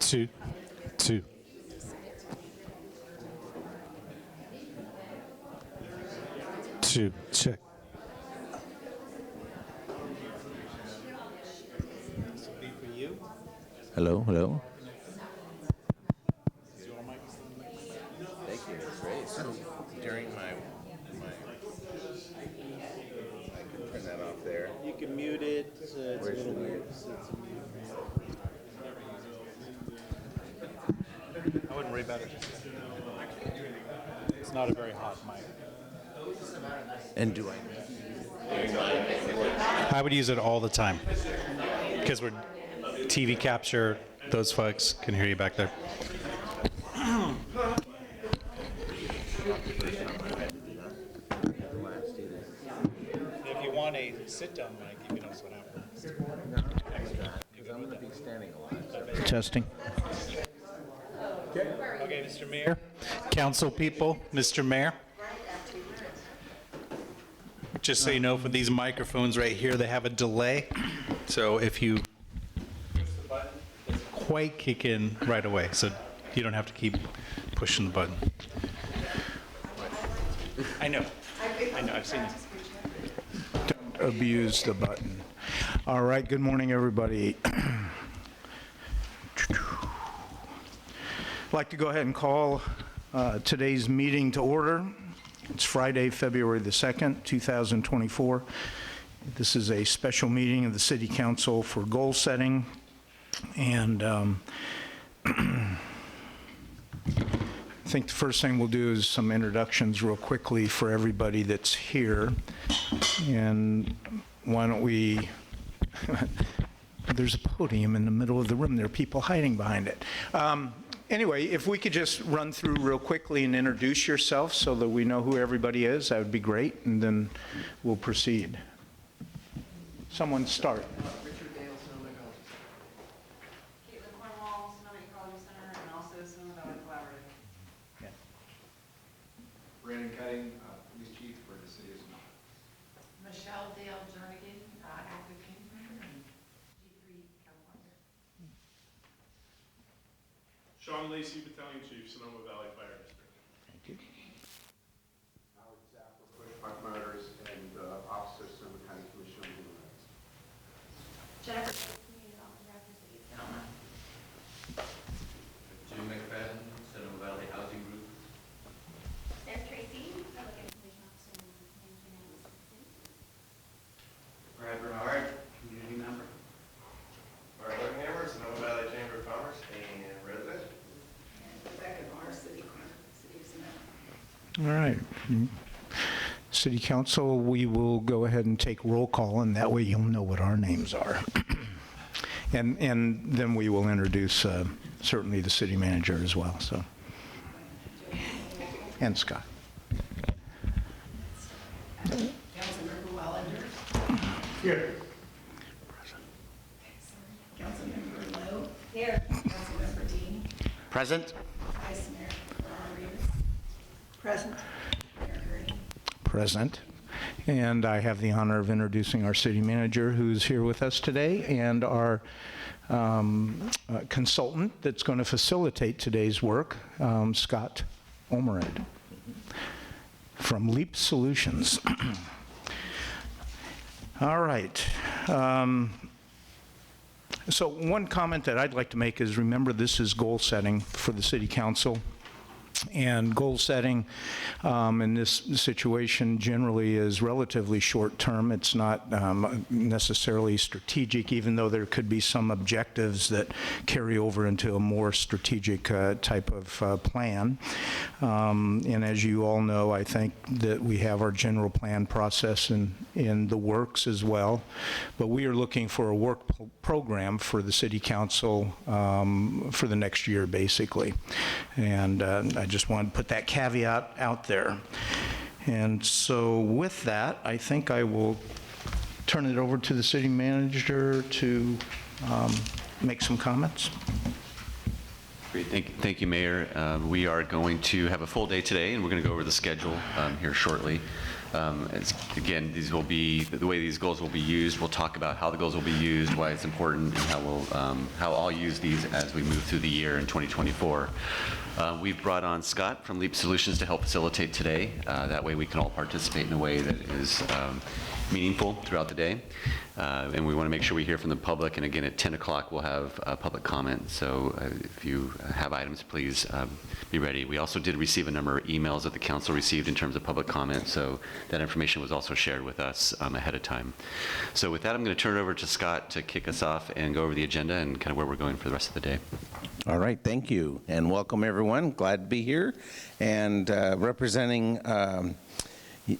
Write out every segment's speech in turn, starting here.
two, two. Two, check. Hello, hello. Thank you. That's great. So during my I can turn that off there. You can mute it. It's a Where's little the weird. mute? I wouldn't worry about it. It's not a very hot mic. And do I? I would use it all the time because we're TV capture. Those folks can hear you back there. If you want a sit-down mic, you can also have one. Because I'm going to be standing a lot. Testing. Okay, Mr. Mayor, council people, Mr. Mayor. Just so you know, for these microphones right here, they have a delay. So if you push the button, it doesn't quite kick in right away. So you don't have to keep pushing the button. I know, I've seen it. Don't abuse the button. All right, good morning, everybody. I'd like to go ahead and call today's meeting to order. It's Friday, February the 2nd, 2024. This is a special meeting of the City Council for goal setting. And I think the first thing we'll do is some introductions real quickly for everybody that's here. And why don't we, there's a podium in the middle of the room. There are people hiding behind it. Anyway, if we could just run through real quickly and introduce yourself so that we know who everybody is, that would be great, and then we'll proceed. Someone start. Richard Dale, Sonoma Ecology Center. Caitlin Cornwall, Sonoma Ecology Center, and also Sonoma Valley Collaborative. Brandon Cutting, Police Chief for the City of Sonoma. Michelle Dale Jernigan, active Kingsman, and G3 California. Sean Lacey, Battalion Chief, Sonoma Valley Fire District. Thank you. Howard Zappa, Bush Park Motors, and Officer Sonoma County Commission on Human Rights. Jennifer, Community Development Director, City of Sonoma. Jim McFadden, Sonoma Valley Housing Group. Sarah Tracy, Public Information Officer and Management Analyst for the city. Brad Bernard, community member. Mark Hammer, Sonoma Valley Chamber of Commerce and resident. And Rebecca Barr, City Clerk, City of Sonoma. All right. City Council, we will go ahead and take roll call, and that way you'll know what our names are. And then we will introduce certainly the city manager as well, so. And Scott. Councilmember Wallander. Here. Councilmember Lowe. Here. Councilmember Dean. Present. Vice Mayor Rodriguez. Present. Mayor Gurney. Present. And I have the honor of introducing our city manager who's here with us today, and our consultant that's going to facilitate today's work, Scott Omerad from Leap Solutions. All right. So one comment that I'd like to make is, remember, this is goal setting for the City Council. And goal setting in this situation generally is relatively short term. It's not necessarily strategic, even though there could be some objectives that carry over into a more strategic type of plan. And as you all know, I think that we have our general plan process in the works as well. But we are looking for a work program for the City Council for the next year, basically. And I just wanted to put that caveat out there. And so with that, I think I will turn it over to the city manager to make some comments. Great, thank you, Mayor. We are going to have a full day today, and we're going to go over the schedule here shortly. Again, these will be, the way these goals will be used, we'll talk about how the goals will be used, why it's important, and how I'll use these as we move through the year in 2024. We've brought on Scott from Leap Solutions to help facilitate today. That way we can all participate in a way that is meaningful throughout the day. And we want to make sure we hear from the public. And again, at 10 o'clock, we'll have public comment. So if you have items, please be ready. We also did receive a number of emails that the council received in terms of public comment. So that information was also shared with us ahead of time. So with that, I'm going to turn it over to Scott to kick us off and go over the agenda and kind of where we're going for the rest of the day. All right, thank you, and welcome everyone. Glad to be here and representing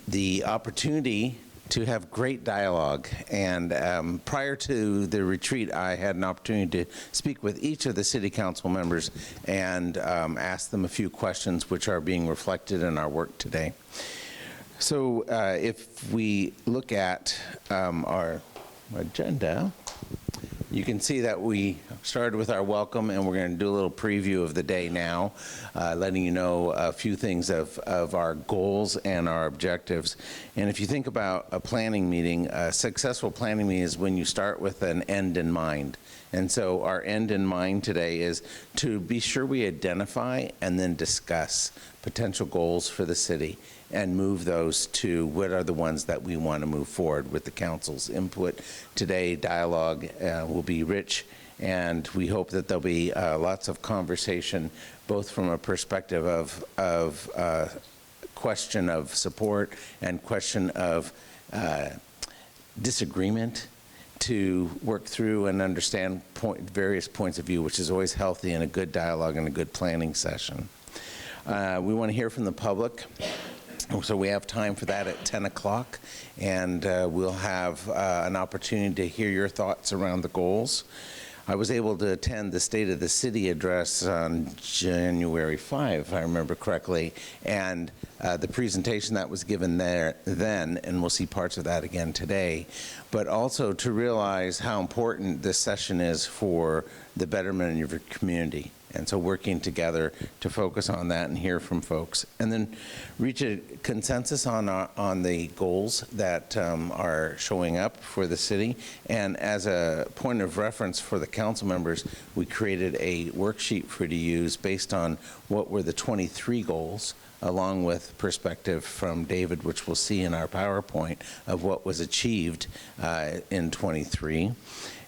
the opportunity to have great dialogue. And prior to the retreat, I had an opportunity to speak with each of the city council members and ask them a few questions which are being reflected in our work today. So if we look at our agenda, you can see that we started with our welcome, and we're going to do a little preview of the day now, letting you know a few things of our goals and our objectives. And if you think about a planning meeting, a successful planning meeting is when you start with an end in mind. And so our end in mind today is to be sure we identify and then discuss potential goals for the city and move those to what are the ones that we want to move forward with the council's input. Today, dialogue will be rich, and we hope that there'll be lots of conversation, both from a perspective of question of support and question of disagreement, to work through and understand various points of view, which is always healthy in a good dialogue and a good planning session. We want to hear from the public. So we have time for that at 10 o'clock, and we'll have an opportunity to hear your thoughts around the goals. I was able to attend the State of the City address on January 5, if I remember correctly, and the presentation that was given there then, and we'll see parts of that again today, but also to realize how important this session is for the betterment of your community. And so working together to focus on that and hear from folks. And then reach a consensus on the goals that are showing up for the city. And as a point of reference for the council members, we created a worksheet for you to use based on what were the 23 goals, along with perspective from David, which we'll see in our PowerPoint, of what was achieved in 23.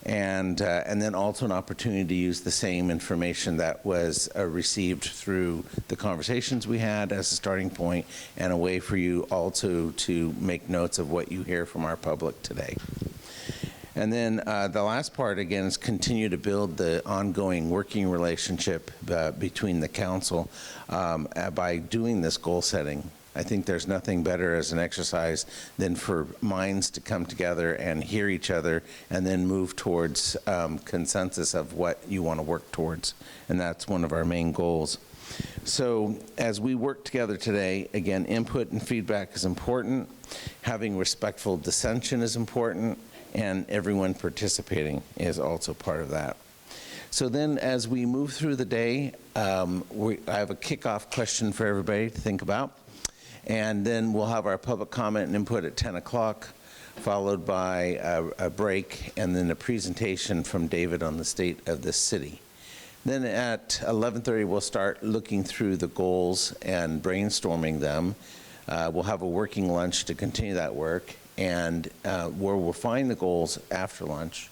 And then also an opportunity to use the same information that was received through the conversations we had as a starting point, and a way for you also to make notes of what you hear from our public today. And then the last part, again, is continue to build the ongoing working relationship between the council by doing this goal setting. I think there's nothing better as an exercise than for minds to come together and hear each other and then move towards consensus of what you want to work towards. And that's one of our main goals. So as we work together today, again, input and feedback is important. Having respectful dissension is important. And everyone participating is also part of that. So then as we move through the day, I have a kickoff question for everybody to think about. And then we'll have our public comment and input at 10 o'clock, followed by a break, and then a presentation from David on the state of the city. Then at 11:30, we'll start looking through the goals and brainstorming them. We'll have a working lunch to continue that work, and where we'll find the goals after lunch,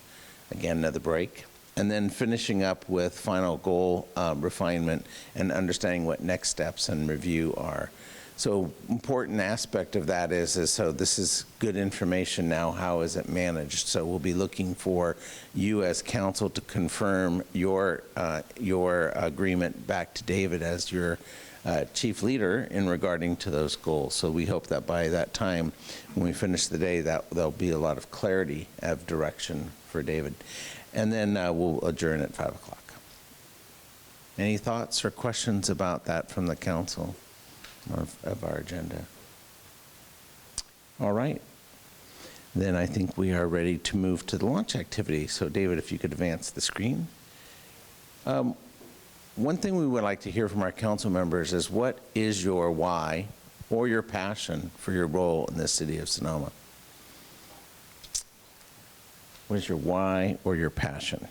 again, another break. And then finishing up with final goal refinement and understanding what next steps and review are. So important aspect of that is so this is good information now, how is it managed? So we'll be looking for you as council to confirm your agreement back to David as your chief leader in regarding to those goals. So we hope that by that time, when we finish the day, that there'll be a lot of clarity of direction for David. And then we'll adjourn at 5 o'clock. Any thoughts or questions about that from the council? Of our agenda. All right. Then I think we are ready to move to the launch activity. So David, if you could advance the screen. One thing we would like to hear from our council members is what is your why or your passion for your role in the city of Sonoma? What is your why or your passion?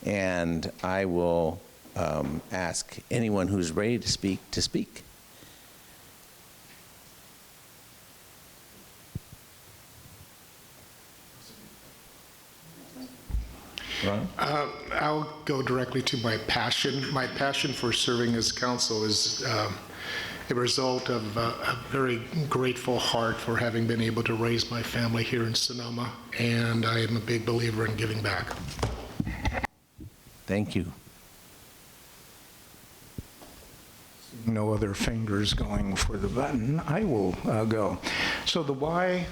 And I will ask anyone who's ready to speak to speak. Ron? I'll go directly to my passion. My passion for serving as council is a result of a very grateful heart for having been able to raise my family here in Sonoma, and I am a big believer in giving back. Thank you. No other fingers going for the button. I will go. So the why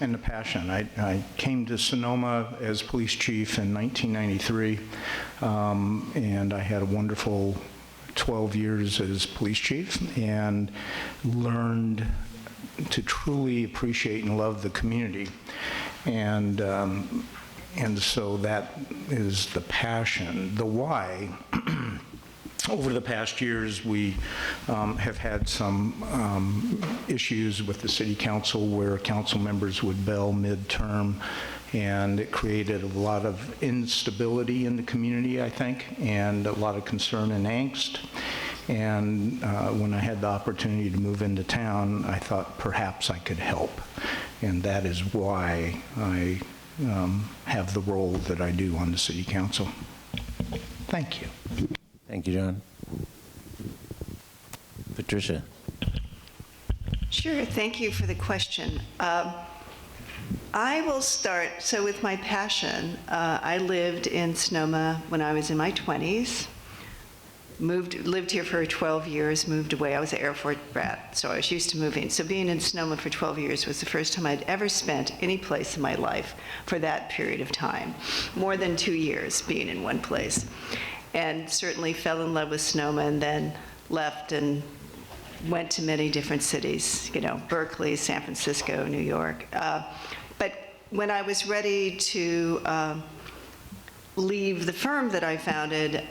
and the passion. I came to Sonoma as police chief in 1993, and I had a wonderful 12 years as police chief and learned to truly appreciate and love the community. And so that is the passion. The why, over the past years, we have had some issues with the city council where council members would bail midterm, and it created a lot of instability in the community, I think, and a lot of concern and angst. And when I had the opportunity to move into town, I thought perhaps I could help. And that is why I have the role that I do on the city council. Thank you. Thank you, John. Patricia. Sure, thank you for the question. I will start, so with my passion, I lived in Sonoma when I was in my 20s, lived here for 12 years, moved away. I was an Air Force brat, so I was used to moving. So being in Sonoma for 12 years was the first time I'd ever spent any place in my life for that period of time, more than 2 years being in one place. And certainly fell in love with Sonoma and then left and went to many different cities, you know, Berkeley, San Francisco, New York. But when I was ready to leave the firm that I founded,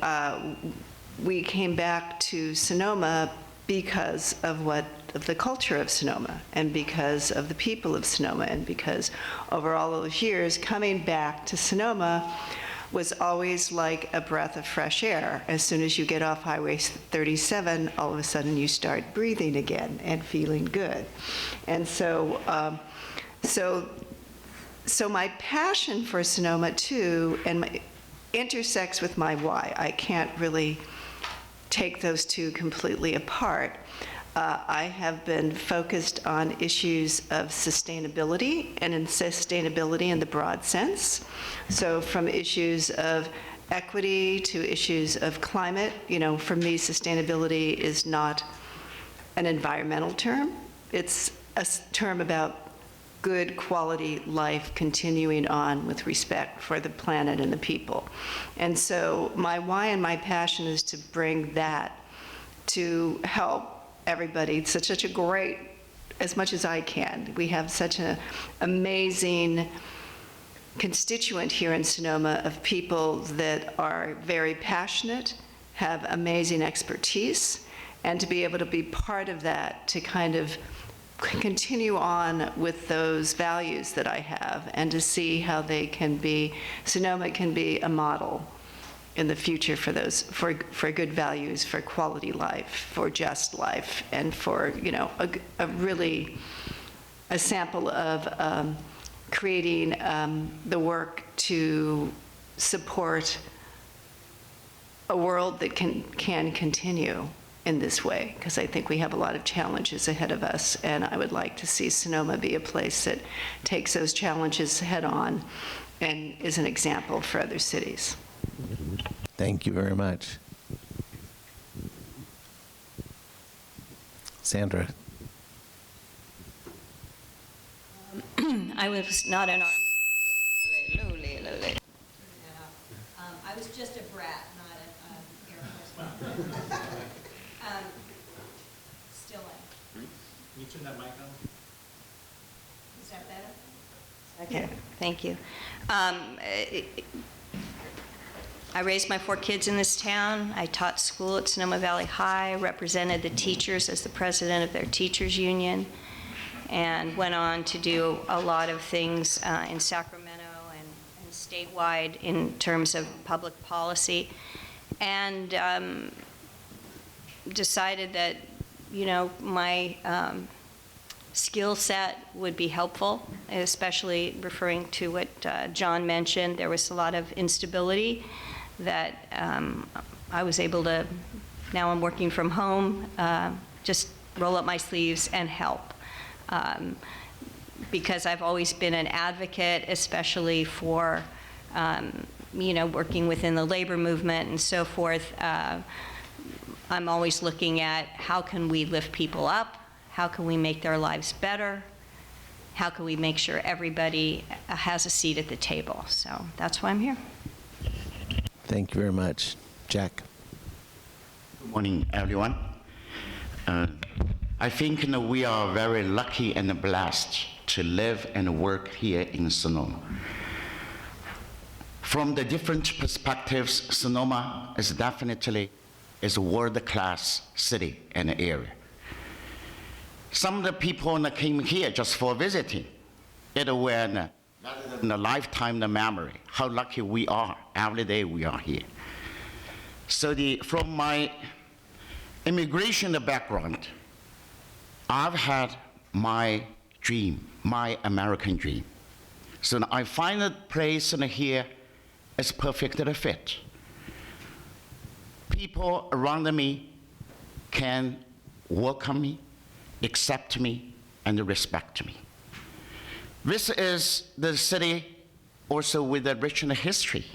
we came back to Sonoma because of the culture of Sonoma and because of the people of Sonoma, and because over all those years, coming back to Sonoma was always like a breath of fresh air. As soon as you get off Highway 37, all of a sudden you start breathing again and feeling good. And so, so my passion for Sonoma too, and intersects with my why. I can't really take those two completely apart. I have been focused on issues of sustainability, and in sustainability in the broad sense. So from issues of equity to issues of climate, you know, for me, sustainability is not an environmental term. It's a term about good quality life continuing on with respect for the planet and the people. And so my why and my passion is to bring that to help everybody. It's such a great, as much as I can. We have such an amazing constituent here in Sonoma of people that are very passionate, have amazing expertise, and to be able to be part of that, to kind of continue on with those values that I have, and to see how they can be, Sonoma can be a model in the future for those, for good values, for quality life, for just life, and for, you know, a really, a sample of creating the work to support a world that can continue in this way, because I think we have a lot of challenges ahead of us, and I would like to see Sonoma be a place that takes those challenges head on and is an example for other cities. Thank you very much. Sandra. I was not an Army. I was just a brat, not an Air Force. Still am. Can you turn that mic on? Is that better? Okay, thank you. I raised my 4 kids in this town. I taught school at Sonoma Valley High, represented the teachers as the president of their teachers union, and went on to do a lot of things in Sacramento and statewide in terms of public policy, and decided that, you know, my skill set would be helpful, especially referring to what John mentioned. There was a lot of instability that I was able to, now I'm working from home, just roll up my sleeves and help. Because I've always been an advocate, especially for, you know, working within the labor movement and so forth. I'm always looking at how can we lift people up, how can we make their lives better, how can we make sure everybody has a seat at the table. So that's why I'm here. Thank you very much. Jack? Good morning, everyone. I think we are very lucky and blessed to live and work here in Sonoma. From the different perspectives, Sonoma is definitely a world-class city and area. Some of the people that came here just for visiting, it was in a lifetime memory, how lucky we are every day we are here. So from my immigration background, I've had my dream, my American dream. So I find a place here is perfectly fit. People around me can welcome me, accept me, and respect me. This is the city also with a rich history.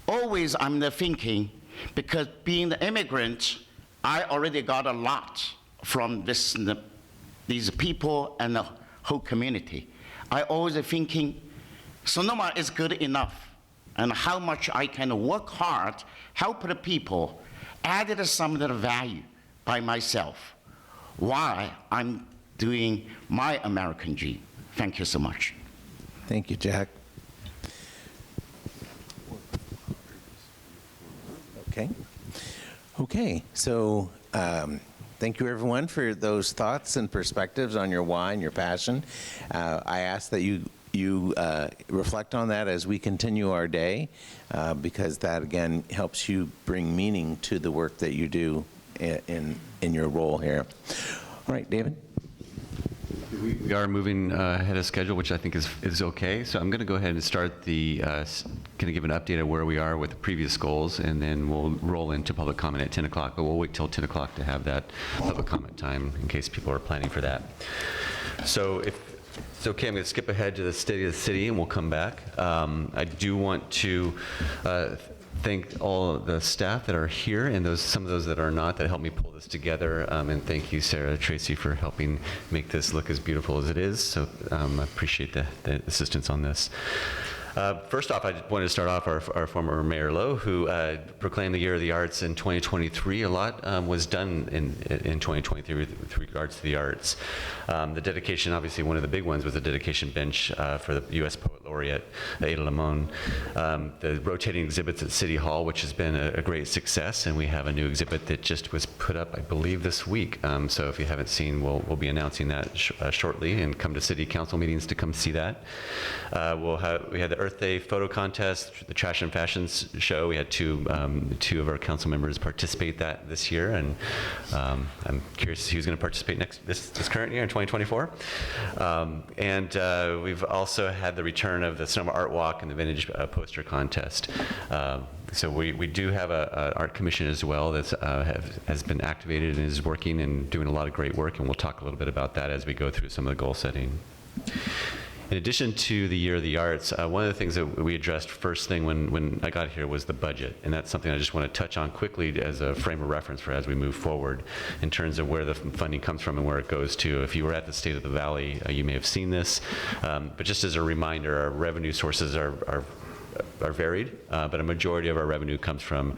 Always I'm thinking, because being an immigrant, I already got a lot from these people and the whole community. I always thinking, Sonoma is good enough, and how much I can work hard, help the people, added some of the value by myself, while I'm doing my American dream. Thank you so much. Thank you, Jack. Okay, so thank you everyone for those thoughts and perspectives on your why and your passion. I ask that you reflect on that as we continue our day, because that again helps you bring meaning to the work that you do in your role here. All right, David? We are moving ahead of schedule, which I think is okay. So I'm going to go ahead and start going to give an update of where we are with the previous goals, and then we'll roll into public comment at 10 o'clock, but we'll wait till 10 o'clock to have that public comment time in case people are planning for that. So if it's okay, I'm going to skip ahead to the state of the city, and we'll come back. I do want to thank all of the staff that are here and some of those that are not that helped me pull this together. And thank you, Sarah Tracy, for helping make this look as beautiful as it is. So I appreciate the assistance on this. First off, I wanted to start off our former Mayor Lowe, who proclaimed the Year of the Arts in 2023. A lot was done in 2023 with regards to the arts. The dedication, obviously, one of the big ones was the dedication bench for the U.S. Poet Laureate, Ada Limon. The rotating exhibits at City Hall, which has been a great success, and we have a new exhibit that just was put up, I believe, this week. So if you haven't seen, we'll be announcing that shortly, and come to City Council meetings to come see that. We had the Earth Day photo contest, the Trash and Fashions show. We had two of our council members participate this year, and I'm curious to see who's going to participate this current year in 2024. And we've also had the return of the Sonoma Art Walk and the Vintage Poster Contest. So we do have an art commission as well that has been activated and is working and doing a lot of great work, and we'll talk a little bit about that as we go through some of the goal setting. In addition to the Year of the Arts, one of the things that we addressed first thing when I got here was the budget, and that's something I just want to touch on quickly as a frame of reference for as we move forward in terms of where the funding comes from and where it goes to. If you were at the State of the Valley, you may have seen this, but just as a reminder, our revenue sources are are varied, but a majority of our revenue comes from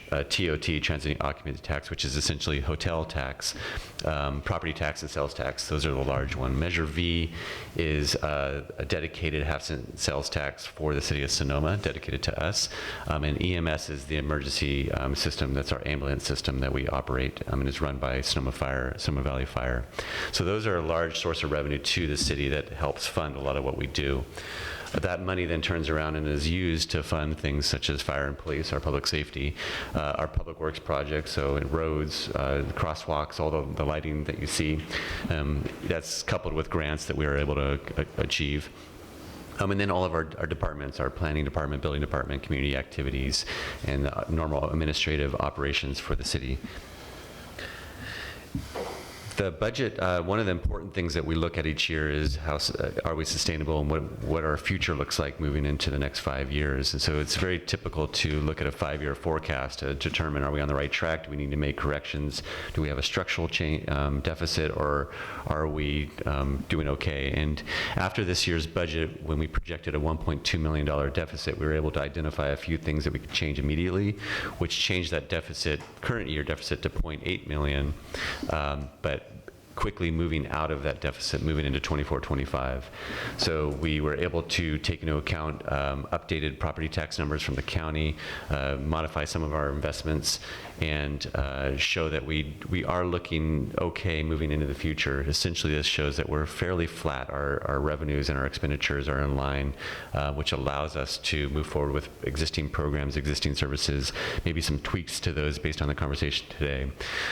TOT, transit occupancy tax, which is essentially hotel tax, property tax, and sales tax. Those are the large one. Measure V is a dedicated half-cent sales tax for the city of Sonoma, dedicated to us. And EMS is the emergency system. That's our ambulance system that we operate, and is run by Sonoma Valley Fire. So those are a large source of revenue to the city that helps fund a lot of what we do. That money then turns around and is used to fund things such as fire and police, our public safety, our public works projects, so in roads, crosswalks, all the lighting that you see. That's coupled with grants that we are able to achieve. And then all of our departments, our planning department, building department, community activities, and normal administrative operations for the city. The budget, one of the important things that we look at each year is how are we sustainable and what our future looks like moving into the next 5 years. And so it's very typical to look at a 5-year forecast to determine, are we on the right track? Do we need to make corrections? Do we have a structural deficit, or are we doing okay? And after this year's budget, when we projected a $1.2 million deficit, we were able to identify a few things that we could change immediately, which changed that deficit, current year deficit, to $0.8 million. But quickly moving out of that deficit, moving into 24-25. So we were able to take into account updated property tax numbers from the county, modify some of our investments, and show that we are looking okay moving into the future. Essentially, this shows that we're fairly flat. Our revenues and our expenditures are in line, which allows us to move forward with existing programs, existing services, maybe some tweaks to those based on the conversation today.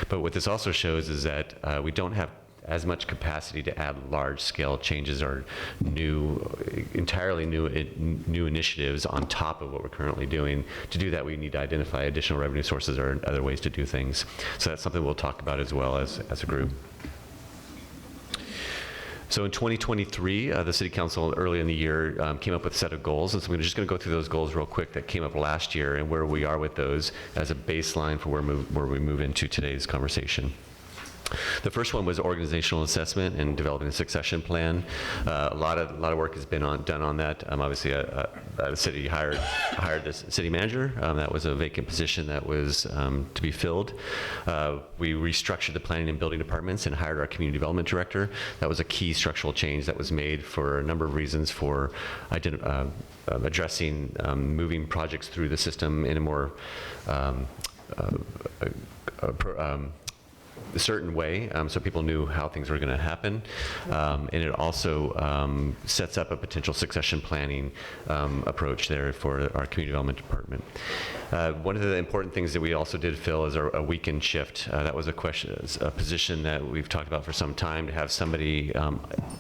But what this also shows is that we don't have as much capacity to add large-scale changes or entirely new initiatives on top of what we're currently doing. To do that, we need to identify additional revenue sources or other ways to do things. So that's something we'll talk about as well as a group. So in 2023, the City Council early in the year came up with a set of goals, and so we're just going to go through those goals real quick that came up last year and where we are with those as a baseline for where we move into today's conversation. The first one was organizational assessment and developing a succession plan. A lot of work has been done on that. Obviously, the city hired this city manager. That was a vacant position that was to be filled. We restructured the planning and building departments and hired our community development director. That was a key structural change that was made for a number of reasons, for addressing moving projects through the system in a more a certain way, so people knew how things were going to happen. And it also sets up a potential succession planning approach there for our community development department. One of the important things that we also did fill is a weekend shift. That was a position that we've talked about for some time, to have somebody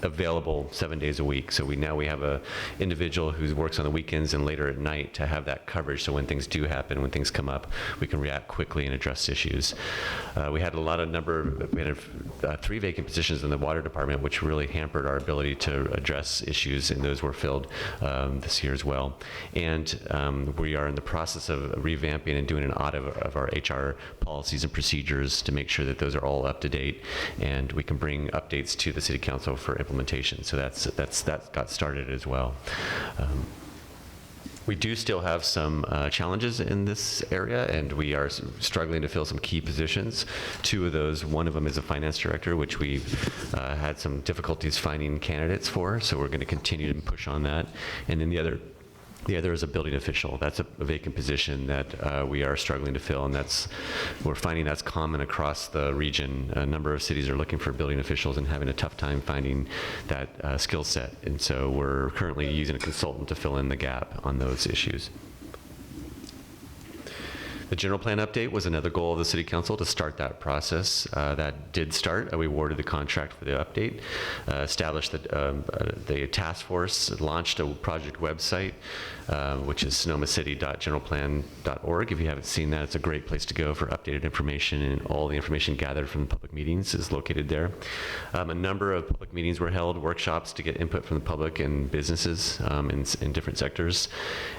available 7 days a week. So now we have an individual who works on the weekends and later at night to have that coverage, so when things do happen, when things come up, we can react quickly and address issues. We had we had 3 vacant positions in the water department, which really hampered our ability to address issues, and those were filled this year as well. And we are in the process of revamping and doing an audit of our HR policies and procedures to make sure that those are all up to date, and we can bring updates to the City Council for implementation. So that got started as well. We do still have some challenges in this area, and we are struggling to fill some key positions. 2 of those, one of them is a finance director, which we've had some difficulties finding candidates for, so we're going to continue to push on that. And then the other is a building official. That's a vacant position that we are struggling to fill, and we're finding that's common across the region. A number of cities are looking for building officials and having a tough time finding that skill set. And so we're currently using a consultant to fill in the gap on those issues. The general plan update was another goal of the City Council, to start that process. That did start. We awarded the contract for the update, established the task force, launched a project website, which is sonomacity.generalplan.org. If you haven't seen that, it's a great place to go for updated information, and all the information gathered from the public meetings is located there. A number of public meetings were held, workshops to get input from the public and businesses in different sectors.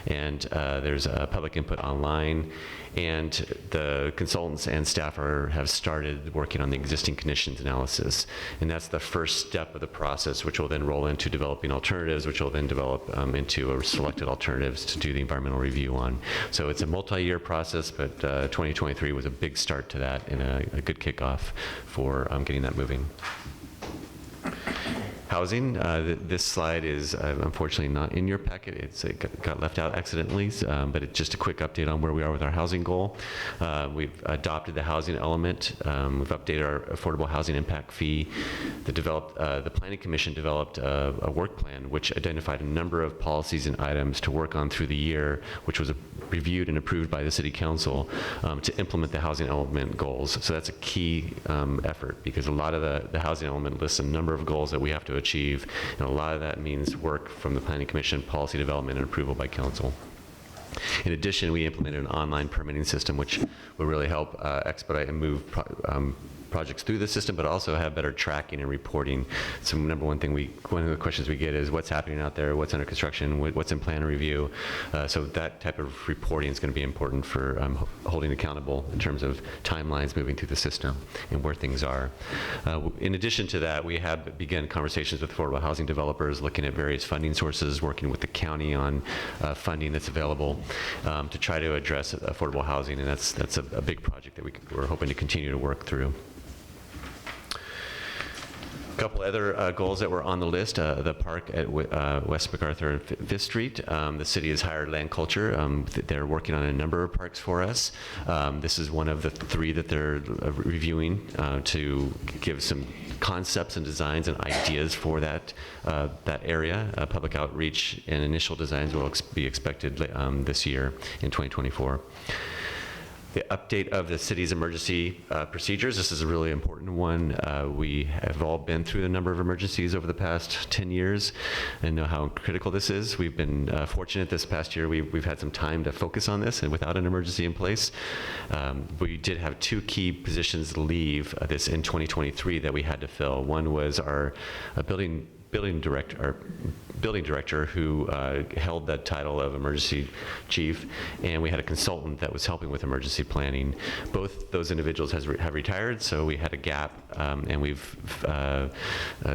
And there's public input online. and the consultants and staff have started working on the existing conditions analysis. And that's the first step of the process, which will then roll into developing alternatives, which will then develop into selected alternatives to do the environmental review on. So it's a multi-year process, but 2023 was a big start to that and a good kickoff for getting that moving. Housing, this slide is unfortunately not in your packet. It got left out accidentally, but it's just a quick update on where we are with our housing goal. We've adopted the housing element. We've updated our affordable housing impact fee. The Planning Commission developed a work plan which identified a number of policies and items to work on through the year, which was reviewed and approved by the City Council to implement the housing element goals. So that's a key effort, because a lot of the housing element lists a number of goals that we have to achieve, and a lot of that means work from the Planning Commission, policy development, and approval by Council. In addition, we implemented an online permitting system, which will really help expedite and move projects through the system, but also have better tracking and reporting. So one of the questions we get is what's happening out there, what's under construction, what's in plan review. So that type of reporting is going to be important for holding accountable in terms of timelines moving through the system and where things are. In addition to that, we have begun conversations with affordable housing developers, looking at various funding sources, working with the county on funding that's available to try to address affordable housing, and that's a big project that we're hoping to continue to work through. A couple other goals that were on the list, the park at West MacArthur and 5th Street. The city has hired Land Culture. They're working on a number of parks for us. This is one of the 3 that they're reviewing to give some concepts and designs and ideas for that area. Public outreach and initial designs will be expected this year in 2024. The update of the city's emergency procedures. This is a really important one. We have all been through a number of emergencies over the past 10 years and know how critical this is. We've been fortunate this past year. We've had some time to focus on this, and without an emergency in place. We did have 2 key positions leave this in 2023 that we had to fill. One was our building director who held that title of emergency chief, and we had a consultant that was helping with emergency planning. Both those individuals have retired, so we had a gap, and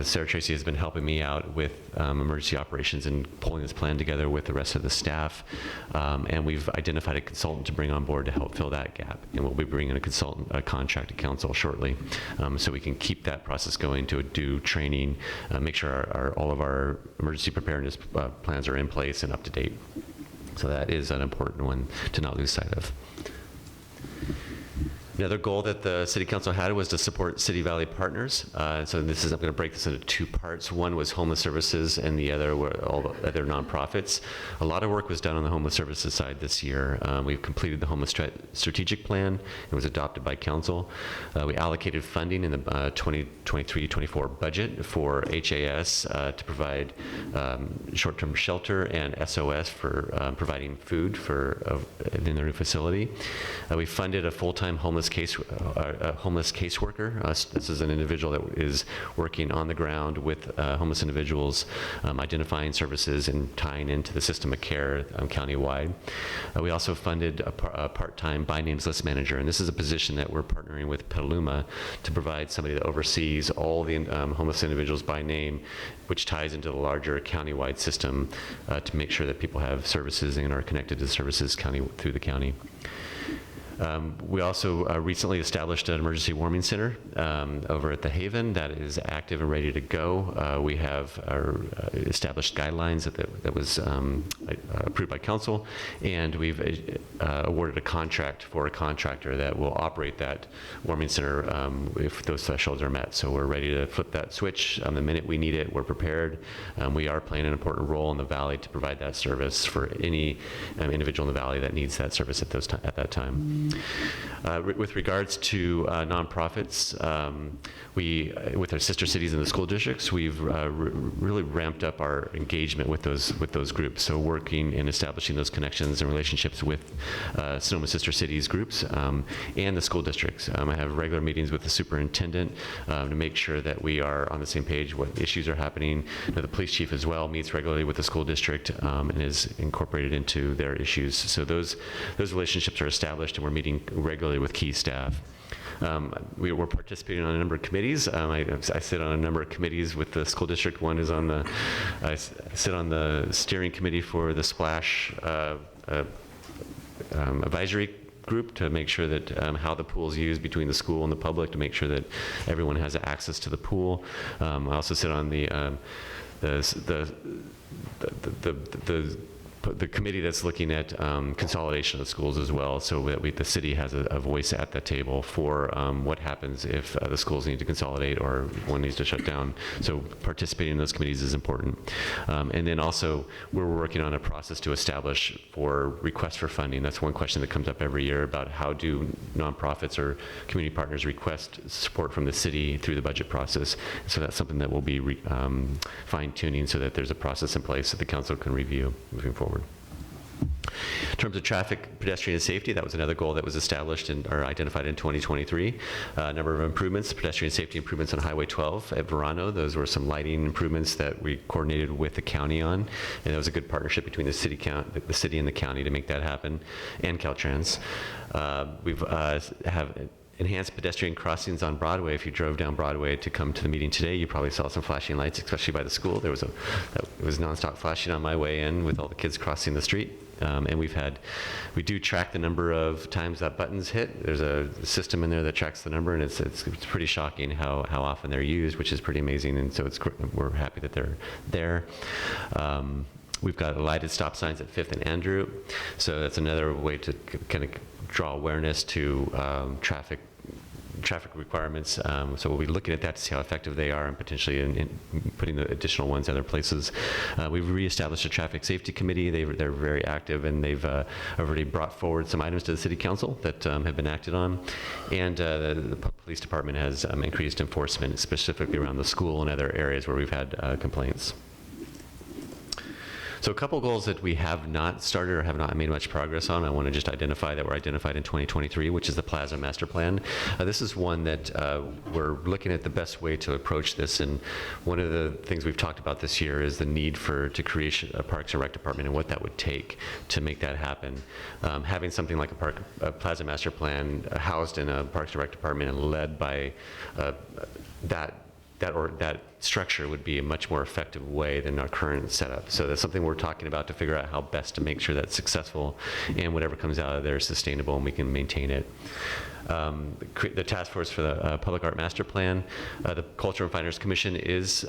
Sarah Tracy has been helping me out with emergency operations and pulling this plan together with the rest of the staff, and we've identified a consultant to bring on board to help fill that gap, and we'll be bringing a contract to council shortly, so we can keep that process going to do training, make sure all of our emergency preparedness plans are in place and up to date. So that is an important one to not lose sight of. Another goal that the City Council had was to support City Valley partners. So I'm going to break this into 2 parts. One was homeless services, and the other were all the other nonprofits. A lot of work was done on the homeless services side this year. We've completed the homeless strategic plan. It was adopted by Council. We allocated funding in the 2023-24 budget for HAS to provide short-term shelter and SOS for providing food in their new facility. We funded a full-time homeless caseworker. This is an individual that is working on the ground with homeless individuals, identifying services and tying into the system of care countywide. We also funded a part-time by names list manager, and this is a position that we're partnering with Petaluma to provide somebody that oversees all the homeless individuals by name, which ties into the larger countywide system to make sure that people have services and are connected to services through the county. We also recently established an emergency warming center over at the Haven that is active and ready to go. We have established guidelines that was approved by Council, and we've awarded a contract for a contractor that will operate that warming center if those thresholds are met. So we're ready to flip that switch the minute we need it. We're prepared. We are playing an important role in the Valley to provide that service for any individual in the Valley that needs that service at that time. With regards to nonprofits, with our sister cities and the school districts, we've really ramped up our engagement with those groups. So working and establishing those connections and relationships with Sonoma Sister Cities groups and the school districts. I have regular meetings with the superintendent to make sure that we are on the same page, what issues are happening. The police chief as well meets regularly with the school district and is incorporated into their issues. So those relationships are established, and we're we're meeting regularly with key staff. We're participating on a number of committees. I sit on a number of committees with the school district. One is on the, I sit on the steering committee for the Splash advisory group to make sure that how the pool is used between the school and the public, to make sure that everyone has access to the pool. I also sit on the committee that's looking at consolidation of schools as well, so that the city has a voice at the table for what happens if the schools need to consolidate or one needs to shut down. So participating in those committees is important. And then also, we're working on a process to establish for requests for funding. That's one question that comes up every year about how do nonprofits or community partners request support from the city through the budget process. So that's something that we'll be fine-tuning so that there's a process in place that the council can review moving forward. In terms of traffic, pedestrian safety, that was another goal that was established or identified in 2023. A number of improvements, pedestrian safety improvements on Highway 12 at Verano. Those were some lighting improvements that we coordinated with the county on, and that was a good partnership between the city and the county to make that happen, and Caltrans. We've have enhanced pedestrian crossings on Broadway. If you drove down Broadway to come to the meeting today, you probably saw some flashing lights, especially by the school. It was nonstop flashing on my way in with all the kids crossing the street. And we do track the number of times that buttons hit. There's a system in there that tracks the number, and it's pretty shocking how often they're used, which is pretty amazing. And so we're happy that they're there. We've got lighted stop signs at 5th and Andrew. So that's another way to kind of draw awareness to traffic requirements. So we'll be looking at that to see how effective they are and potentially in putting the additional ones in other places. We've reestablished a traffic safety committee. They're very active, and they've already brought forward some items to the city council that have been acted on. And the police department has increased enforcement specifically around the school and other areas where we've had complaints. So a couple goals that we have not started or have not made much progress on, I want to just identify that were identified in 2023, which is the Plaza Master Plan. This is one that we're looking at the best way to approach this, and one of the things we've talked about this year is the need to create a Parks and Rec department and what that would take to make that happen. Having something like a Plaza Master Plan housed in a Parks and Rec department and led by that structure would be a much more effective way than our current setup. So that's something we're talking about to figure out how best to make sure that's successful and whatever comes out of there is sustainable and we can maintain it. The task force for the Public Art Master Plan, the Culture and Fine Arts Commission is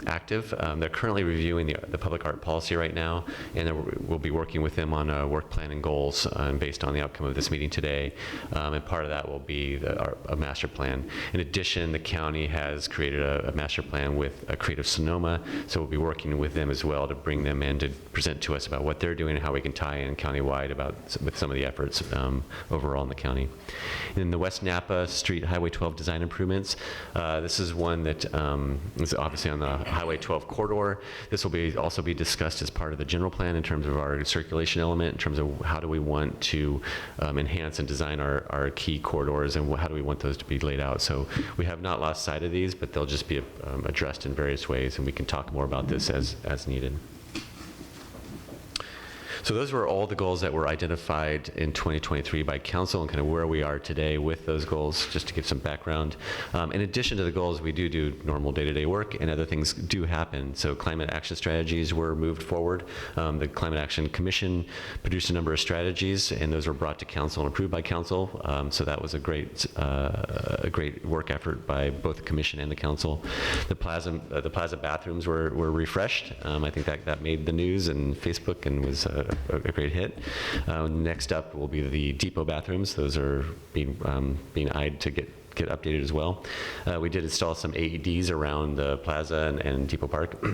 active. They're currently reviewing the public art policy right now, and we'll be working with them on work plan and goals based on the outcome of this meeting today. And part of that will be a master plan. In addition, the county has created a master plan with Creative Sonoma, so we'll be working with them as well to bring them in to present to us about what they're doing and how we can tie in countywide with some of the efforts overall in the county. In the West Napa Street Highway 12 design improvements, this is one that is obviously on the Highway 12 corridor. This will also be discussed as part of the general plan in terms of our circulation element, in terms of how do we want to enhance and design our key corridors and how do we want those to be laid out. So we have not lost sight of these, but they'll just be addressed in various ways, and we can talk more about this as needed. So those were all the goals that were identified in 2023 by council and kind of where we are today with those goals, just to give some background. In addition to the goals, we do normal day-to-day work, and other things do happen. So climate action strategies were moved forward. The Climate Action Commission produced a number of strategies, and those were brought to council and approved by council. So that was a great work effort by both the commission and the council. The plaza bathrooms were refreshed. I think that made the news and Facebook and was a great hit. Next up will be the depot bathrooms. Those are being eyed to get updated as well. We did install some AEDs around the plaza and Depot Park.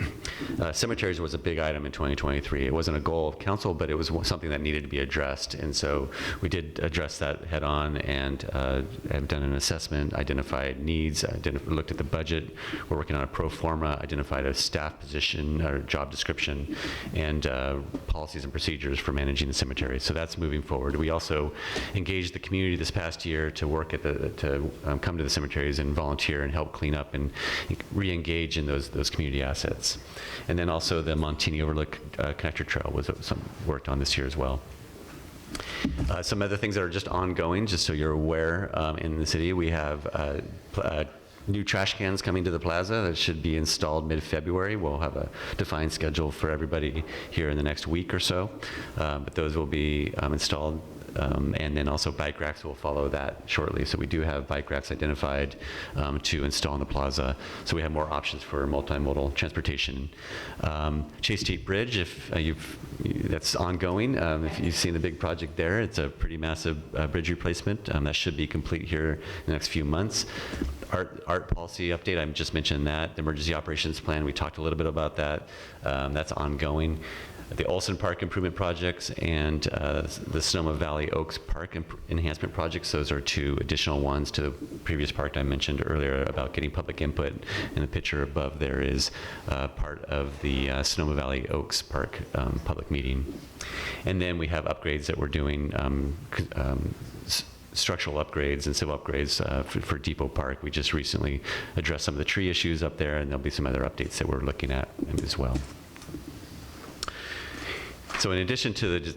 Cemeteries was a big item in 2023. It wasn't a goal of council, but it was something that needed to be addressed. And so we did address that head on and have done an assessment, identified needs, looked at the budget. We're working on a pro forma, identified a staff position or job description, and policies and procedures for managing the cemetery. So that's moving forward. We also engaged the community this past year to work at come to the cemeteries and volunteer and help clean up and re-engage in those community assets. And then also the Montini Overlook Connector Trail was worked on this year as well. Some other things that are just ongoing, just so you're aware, in the city, we have new trash cans coming to the plaza that should be installed mid-February. We'll have a defined schedule for everybody here in the next week or so, but those will be installed. And then also bike racks will follow that shortly. So we do have bike racks identified to install in the plaza. So we have more options for multimodal transportation. Chase Street Bridge, if that's ongoing. If you've seen the big project there, it's a pretty massive bridge replacement. That should be complete here in the next few months. Art policy update, I just mentioned that. The emergency operations plan, we talked a little bit about that. That's ongoing. The Olson Park improvement projects and the Sonoma Valley Oaks Park enhancement projects. Those are two additional ones to the previous part I mentioned earlier about getting public input. And the picture above there is part of the Sonoma Valley Oaks Park public meeting. And then we have upgrades that we're doing, structural upgrades and civil upgrades for Depot Park. We just recently addressed some of the tree issues up there, and there'll be some other updates that we're looking at as well. So in addition to the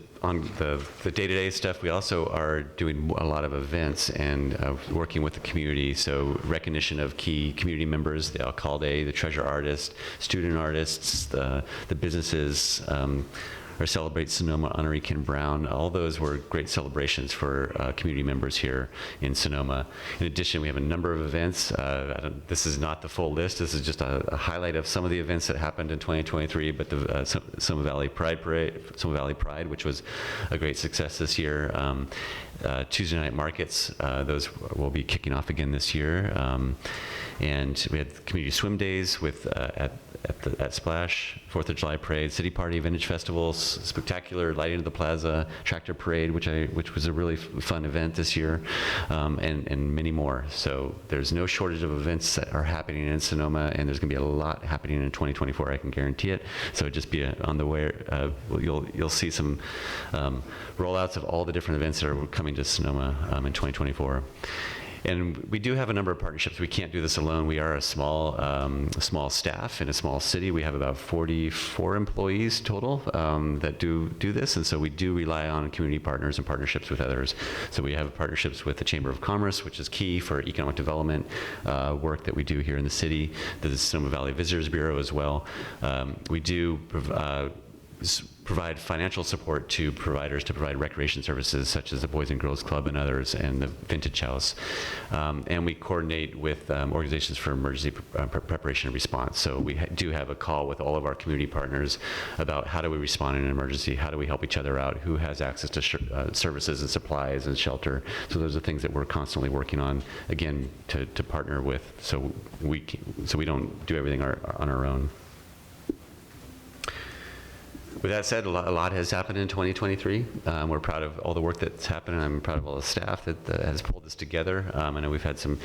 day-to-day stuff, we also are doing a lot of events and working with the community. So recognition of key community members, the alcalde, the treasure artist, student artists, the businesses, or Celebrate Sonoma honoree Ken Brown. All those were great celebrations for community members here in Sonoma. In addition, we have a number of events. This is not the full list. This is just a highlight of some of the events that happened in 2023, but the Sonoma Valley Pride Parade, Sonoma Valley Pride, which was a great success this year. Tuesday night markets, those will be kicking off again this year. And we had community swim days with at Splash, 4th of July parade, city party, vintage festivals, spectacular lighting of the plaza, tractor parade, which was a really fun event this year, and many more. So there's no shortage of events that are happening in Sonoma, and there's going to be a lot happening in 2024. I can guarantee it. So just be on the way. You'll see some rollouts of all the different events that are coming to Sonoma in 2024. And we do have a number of partnerships. We can't do this alone. We are a small staff in a small city. We have about 44 employees total that do this, and so we do rely on community partners and partnerships with others. So we have partnerships with the Chamber of Commerce, which is key for economic development work that we do here in the city. The Sonoma Valley Visitors Bureau as well. We do provide financial support to providers to provide recreation services such as the Boys and Girls Club and others, and the Vintage House. And we coordinate with organizations for emergency preparation and response. So we do have a call with all of our community partners about how do we respond in an emergency, how do we help each other out, who has access to services and supplies and shelter. So those are things that we're constantly working on, again, to partner with, so we don't do everything on our own. With that said, a lot has happened in 2023. We're proud of all the work that's happened, and I'm proud of all the staff that has pulled this together. I know we've had some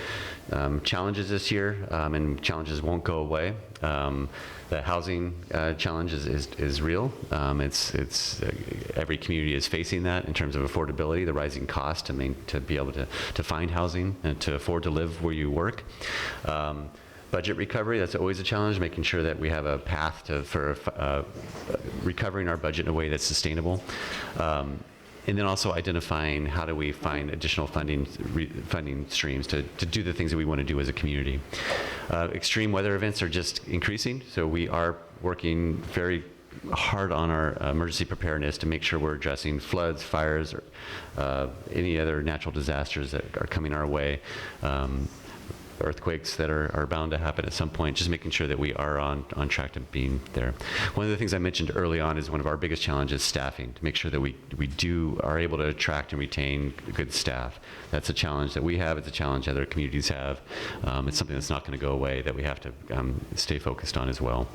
challenges this year, and challenges won't go away. The housing challenge is real. It's every community is facing that in terms of affordability, the rising cost to be able to find housing and to afford to live where you work. Budget recovery, that's always a challenge, making sure that we have a path for recovering our budget in a way that's sustainable. And then also identifying how do we find additional funding streams to do the things that we want to do as a community. Extreme weather events are just increasing, so we are working very hard on our emergency preparedness to make sure we're addressing floods, fires, or any other natural disasters that are coming our way. Earthquakes that are bound to happen at some point, just making sure that we are on track to being there. One of the things I mentioned early on is one of our biggest challenges, staffing, to make sure that we are able to attract and retain good staff. That's a challenge that we have. It's a challenge other communities have. It's something that's not going to go away, that we have to stay focused on as well.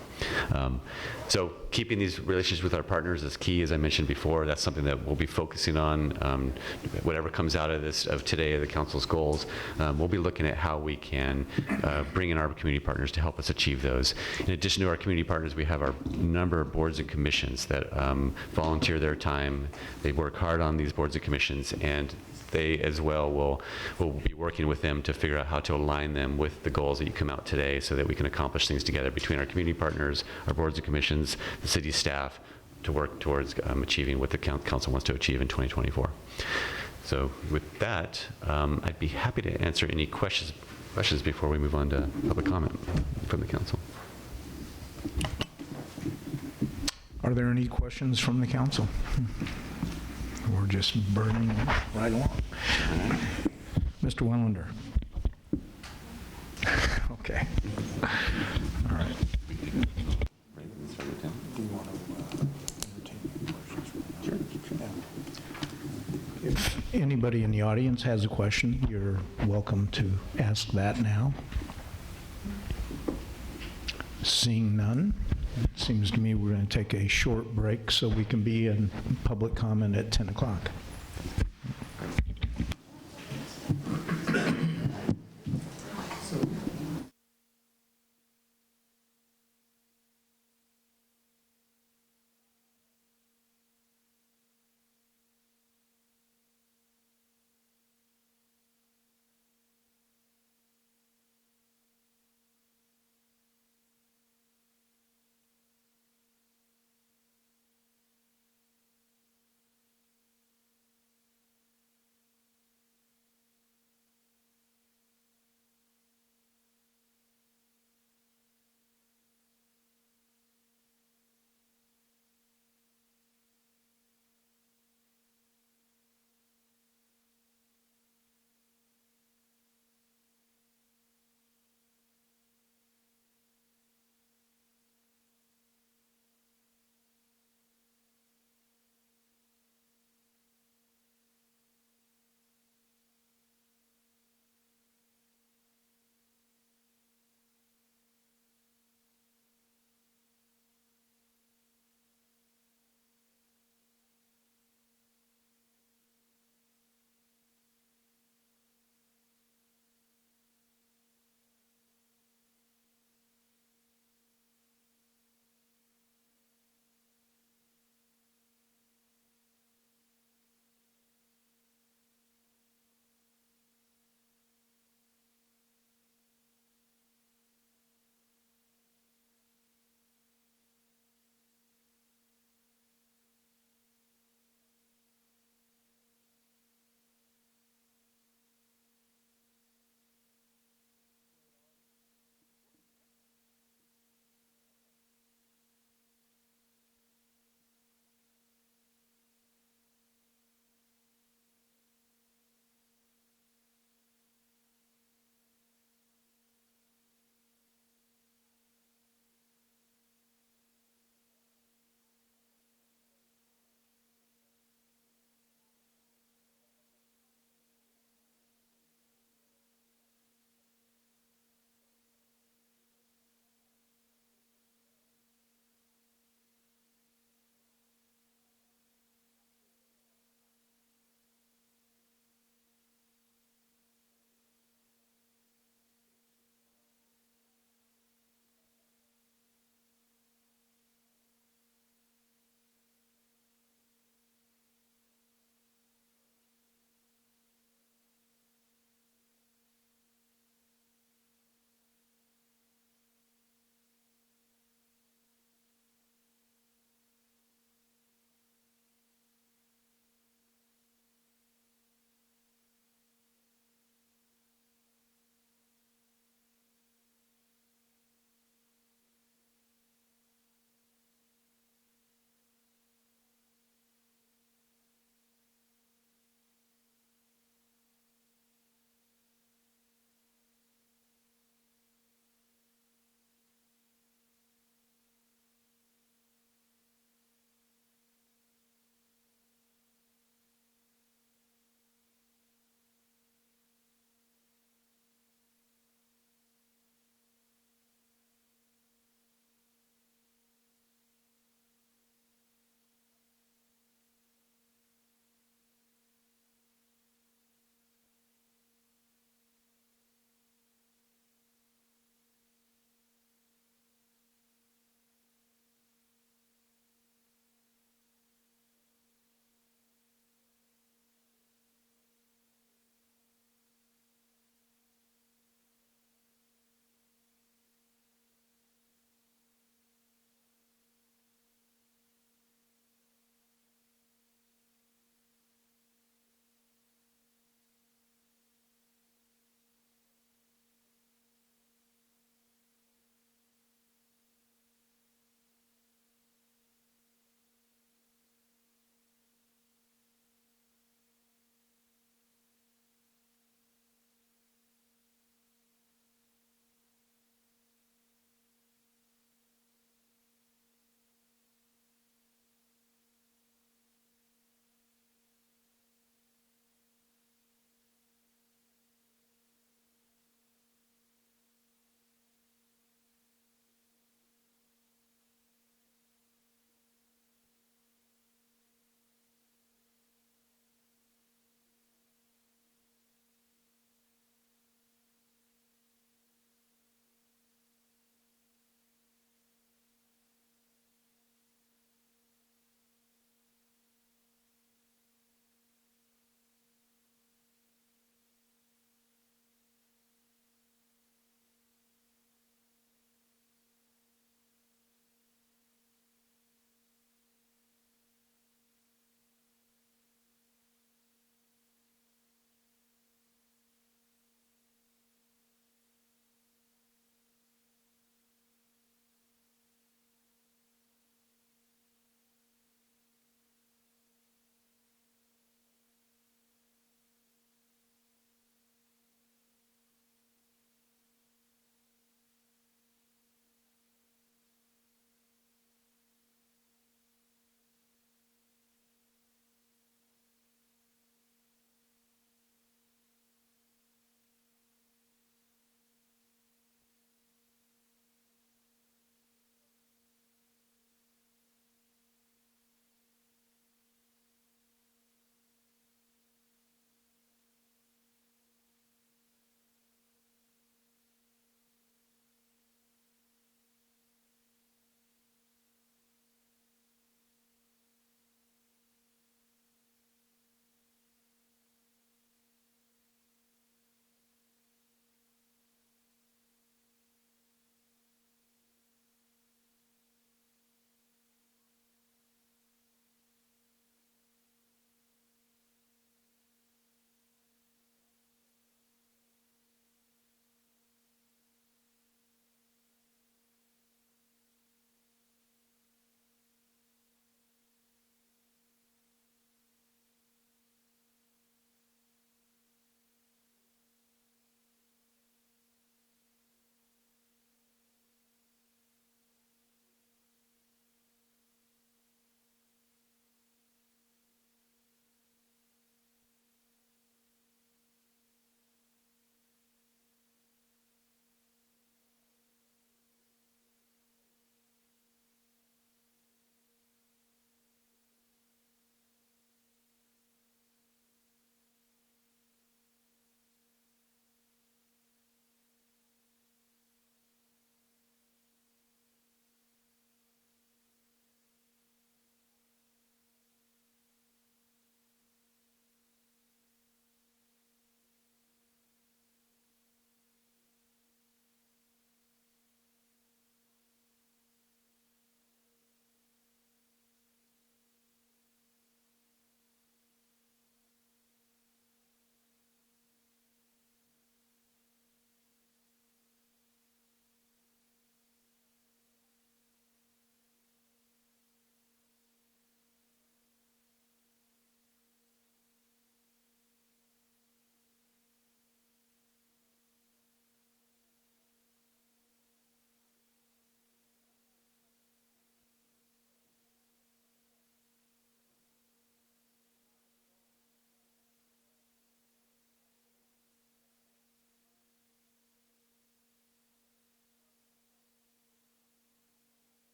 So keeping these relationships with our partners is key, as I mentioned before. That's something that we'll be focusing on. Whatever comes out of this, of today, the council's goals, we'll be looking at how we can bring in our community partners to help us achieve those. In addition to our community partners, we have our number of boards and commissions that volunteer their time. They work hard on these boards and commissions, and they as well will be working with them to figure out how to align them with the goals that you come out today, so that we can accomplish things together between our community partners, our boards and commissions, the city staff, to work towards achieving what the council wants to achieve in 2024. So with that, I'd be happy to answer any questions before we move on to public comment from the council. Are there any questions from the council? We're just burning right along. Mr. Wellender. Okay. All right. If anybody in the audience has a question, you're welcome to ask that now. Seeing none, it seems to me we're going to take a short break so we can be in public comment at 10 o'clock.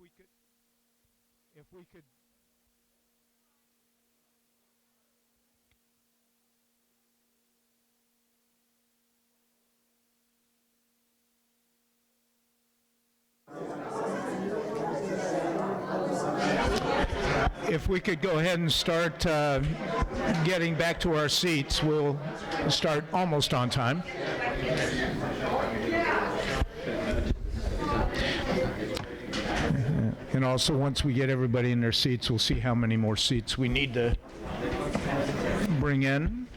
we could. If we could go ahead and start getting back to our seats, we'll start almost on time. And also, once we get everybody in their seats, we'll see how many more seats we need to bring in.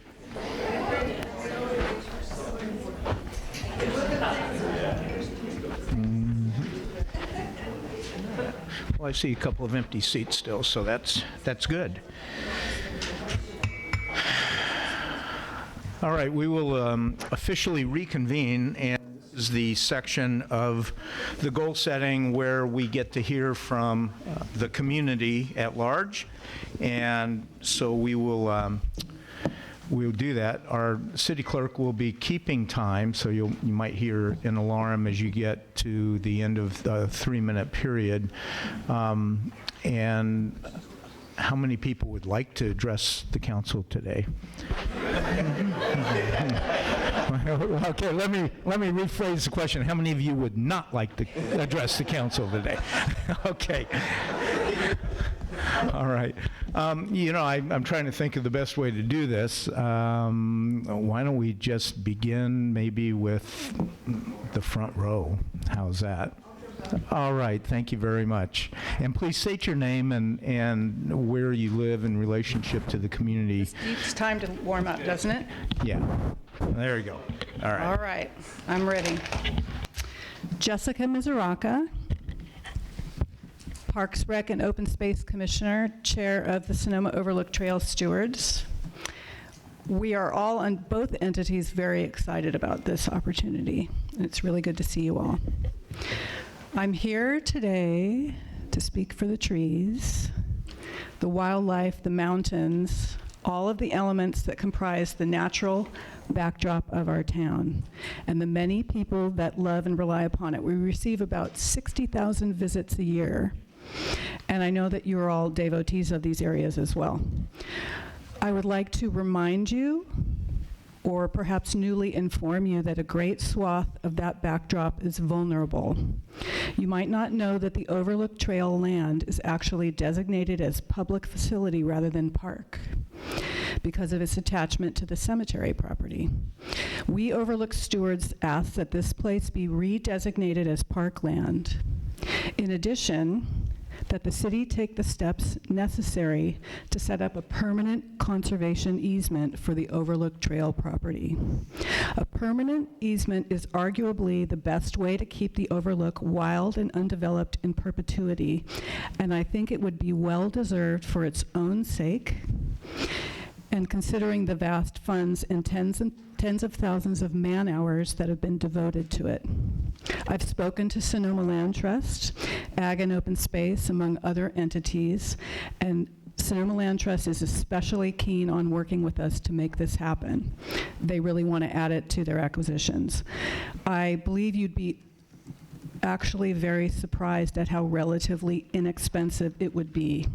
Well, I see a couple of empty seats still, so that's good. All right, we will officially reconvene, and this is the section of the goal setting where we get to hear from the community at large, and so we'll do that. Our city clerk will be keeping time, so you might hear an alarm as you get to the end of the 3-minute period. And how many people would like to address the council today? Okay, let me rephrase the question. How many of you would not like to address the council today? Okay. All right. I'm trying to think of the best way to do this. Why don't we just begin maybe with the front row? How's that? All right. Thank you very much. And please state your name and where you live in relationship to the community. It's time to warm up, doesn't it? Yeah. There you go. All right. All right. I'm ready. Jessica Mizuraka, Parks, Rec, and Open Space Commissioner, Chair of the Sonoma Overlook Trail Stewards. We are all on both entities very excited about this opportunity. It's really good to see you all. I'm here today to speak for the trees, the wildlife, the mountains, all of the elements that comprise the natural backdrop of our town, and the many people that love and rely upon it. We receive about 60,000 visits a year, and I know that you're all devotees of these areas as well. I would like to remind you, or perhaps newly inform you, that a great swath of that backdrop is vulnerable. You might not know that the Overlook Trail land is actually designated as public facility rather than park because of its attachment to the cemetery property. We Overlook stewards ask that this place be redesignated as parkland. In addition, that the city take the steps necessary to set up a permanent conservation easement for the Overlook Trail property. A permanent easement is arguably the best way to keep the Overlook wild and undeveloped in perpetuity, and I think it would be well deserved for its own sake, and considering the vast funds and tens of thousands of man-hours that have been devoted to it. I've spoken to Sonoma Land Trust, Ag and Open Space, among other entities, and Sonoma Land Trust is especially keen on working with us to make this happen. They really want to add it to their acquisitions. I believe you'd be actually very surprised at how relatively inexpensive it would be.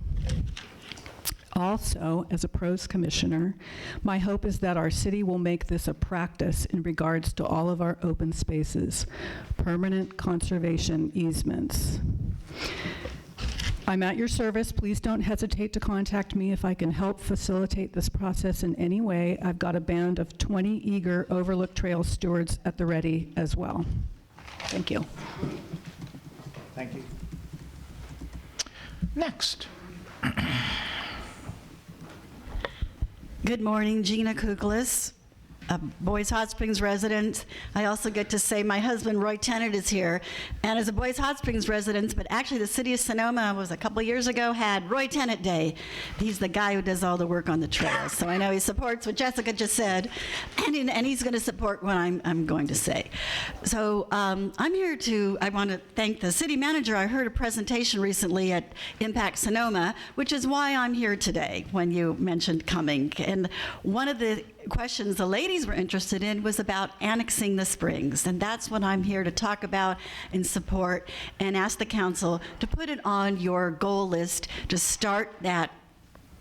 Also, as a pros commissioner, my hope is that our city will make this a practice in regards to all of our open spaces, permanent conservation easements. I'm at your service. Please don't hesitate to contact me if I can help facilitate this process in any way. I've got a band of 20 eager Overlook Trail stewards at the ready as well. Thank you. Thank you. Next. Good morning, Gina Kuklis, a Boys Hot Springs resident. I also get to say my husband, Roy Tennant, is here. And as a Boys Hot Springs resident, but actually the city of Sonoma was a couple years ago, had Roy Tennant Day. He's the guy who does all the work on the trails. So I know he supports what Jessica just said, and he's going to support what I'm going to say. So I'm here I want to thank the city manager. I heard a presentation recently at Impact Sonoma, which is why I'm here today when you mentioned coming. And one of the questions the ladies attorneys were interested in was about annexing the Springs. And that's what I'm here to talk about and support, and ask the council to put it on your goal list to start that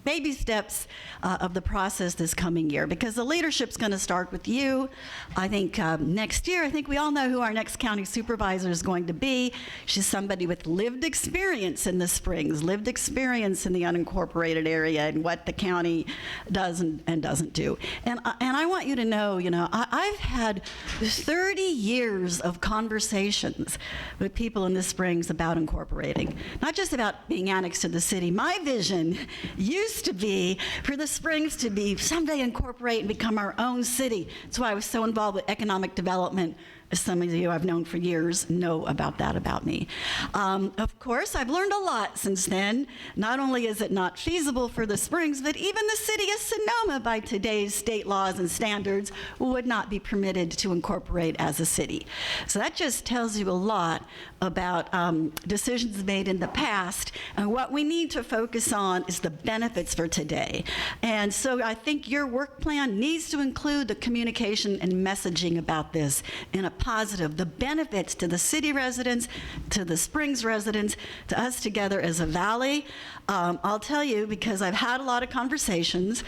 baby steps of the process this coming year, because the leadership's going to start with you. I think next year, I think we all know who our next county supervisor is going to be. She's somebody with lived experience in the Springs, lived experience in the unincorporated area and what the county does and doesn't do. And I want you to know, I've had 30 years of conversations with people in the Springs about incorporating, not just about being annexed to the city. My vision used to be for the Springs to be someday incorporate and become our own city. That's why I was so involved with economic development. As some of you I've known for years know about that about me. Of course, I've learned a lot since then. Not only is it not feasible for the Springs, but even the city of Sonoma, by today's state laws and standards, would not be permitted to incorporate as a city. So that just tells you a lot about decisions made in the past, and what we need to focus on is the benefits for today. And so I think your work plan needs to include the communication and messaging about this in a positive, the benefits to the city residents, to the Springs residents, to us together as a valley. I'll tell you, because I've had a lot of conversations,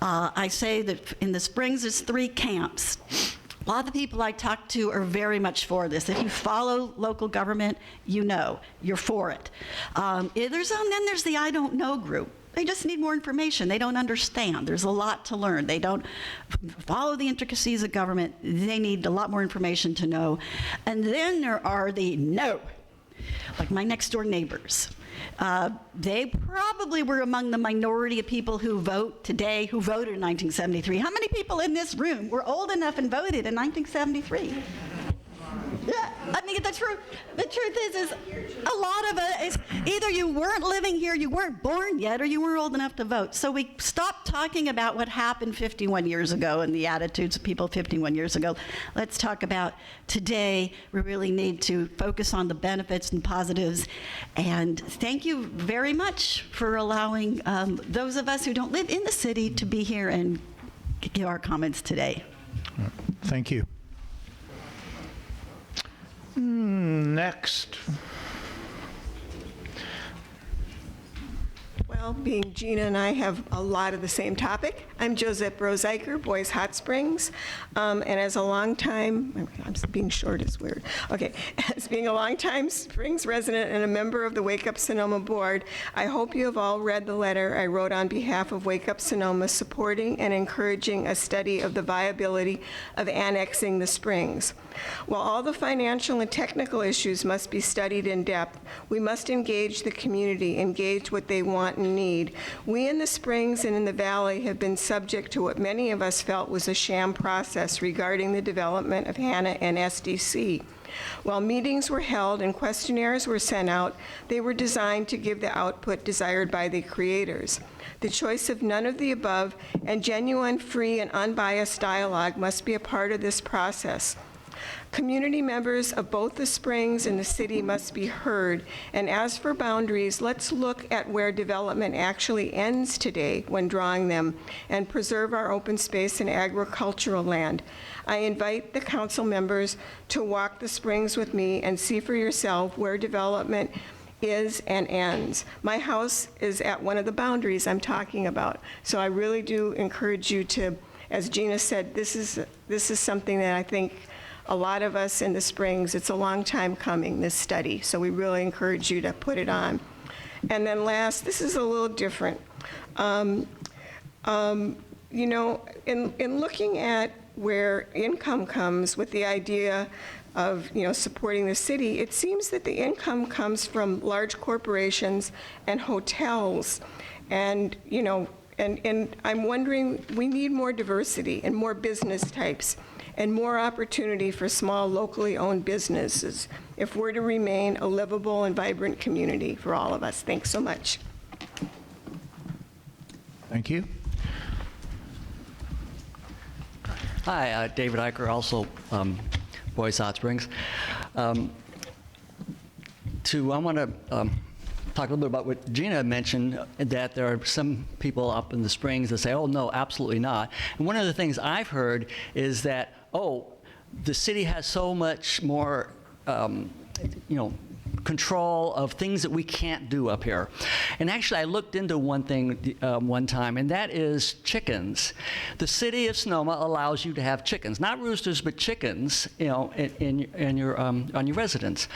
I say that in the Springs there's 3 camps. A lot of the people I talk to are very much for this. If you follow local government, you're for it. Then there's the I don't know group. They just need more information. They don't understand. There's a lot to learn. They don't follow the intricacies of government. They need a lot more information to know. And then there are the no, like my next door neighbors. They probably were among the minority of people who vote today, who voted in 1973. How many people in this room were old enough and voted in 1973? Yeah, I mean, the truth is a lot of it is either you weren't living here, you weren't born yet, or you weren't old enough to vote. So we stopped talking about what happened 51 years ago and the attitudes of people 51 years ago. Let's talk about today. We really need to focus on the benefits and positives. And thank you very much for allowing those of us who don't live in the city to be here and give our comments today. Thank you. Next. Well, being Gina and I have a lot of the same topic. I'm Josette Brozeiker, Boys Hot Springs, and as a long-time, I'm being short is weird. Okay, as being a long-time Springs resident and a member of the Wake Up Sonoma board, I hope you have all read the letter I wrote on behalf of Wake Up Sonoma supporting and encouraging a study of the viability of annexing the Springs. While all the financial and technical issues must be studied in depth, we must engage the community, engage what they want and need. We in the Springs and in the Valley have been subject to what many of us felt was a sham process regarding the development of Hannah and SDC. While meetings were held and questionnaires were sent out, they were designed to give the output desired by the creators. The choice of none of the above and genuine, free, and unbiased dialogue must be a part of this process. Community members of both the Springs and the city must be heard, and as for boundaries, let's look at where development actually ends today when drawing them, and preserve our open space and agricultural land. I invite the council members to walk the Springs with me and see for yourself where development is and ends. My house is at one of the boundaries I'm talking about, so I really do encourage you to, as Gina said, this is something that I think a lot of us in the Springs, it's a long time coming, this study, so we really encourage you to put it on. And then last, this is a little different. In looking at where income comes with the idea of supporting the city, it seems that the income comes from large corporations and hotels, and I'm wondering, we need more diversity and more business types and more opportunity for small, locally owned businesses if we're to remain a livable and vibrant community for all of us. Thanks so much. Thank you. Hi, David Eicher, also Boys Hot Springs. I want to talk a little bit about what Gina mentioned, that there are some people up in the Springs that say, oh, no, absolutely not. And one of the things I've heard is that, oh, the city has so much more, control of things that we can't do up here. And actually, I looked into one thing one time, and that is chickens. The city of Sonoma allows you to have chickens, not roosters, but chickens, in your on your residence.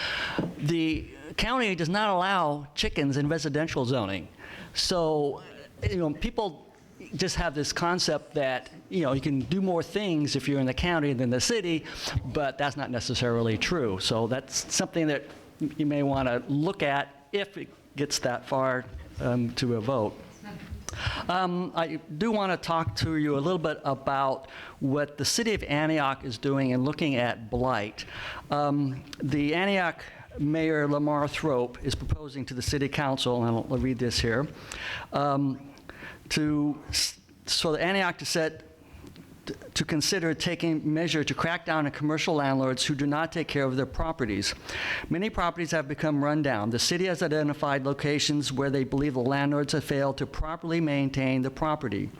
The county does not allow chickens in residential zoning. So, people just have this concept that, you can do more things if you're in the county than the city, but that's not necessarily true. So that's something that you may want to look at if it gets that far to a vote. I do want to talk to you a little bit about what the city of Antioch is doing in looking at blight. The Antioch Mayor Lamar Thrope is proposing to the city council, and I'll read this here, for the Antioch to consider taking measure to crack down on commercial landlords who do not take care of their properties. Many properties have become run down. The city has identified locations where they believe the landlords have failed to properly maintain the property.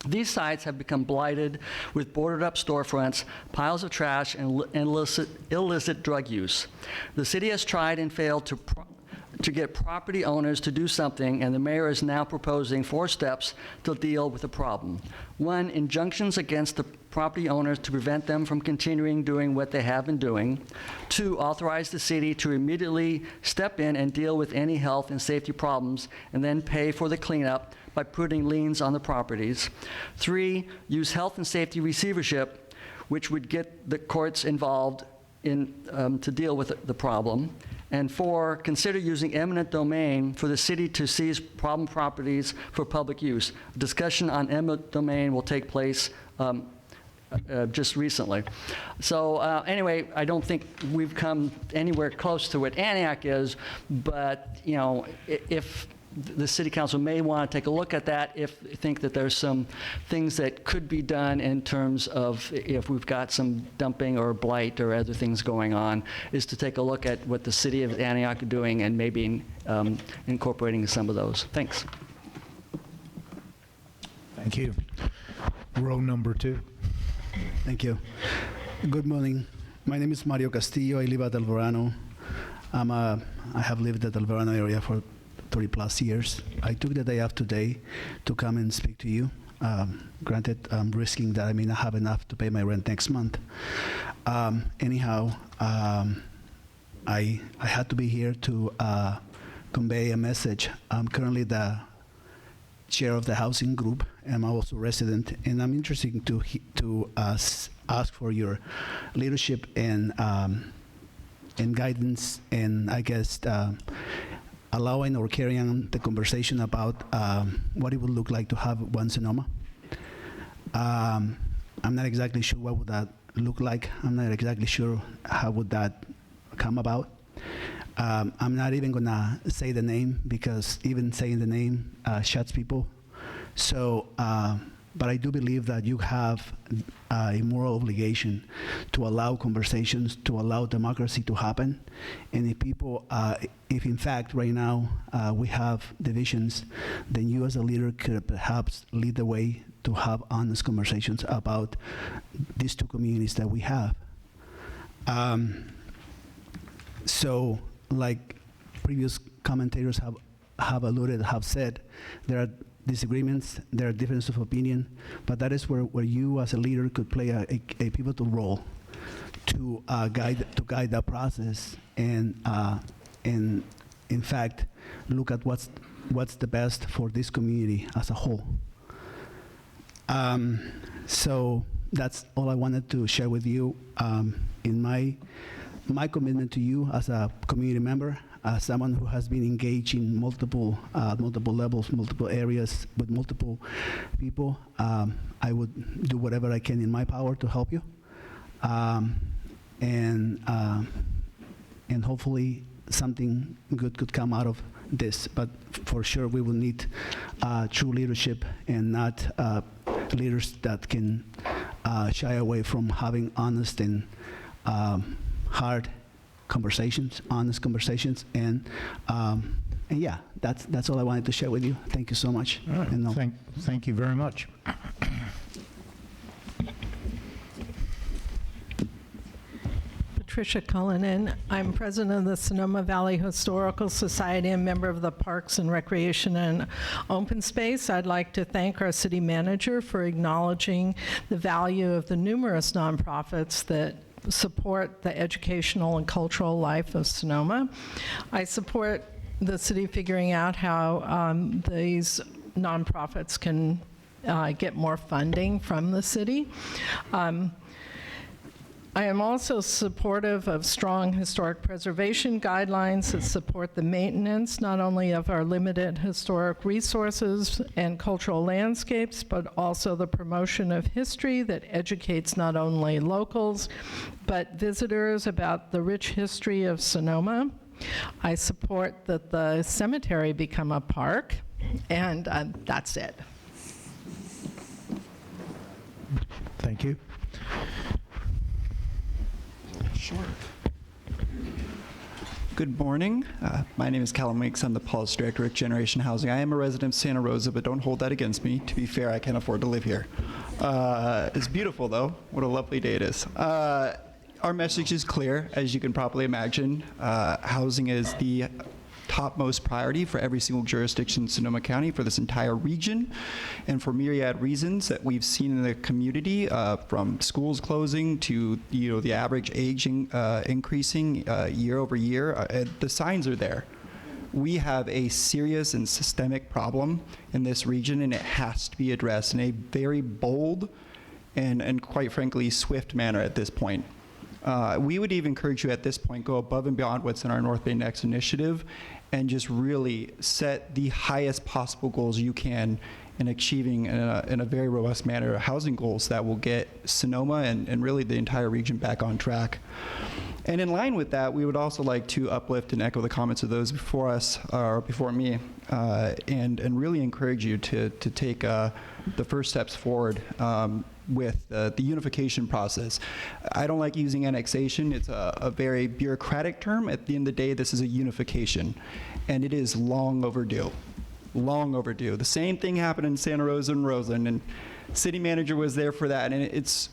These sites have become blighted with boarded up storefronts, piles of trash, and illicit drug use. The city has tried and failed to get property owners to do something, and the mayor is now proposing 4 steps to deal with the problem. 1, injunctions against the property owners to prevent them from continuing doing what they have been doing. 2, authorize the city to immediately step in and deal with any health and safety problems, and then pay for the cleanup by putting liens on the properties. 3, use health and safety receivership, which would get the courts involved in to deal with the problem. And 4, consider using eminent domain for the city to seize problem properties for public use. A discussion on eminent domain will take place just recently. So anyway, I don't think we've come anywhere close to what Antioch is, but if the city council may want to take a look at that if they think that there's some things that could be done in terms of if we've got some dumping or blight or other things going on, is to take a look at what the city of Antioch are doing and maybe incorporating some of those. Thanks. Thank you. Row number 2. Thank you. Good morning. My name is Mario Castillo. I live at El Verano. I have lived at El Verano area for 30+ years. I took the day off today to come and speak to you. Granted, I'm risking that I may not have enough to pay my rent next month. Anyhow, I had to be here to convey a message. I'm currently the chair of the housing group, and I'm also a resident, and I'm interested to ask for your leadership and guidance, and I guess allowing or carrying on the conversation about what it would look like to have one Sonoma. I'm not exactly sure what would that look like. I'm not exactly sure how would that come about. I'm not even gonna say the name because even saying the name shuts people. So, but I do believe that you have a moral obligation to allow conversations, to allow democracy to happen. And if people, if in fact right now we have divisions, then you as a leader could perhaps lead the way to have honest conversations about these 2 communities that we have. So, like previous commentators have alluded, have said, there are disagreements, there are differences of opinion, but that is where you as a leader could play a pivotal role to guide that process and in fact look at what's the best for this community as a whole. So that's all I wanted to share with you in my commitment to you as a community member, as someone who has been engaged in multiple levels, multiple areas with multiple people. I would do whatever I can in my power to help you, and hopefully something good could come out of this. But for sure, we will need true leadership and not leaders that can shy away from having honest and hard conversations, honest conversations, and yeah, that's all I wanted to share with you. Thank you so much. All right. And, Thank you very much. Patricia Cullinan. I'm president of the Sonoma Valley Historical Society and member of the Parks and Recreation and Open Space. I'd like to thank our city manager for acknowledging the value of the numerous nonprofits that support the educational and cultural life of Sonoma. I support the city figuring out how these nonprofits can get more funding from the city. I am also supportive of strong historic preservation guidelines that support the maintenance not only of our limited historic resources and cultural landscapes, but also the promotion of history that educates not only locals, but visitors about the rich history of Sonoma. I support that the cemetery become a park, and that's it. Thank you. Sure. Good morning. My name is Callum Weeks. I'm the policy director at Generation Housing. I am a resident of Santa Rosa, but don't hold that against me. To be fair, I can't afford to live here. It's beautiful, though. What a lovely day it is. Our message is clear, as you can probably imagine. Housing is the topmost priority for every single jurisdiction in Sonoma County for this entire region, and for myriad reasons that we've seen in the community, from schools closing to the average age increasing year over year. The signs are there. We have a serious and systemic problem in this region, and it has to be addressed in a very bold and quite frankly swift manner at this point. We would even encourage you at this point, go above and beyond what's in our North Bay Next initiative and just really set the highest possible goals you can in achieving in a very robust manner housing goals that will get Sonoma and really the entire region back on track. And in line with that, we would also like to uplift and echo the comments of those before us, or before me, and really encourage you to take the first steps forward with the unification process. I don't like using annexation. It's a very bureaucratic term. At the end of the day, this is a unification, and it is long overdue. Long overdue. The same thing happened in Santa Rosa and Roseland, and city manager was there for that, and it's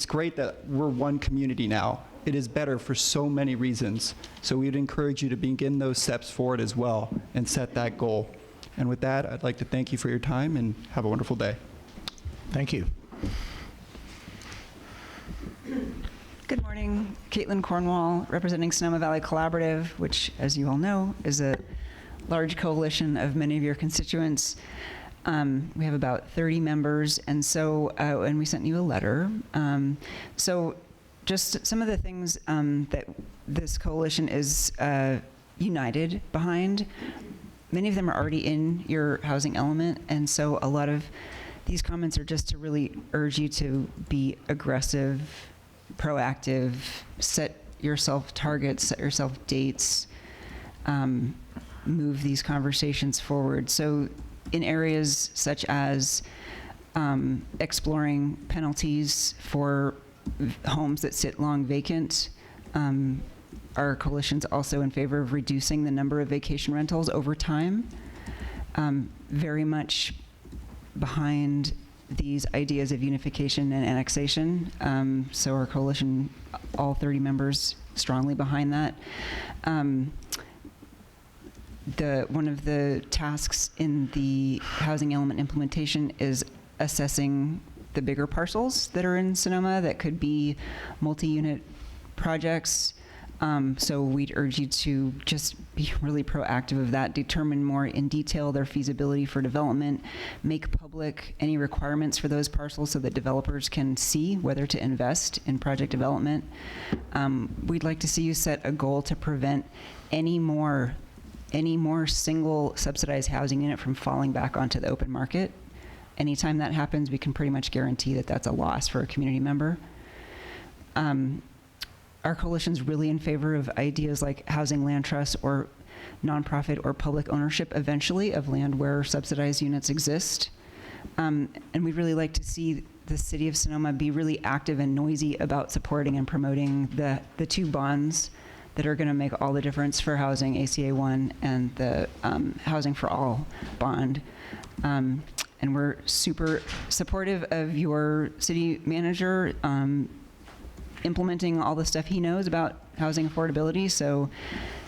great that we're one community now. It is better for so many reasons. So we would encourage you to begin those steps forward as well and set that goal. And with that, I'd like to thank you for your time and have a wonderful day. Thank you. Good morning. Caitlin Cornwall, representing Sonoma Valley Collaborative, which, as you all know, is a large coalition of many of your constituents. We have about 30 members, and so, and we sent you a letter. So just some of the things that this coalition is united behind. Many of them are already in your housing element, and so a lot of these comments are just to really urge you to be aggressive, proactive, set yourself targets, set yourself dates, move these conversations forward. So in areas such as exploring penalties for homes that sit long vacant, our coalition's also in favor of reducing the number of vacation rentals over time. Very much behind these ideas of unification and annexation. So our coalition, all 30 members, strongly behind that. One of the tasks in the housing element implementation is assessing the bigger parcels that are in Sonoma that could be multi-unit projects. So we'd urge you to just be really proactive of that, determine more in detail their feasibility for development, make public any requirements for those parcels so that developers can see whether to invest in project development. We'd like to see you set a goal to prevent any more single subsidized housing unit from falling back onto the open market. Anytime that happens, we can pretty much guarantee that that's a loss for a community member. Our coalition's really in favor of ideas like housing land trusts or nonprofit or public ownership eventually of land where subsidized units exist. And we'd really like to see the city of Sonoma be really active and noisy about supporting and promoting the two bonds that are going to make all the difference for housing, ACA 1 and the Housing for All bond. And we're super supportive of your city manager implementing all the stuff he knows about housing affordability. So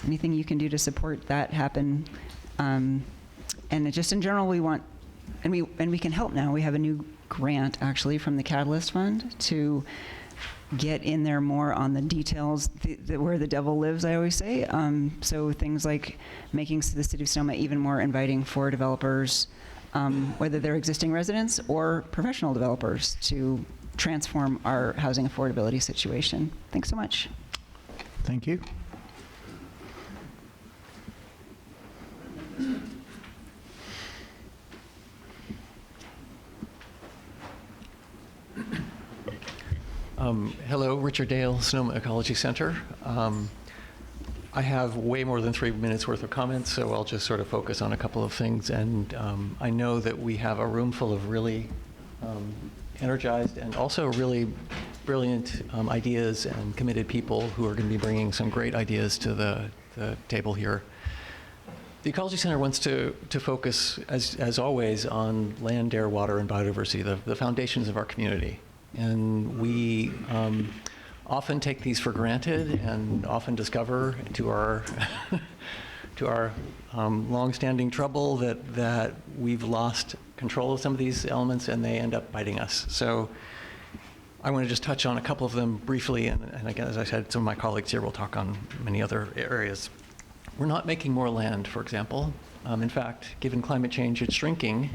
anything you can do to support that happen. And just in general, we want, and we can help now. We have a new grant actually from the Catalyst Fund to get in there more on the details, where the devil lives, I always say. So things like making the city of Sonoma even more inviting for developers, whether they're existing residents or professional developers, to transform our housing affordability situation. Thanks so much. Thank you. Hello, Richard Dale, Sonoma Ecology Center. I have way more than 3 minutes worth of comments, so I'll just sort of focus on a couple of things. And I know that we have a room full of really energized and also really brilliant ideas and committed people who are going to be bringing some great ideas to the table here. The Ecology Center wants to focus, as always, on land, air, water, and biodiversity, the foundations of our community. And we often take these for granted and often discover to our to our long-standing trouble that we've lost control of some of these elements and they end up biting us. So I want to just touch on a couple of them briefly, and again, as I said, some of my colleagues here will talk on many other areas. We're not making more land, for example. In fact, given climate change, it's shrinking.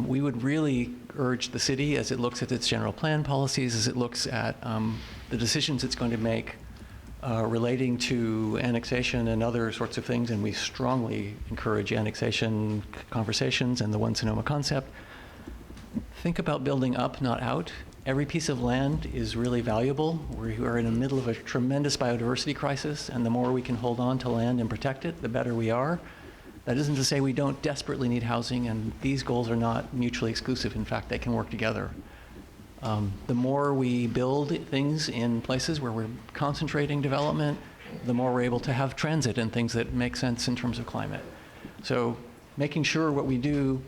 We would really urge the city, as it looks at its general plan policies, as it looks at the decisions it's going to make relating to annexation and other sorts of things, and we strongly encourage annexation conversations and the One Sonoma concept. Think about building up, not out. Every piece of land is really valuable. We are in the middle of a tremendous biodiversity crisis, and the more we can hold on to land and protect it, the better we are. That isn't to say we don't desperately need housing, and these goals are not mutually exclusive. In fact, they can work together. The more we build things in places where we're concentrating development, the more we're able to have transit and things that make sense in terms of climate. So making sure what we do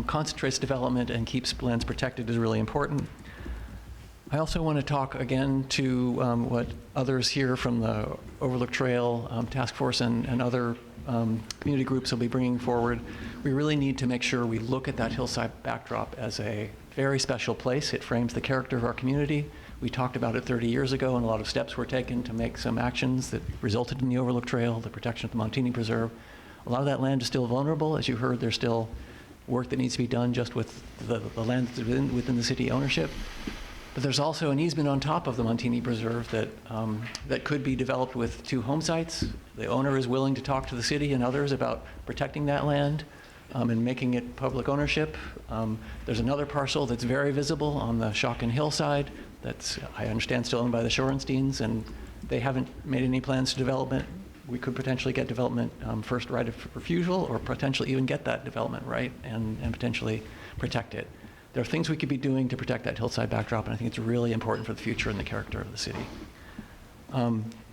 concentrates development and keeps lands protected is really important. I also want to talk again to what others here from the Overlook Trail Task Force and other community groups will be bringing forward. We really need to make sure we look at that hillside backdrop as a very special place. It frames the character of our community. We talked about it 30 years ago, and a lot of steps were taken to make some actions that resulted in the Overlook Trail, the protection of the Montini Preserve. A lot of that land is still vulnerable. As you heard, there's still work that needs to be done just with the land that's within the city ownership. But there's also an easement on top of the Montini Preserve that could be developed with 2 home sites. The owner is willing to talk to the city and others about protecting that land and making it public ownership. There's another parcel that's very visible on the Shawkin Hillside that's, I understand, still owned by the Shorensteins, and they haven't made any plans to development. We could potentially get development first right of refusal, or potentially even get that development right and potentially protect it. There are things we could be doing to protect that hillside backdrop, and I think it's really important for the future and the character of the city.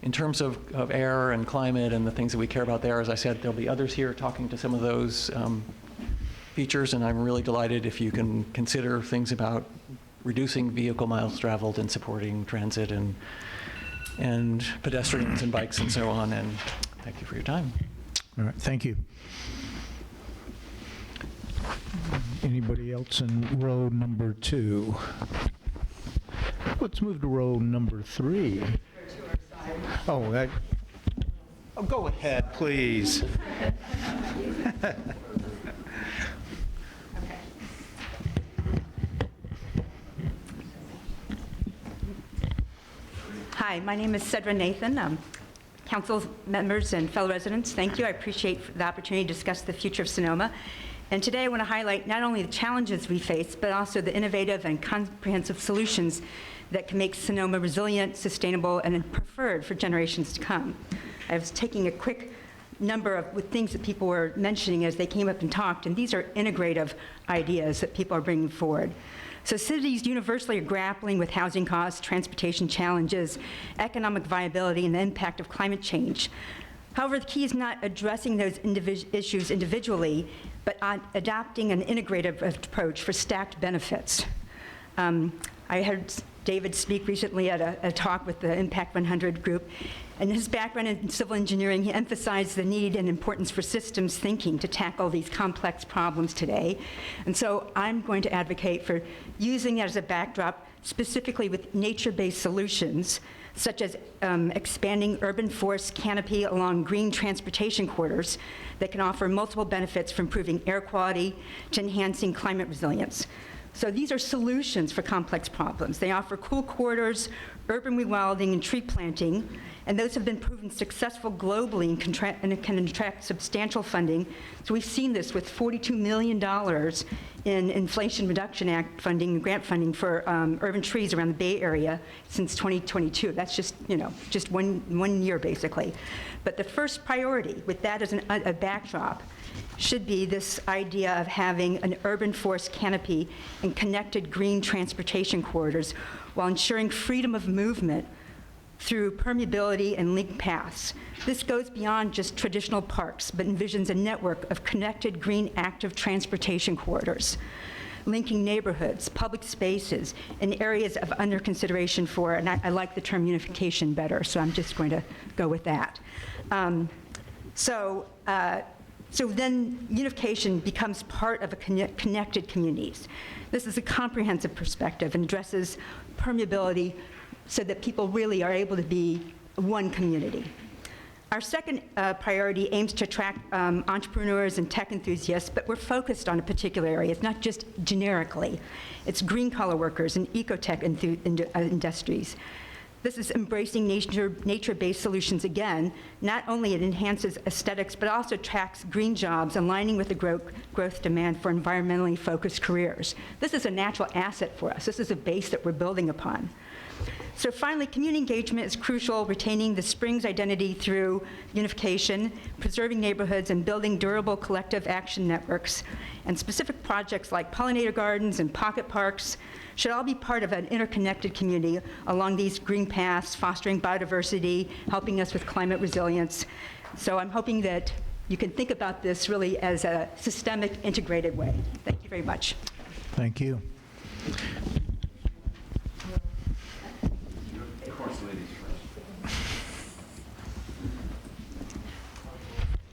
In terms of air and climate and the things that we care about there, as I said, there'll be others here talking to some of those features, and I'm really delighted if you can consider things about reducing vehicle miles traveled and supporting transit and pedestrians and bikes and so on, and thank you for your time. All right, thank you. Anybody else in row number 2? Let's move to row number 3. Oh, go ahead, please. Hi, my name is Cedra Nathan. Council members and fellow residents, thank you. I appreciate the opportunity to discuss the future of Sonoma. And today I want to highlight not only the challenges we face, but also the innovative and comprehensive solutions that can make Sonoma resilient, sustainable, and preferred for generations to come. I was taking a quick number of things that people were mentioning as they came up and talked, and these are integrative ideas that people are bringing forward. So cities universally are grappling with housing costs, transportation challenges, economic viability, and the impact of climate change. However, the key is not addressing those issues individually, but on adopting an integrative approach for stacked benefits. I heard David speak recently at a talk with the Impact 100 group. And his background in civil engineering, he emphasized the need and importance for systems thinking to tackle these complex problems today. And so I'm going to advocate for using that as a backdrop, specifically with nature-based solutions, such as expanding urban forest canopy along green transportation corridors that can offer multiple benefits from improving air quality to enhancing climate resilience. So these are solutions for complex problems. They offer cool corridors, urban rewilding, and tree planting, and those have been proven successful globally and can attract substantial funding. So we've seen this with $42 million in Inflation Reduction Act funding and grant funding for urban trees around the Bay Area since 2022. That's just, just one year, basically. But the first priority, with that as a backdrop, should be this idea of having an urban forest canopy and connected green transportation corridors while ensuring freedom of movement through permeability and link paths. This goes beyond just traditional parks, but envisions a network of connected green active transportation corridors, linking neighborhoods, public spaces, and areas of under consideration for, and I like the term unification better, so I'm just going to go with that. So then unification becomes part of a connected communities. This is a comprehensive perspective and addresses permeability so that people really are able to be one community. Our second priority aims to attract entrepreneurs and tech enthusiasts, but we're focused on a particular area. It's not just generically. It's green-collar workers and ecotech industries. This is embracing nature-based solutions again. Not only it enhances aesthetics, but also attracts green jobs, aligning with the growth demand for environmentally focused careers. This is a natural asset for us. This is a base that we're building upon. So finally, community engagement is crucial, retaining the Springs identity through unification, preserving neighborhoods, and building durable collective action networks. And specific projects like pollinator gardens and pocket parks should all be part of an interconnected community along these green paths, fostering biodiversity, helping us with climate resilience. So I'm hoping that you can think about this really as a systemic, integrated way. Thank you very much. Thank you.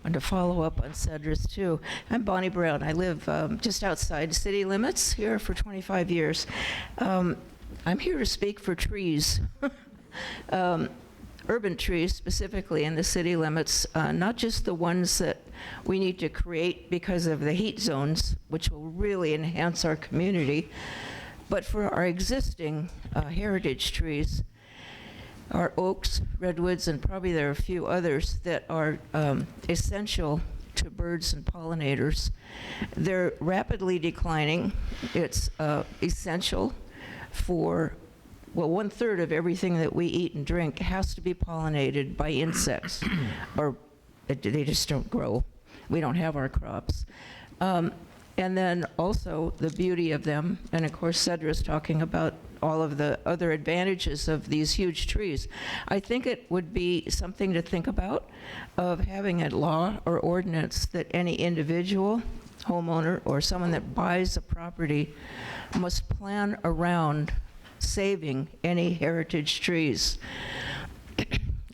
And to follow up on Cedrus too, I'm Bonnie Brown. I live just outside city limits here for 25 years. I'm here to speak for trees, urban trees specifically in the city limits, not just the ones that we need to create because of the heat zones, which will really enhance our community, but for our existing heritage trees. Our oaks, redwoods, and probably there are a few others that are essential to birds and pollinators. They're rapidly declining. It's essential for, well, 1/3 of everything that we eat and drink has to be pollinated by insects, or they just don't grow. We don't have our crops. And then also the beauty of them, and of course Cedra's talking about all of the other advantages of these huge trees. I think it would be something to think about of having a law or ordinance that any individual, homeowner, or someone that buys a property must plan around saving any heritage trees.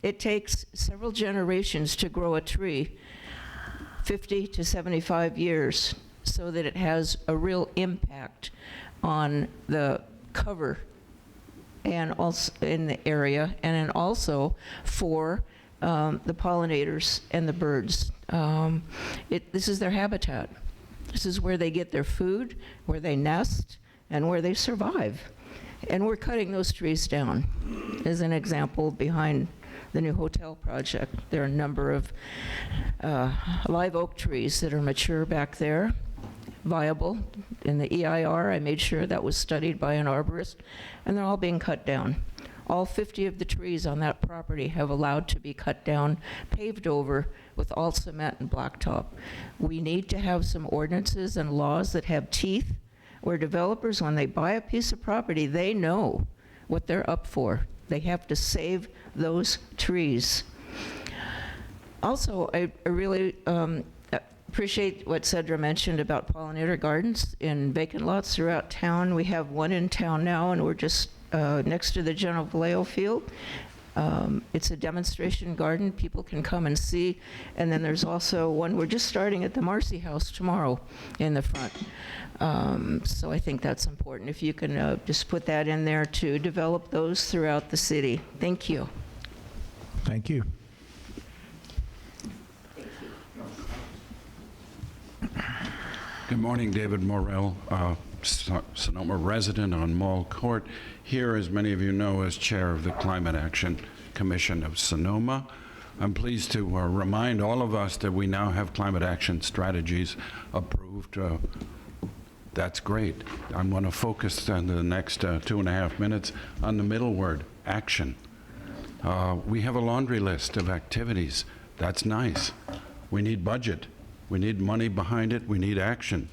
It takes several generations to grow a tree, 50 to 75 years, so that it has a real impact on the cover and also in the area, and then also for the pollinators and the birds. This is their habitat. This is where they get their food, where they nest, and where they survive. And we're cutting those trees down. As an example, behind the new hotel project, there are a number of live oak trees that are mature back there, viable. In the EIR, I made sure that was studied by an arborist, and they're all being cut down. All 50 of the trees on that property have allowed to be cut down, paved over with all cement and blacktop. We need to have some ordinances and laws that have teeth where developers, when they buy a piece of property, they know what they're up for. They have to save those trees. Also, I really appreciate what Cedra mentioned about pollinator gardens in vacant lots throughout town. We have one in town now, and we're just next to the General Vallejo Field. It's a demonstration garden. People can come and see. And then there's also one we're just starting at the Marcy House tomorrow in the front. So I think that's important. If you can just put that in there to develop those throughout the city. Thank you. Thank you. Good morning, David Morrell, Sonoma resident on Mall Court, here, as many of you know, as chair of the Climate Action Commission of Sonoma. I'm pleased to remind all of us that we now have climate action strategies approved. That's great. I want to focus on the next 2.5 minutes on the middle word, action. We have a laundry list of activities. That's nice. We need budget. We need money behind it. We need action.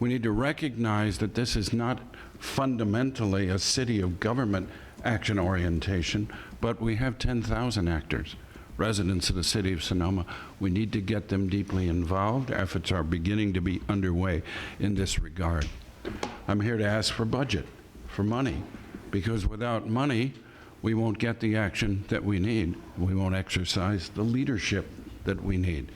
We need to recognize that this is not fundamentally a city of government action orientation, but we have 10,000 actors, residents of the city of Sonoma. We need to get them deeply involved. Efforts are beginning to be underway in this regard. I'm here to ask for budget, for money, because without money, we won't get the action that we need. We won't exercise the leadership that we need.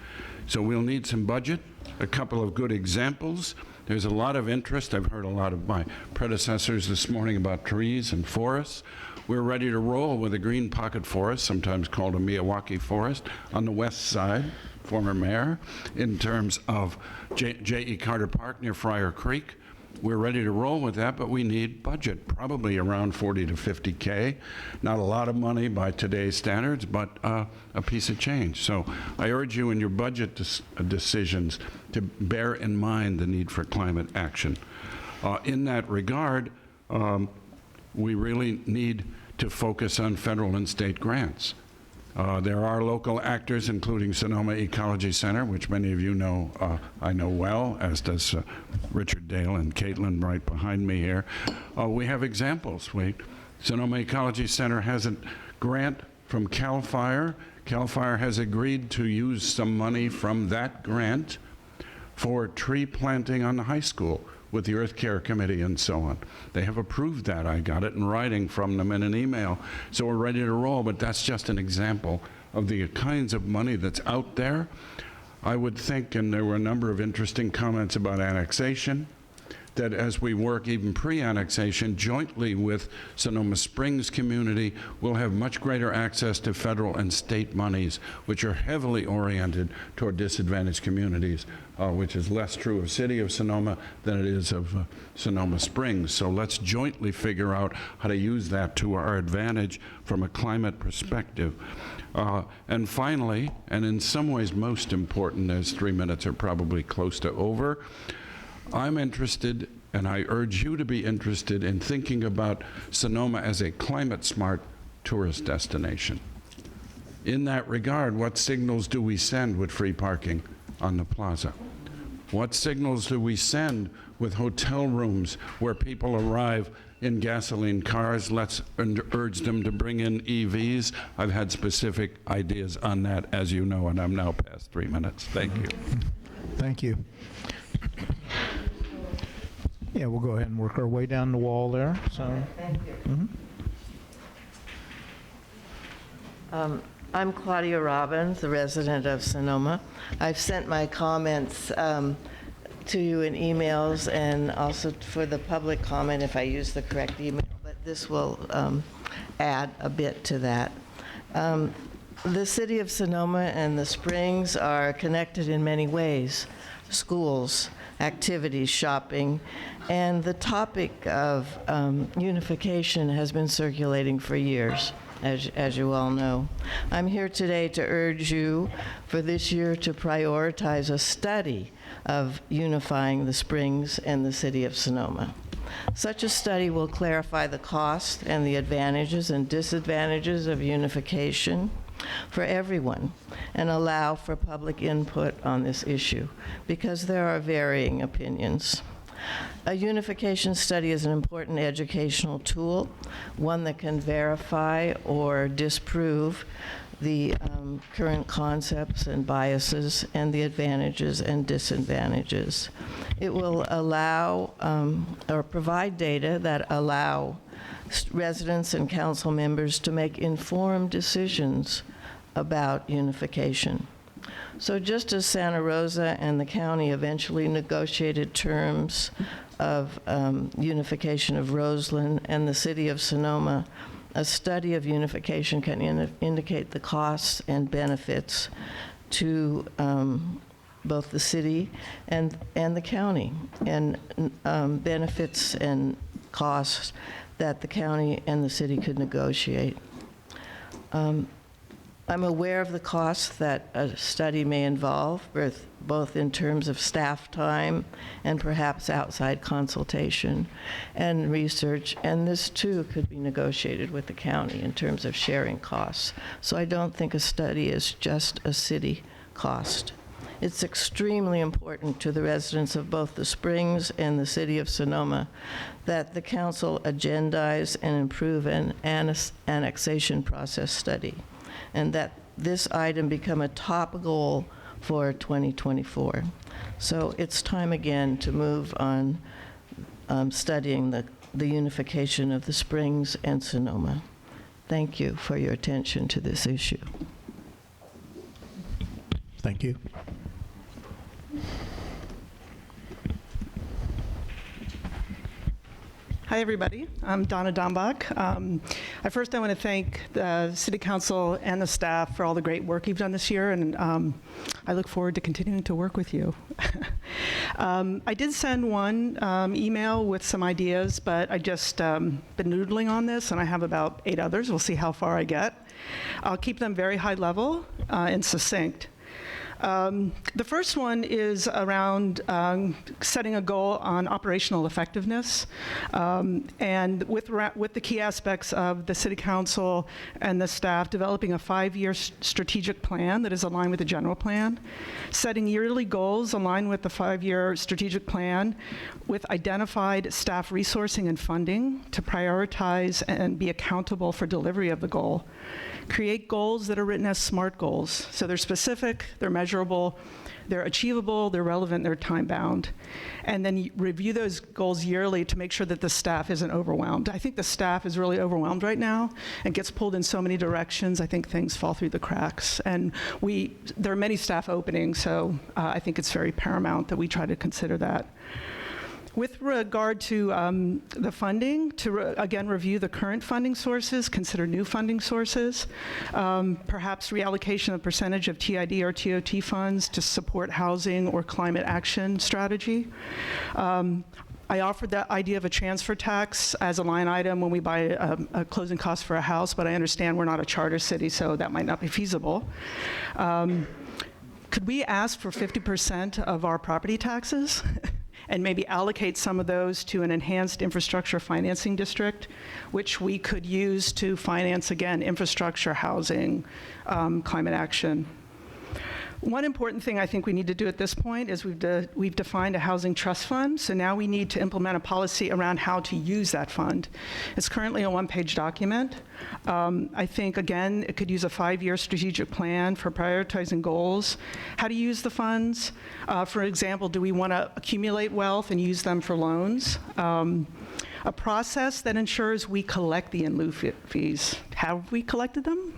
So we'll need some budget. A couple of good examples. There's a lot of interest. I've heard a lot of my predecessors this morning about trees and forests. We're ready to roll with a green pocket forest, sometimes called a Miyawaki forest, on the west side, former mayor, in terms of J.E. Carter Park near Friar Creek. We're ready to roll with that, but we need budget, probably around 40 to 50K. Not a lot of money by today's standards, but a piece of change. So I urge you in your budget decisions to bear in mind the need for climate action. In that regard, we really need to focus on federal and state grants. There are local actors, including Sonoma Ecology Center, which many of you know, I know well, as does Richard Dale and Caitlin right behind me here. We have examples. Sonoma Ecology Center has a grant from CAL FIRE. CAL FIRE has agreed to use some money from that grant for tree planting on the high school with the Earth Care Committee and so on. They have approved that. I got it in writing from them in an email. So we're ready to roll, but that's just an example of the kinds of money that's out there. I would think, and there were a number of interesting comments about annexation, that as we work even pre-annexation jointly with Sonoma Springs community, we'll have much greater access to federal and state monies, which are heavily oriented toward disadvantaged communities, which is less true of City of Sonoma than it is of Sonoma Springs. So let's jointly figure out how to use that to our advantage from a climate perspective. And finally, and in some ways most important, as 3 minutes are probably close to over, I'm interested, and I urge you to be interested, in thinking about Sonoma as a climate-smart tourist destination. In that regard, what signals do we send with free parking on the plaza? What signals do we send with hotel rooms where people arrive in gasoline cars? Let's urge them to bring in EVs. I've had specific ideas on that, as you know, and I'm now past 3 minutes. Thank you. Thank you. Yeah, we'll go ahead and work our way down the wall there. So, Thank you. I'm Claudia Robbins, a resident of Sonoma. I've sent my comments to you in emails and also for the public comment if I use the correct email, but this will add a bit to that. The city of Sonoma and the Springs are connected in many ways: schools, activities, shopping, and the topic of unification has been circulating for years, as you all know. I'm here today to urge you for this year to prioritize a study of unifying the Springs and the city of Sonoma. Such a study will clarify the cost and the advantages and disadvantages of unification for everyone and allow for public input on this issue, because there are varying opinions. A unification study is an important educational tool, one that can verify or disprove the current concepts and biases and the advantages and disadvantages. It will allow or provide data that allow residents and council members to make informed decisions about unification. So just as Santa Rosa and the county eventually negotiated terms of unification of Roseland and the city of Sonoma, a study of unification can indicate the costs and benefits to both the city and the county, and benefits and costs that the county and the city could negotiate. I'm aware of the costs that a study may involve, both in terms of staff time and perhaps outside consultation and research, and this too could be negotiated with the county in terms of sharing costs. So I don't think a study is just a city cost. It's extremely important to the residents of both the Springs and the city of Sonoma that the council agendize and improve an annexation process study, and that this item become a top goal for 2024. So it's time again to move on studying the unification of the Springs and Sonoma. Thank you for your attention to this issue. Thank you. Hi, everybody. I'm Donna Dombach. I want to thank the City Council and the staff for all the great work you've done this year, and I look forward to continuing to work with you. I did send one email with some ideas, but I just been noodling on this, and I have about 8 others. We'll see how far I get. I'll keep them very high level and succinct. The first one is around setting a goal on operational effectiveness, and with the key aspects of the City Council and the staff developing a 5-year strategic plan that is aligned with the general plan, setting yearly goals aligned with the 5-year strategic plan with identified staff resourcing and funding to prioritize and be accountable for delivery of the goal. Create goals that are written as SMART goals. So they're specific, they're measurable, they're achievable, they're relevant, they're time-bound. And then review those goals yearly to make sure that the staff isn't overwhelmed. I think the staff is really overwhelmed right now and gets pulled in so many directions. I think things fall through the cracks. And there are many staff openings, so I think it's very paramount that we try to consider that. With regard to the funding, to again review the current funding sources, consider new funding sources, perhaps reallocation of percentage of TID or TOT funds to support housing or climate action strategy. I offered that idea of a transfer tax as a line item when we buy a closing cost for a house, but I understand we're not a charter city, so that might not be feasible. Could we ask for 50% of our property taxes? And maybe allocate some of those to an enhanced infrastructure financing district, which we could use to finance, again, infrastructure, housing, climate action. One important thing I think we need to do at this point is we've defined a housing trust fund, so now we need to implement a policy around how to use that fund. It's currently a 1-page document. I think, again, it could use a 5-year strategic plan for prioritizing goals, how to use the funds. For example, do we want to accumulate wealth and use them for loans? A process that ensures we collect the in lieu fees. Have we collected them?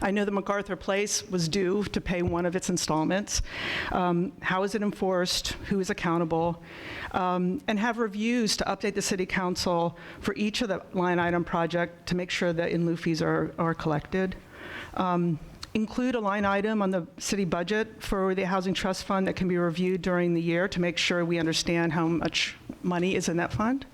I know that MacArthur Place was due to pay one of its installments. How is it enforced? Who is accountable? And have reviews to update the City Council for each of the line item project to make sure that in lieu fees are collected. Include a line item on the city budget for the Housing Trust Fund that can be reviewed during the year to make sure we understand how much money is in that fund.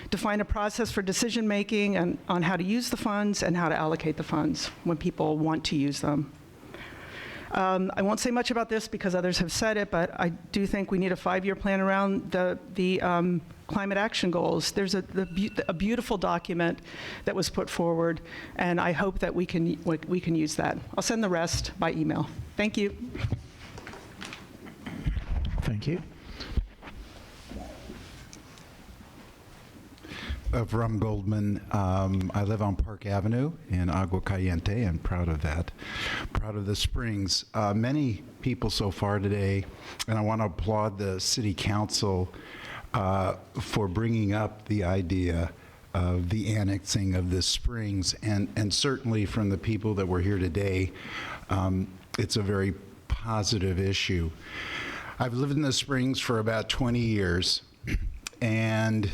Define a process for decision-making and on how to use the funds and how to allocate the funds when people want to use them. I won't say much about this because others have said it, but I do think we need a 5-year plan around the climate action goals. There's a beautiful document that was put forward, and I hope that we can use that. I'll send the rest by email. Thank you. Thank you. Avram Goldman. I live on Park Avenue in Agua Caliente, and proud of that. Proud of the Springs. Many people so far today, and I want to applaud the City Council for bringing up the idea of the annexing of the Springs, and certainly from the people that were here today, it's a very positive issue. I've lived in the Springs for about 20 years, and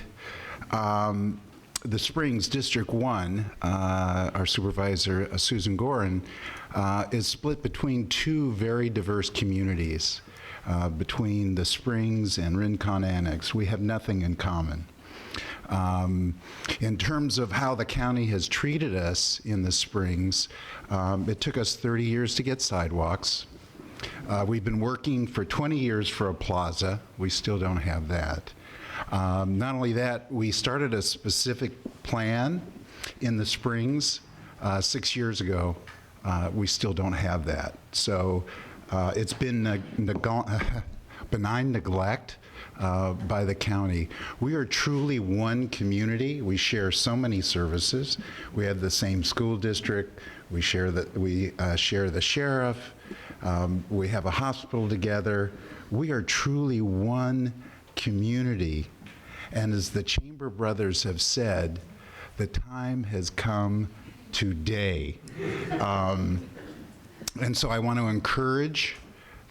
the Springs District 1, our supervisor, Susan Gorin, is split between two very diverse communities. Between the Springs and Rincon Annex, we have nothing in common. In terms of how the county has treated us in the Springs, it took us 30 years to get sidewalks. We've been working for 20 years for a plaza. We still don't have that. Not only that, we started a specific plan in the Springs 6 years ago. We still don't have that. So it's been benign neglect by the county. We are truly one community. We share so many services. We have the same school district. We share the sheriff. We have a hospital together. We are truly one community. And as the Chamber brothers have said, the time has come today. And so I want to encourage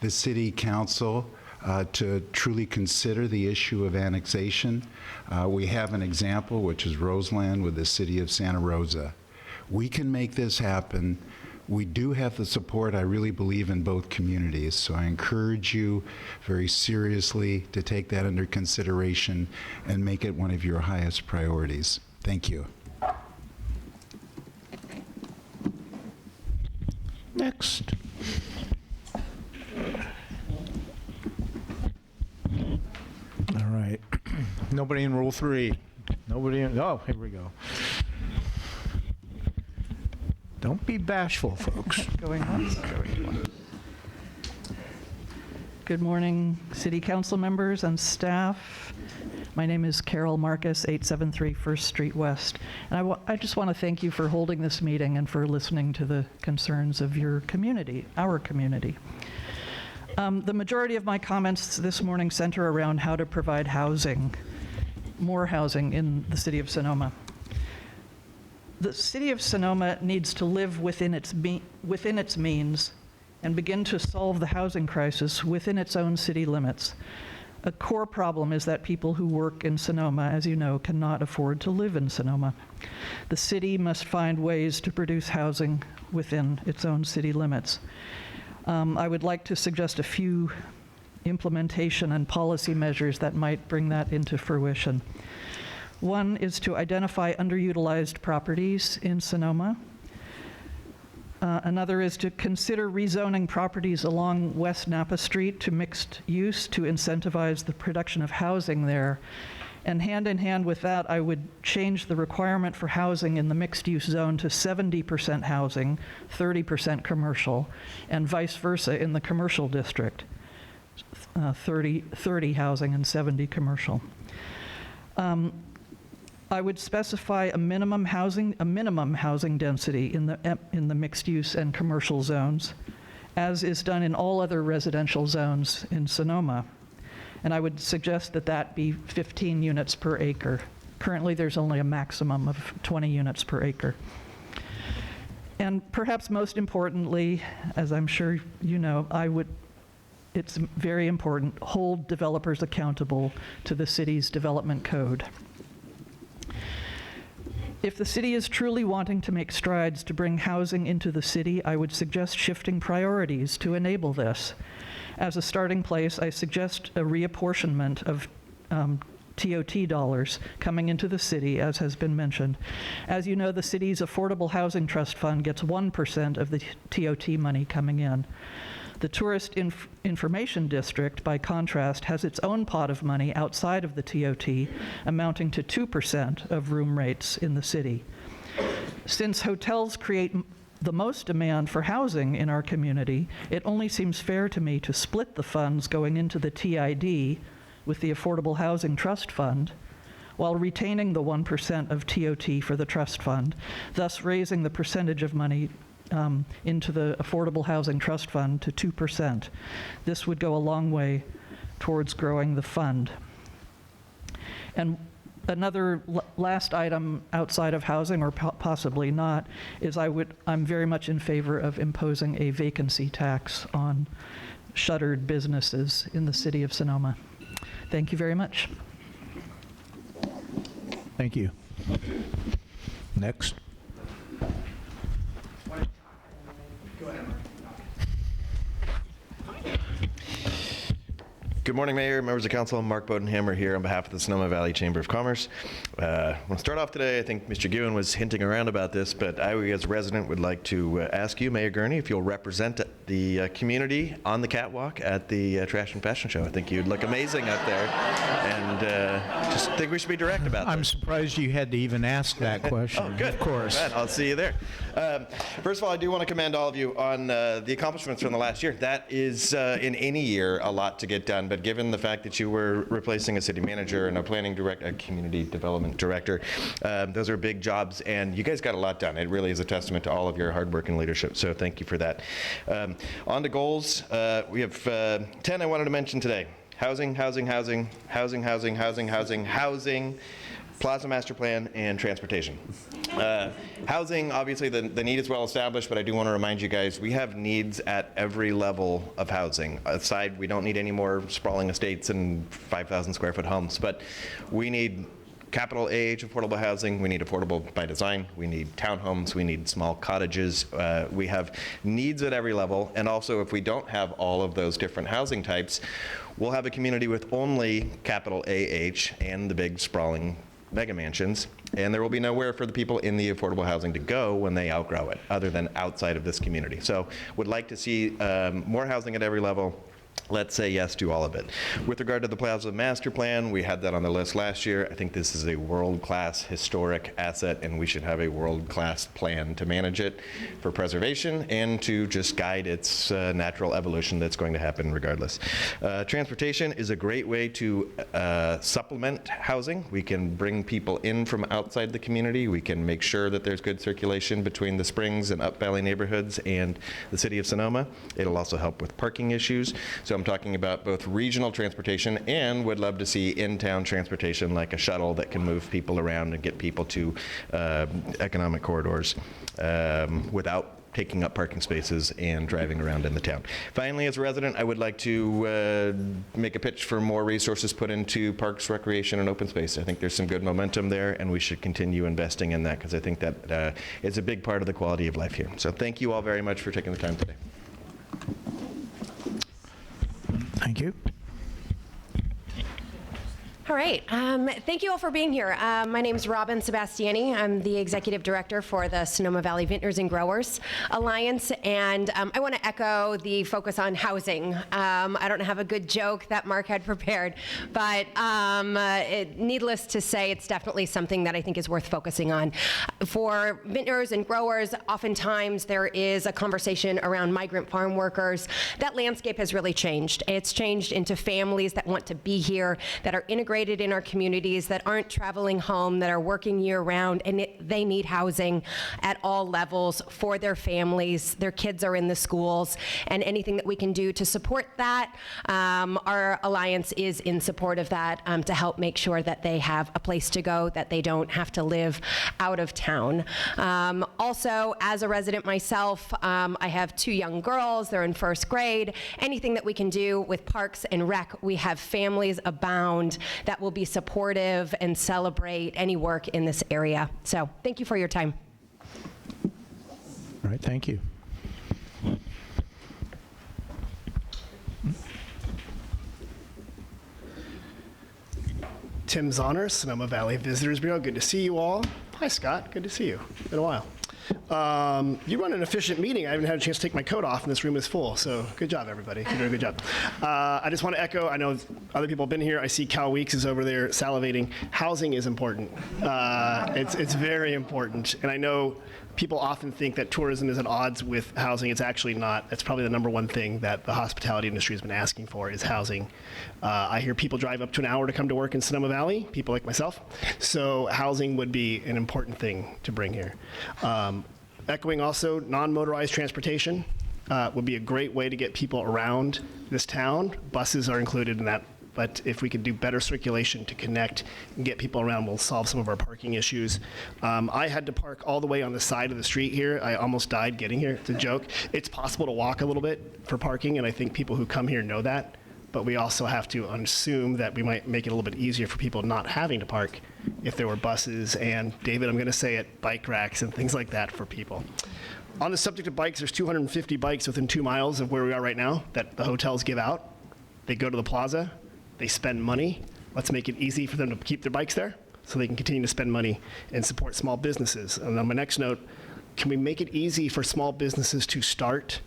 the City Council to truly consider the issue of annexation. We have an example, which is Roseland with the City of Santa Rosa. We can make this happen. We do have the support, I really believe, in both communities. So I encourage you very seriously to take that under consideration and make it one of your highest priorities. Thank you. Next. All right. Nobody in Rule 3. Nobody in, oh, here we go. Don't be bashful, folks. Going once. Good morning, City Council members and staff. My name is Carol Marcus, 873 First Street West. And I just want to thank you for holding this meeting and for listening to the concerns of your community, our community. The majority of my comments this morning center around how to provide housing, more housing in the city of Sonoma. The city of Sonoma needs to live within its means and begin to solve the housing crisis within its own city limits. A core problem is that people who work in Sonoma, as you know, cannot afford to live in Sonoma. The city must find ways to produce housing within its own city limits. I would like to suggest a few implementation and policy measures that might bring that into fruition. One is to identify underutilized properties in Sonoma. Another is to consider rezoning properties along West Napa Street to mixed use to incentivize the production of housing there. And hand in hand with that, I would change the requirement for housing in the mixed use zone to 70% housing, 30% commercial, and vice versa in the commercial district, 30 housing and 70 commercial. I would specify a minimum housing density in the mixed use and commercial zones, as is done in all other residential zones in Sonoma. And I would suggest that that be 15 units per acre. Currently, there's only a maximum of 20 units per acre. And perhaps most importantly, as I'm sure you know, it's very important, hold developers accountable to the city's development code. If the city is truly wanting to make strides to bring housing into the city, I would suggest shifting priorities to enable this. As a starting place, I suggest a reapportionment of TOT dollars coming into the city, as has been mentioned. As you know, the city's Affordable Housing Trust Fund gets 1% of the TOT money coming in. The Tourist Information District, by contrast, has its own pot of money outside of the TOT, amounting to 2% of room rates in the city. Since hotels create the most demand for housing in our community, it only seems fair to me to split the funds going into the TID with the Affordable Housing Trust Fund, while retaining the 1% of TOT for the trust fund, thus raising the percentage of money into the Affordable Housing Trust Fund to 2%. This would go a long way towards growing the fund. And another last item outside of housing, or possibly not, is I'm very much in favor of imposing a vacancy tax on shuttered businesses in the city of Sonoma. Thank you very much. Thank you. Next. Good morning, Mayor, members of council. Mark Bodenhammer here on behalf of the Sonoma Valley Chamber of Commerce. I want to start off today, I think Mr. Guin was hinting around about this, but I, as a resident, would like to ask you, Mayor Gurney, if you'll represent the community on the catwalk at the Trash and Fashion Show. I think you'd look amazing up there, and just think we should be direct about that. I'm surprised you had to even ask that question. Oh, good. Of course. Glad. I'll see you there. First of all, I do want to commend all of you on the accomplishments from the last year. That is, in any year, a lot to get done, but given the fact that you were replacing a city manager and a planning director, a community development director, those are big jobs, and you guys got a lot done. It really is a testament to all of your hard work and leadership, so thank you for that. On to goals. We have 10 I wanted to mention today. Housing, housing, housing, housing, housing, housing, housing, housing, Plaza Master Plan, and transportation. Housing, obviously the need is well established, but I do want to remind you guys, we have needs at every level of housing. Aside, we don't need any more sprawling estates and 5,000 square foot homes, but we need capital AH affordable housing, we need affordable by design, we need townhomes, we need small cottages, we have needs at every level, and also if we don't have all of those different housing types, we'll have a community with only capital AH and the big sprawling mega mansions, and there will be nowhere for the people in the affordable housing to go when they outgrow it, other than outside of this community. So would like to see more housing at every level. Let's say yes to all of it. With regard to the Plaza Master Plan, we had that on the list last year. I think this is a world-class historic asset, and we should have a world-class plan to manage it for preservation and to just guide its natural evolution that's going to happen regardless. Transportation is a great way to supplement housing. We can bring people in from outside the community. We can make sure that there's good circulation between the Springs and Up Valley neighborhoods and the city of Sonoma. It'll also help with parking issues. So I'm talking about both regional transportation and would love to see in-town transportation, like a shuttle that can move people around and get people to economic corridors without taking up parking spaces and driving around in the town. Finally, as a resident, I would like to make a pitch for more resources put into parks, recreation, and open space. I think there's some good momentum there, and we should continue investing in that because I think that is a big part of the quality of life here. So thank you all very much for taking the time today. Thank you. All right. Thank you all for being here. My name is Robin Sebastiani. I'm the Executive Director for the Sonoma Valley Vintners and Growers Alliance, and I want to echo the focus on housing. I don't have a good joke that Mark had prepared, but needless to say, it's definitely something that I think is worth focusing on. For vintners and growers, oftentimes there is a conversation around migrant farm workers. That landscape has really changed. It's changed into families that want to be here, that are integrated in our communities, that aren't traveling home, that are working year-round, and they need housing at all levels for their families. Their kids are in the schools, and anything that we can do to support that, our alliance is in support of that, to help make sure that they have a place to go, that they don't have to live out of town. Also, as a resident myself, I have 2 young girls. They're in 1st grade. Anything that we can do with Parks and Rec, we have families abound that will be supportive and celebrate any work in this area. So thank you for your time. All right, thank you. Tim Zahner, Sonoma Valley Visitors Bureau. Good to see you all. Hi, Scott. Good to see you. Been a while. You run an efficient meeting. I haven't had a chance to take my coat off, and this room is full. So good job, everybody. You're doing a good job. I just want to echo, I know other people have been here. I see Cal Weeks is over there salivating. Housing is important. It's very important. And I know People often think that tourism is at odds with housing. It's actually not. That's probably the number one thing that the hospitality industry has been asking for is housing. I hear people drive up to an hour to come to work in Sonoma Valley, people like myself. So housing would be an important thing to bring here. Echoing also, non-motorized transportation would be a great way to get people around this town. Buses are included in that. But if we could do better circulation to connect and get people around, we'll solve some of our parking issues. I had to park all the way on the side of the street here. I almost died getting here. It's a joke. It's possible to walk a little bit for parking, and I think people who come here know that. But we also have to assume that we might make it a little bit easier for people not having to park if there were buses and, David, I'm going to say it, bike racks and things like that for people. On the subject of bikes, there's 250 bikes within 2 miles of where we are right now that the hotels give out. They go to the plaza. They spend money. Let's make it easy for them to keep their bikes there so they can continue to spend money and support small businesses. And on my next note, can we make it easy for small businesses to start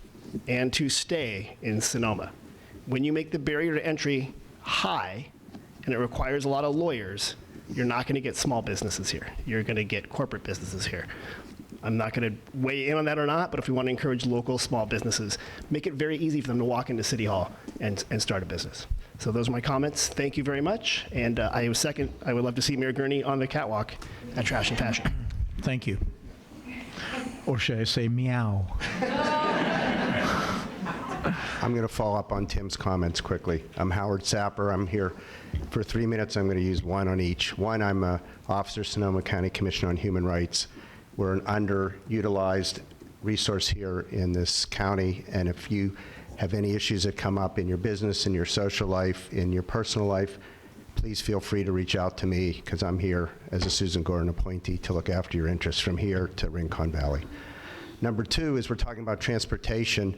and to stay in Sonoma? When you make the barrier to entry high and it requires a lot of lawyers, you're not going to get small businesses here. You're going to get corporate businesses here. I'm not going to weigh in on that or not, but if we want to encourage local small businesses, make it very easy for them to walk into City Hall and start a business. So those are my comments. Thank you very much. And I would love to see Mayor Gurney on the catwalk at Trash and Fashion. Thank you. Or should I say meow? I'm going to follow up on Tim's comments quickly. I'm Howard Sapper. I'm here for 3 minutes. I'm going to use 1 on each. 1, I'm an officer, Sonoma County Commission on Human Rights. We're an underutilized resource here in this county, and if you have any issues that come up in your business, in your social life, in your personal life, please feel free to reach out to me, because I'm here as a Susan Gordon appointee to look after your interests from here to Rincon Valley. Number 2 is we're talking about transportation,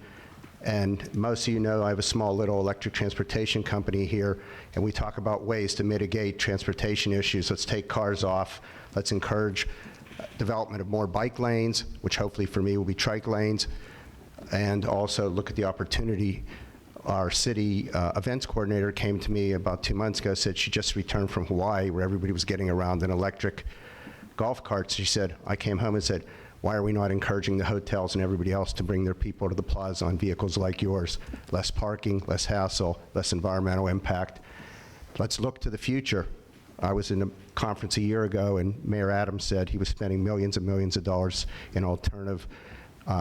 and most of you know I have a small little electric transportation company here, and we talk about ways to mitigate transportation issues. Let's take cars off. Let's encourage development of more bike lanes, which hopefully for me will be trike lanes, and also look at the opportunity. Our city events coordinator came to me about 2 months ago, said she just returned from Hawaii where everybody was getting around in electric golf carts. She said, I came home and said, why are we not encouraging the hotels and everybody else to bring their people to the plaza on vehicles like yours? Less parking, less hassle, less environmental impact. Let's look to the future. I was in a conference a year ago, and Mayor Adams said he was spending millions and millions of dollars in alternative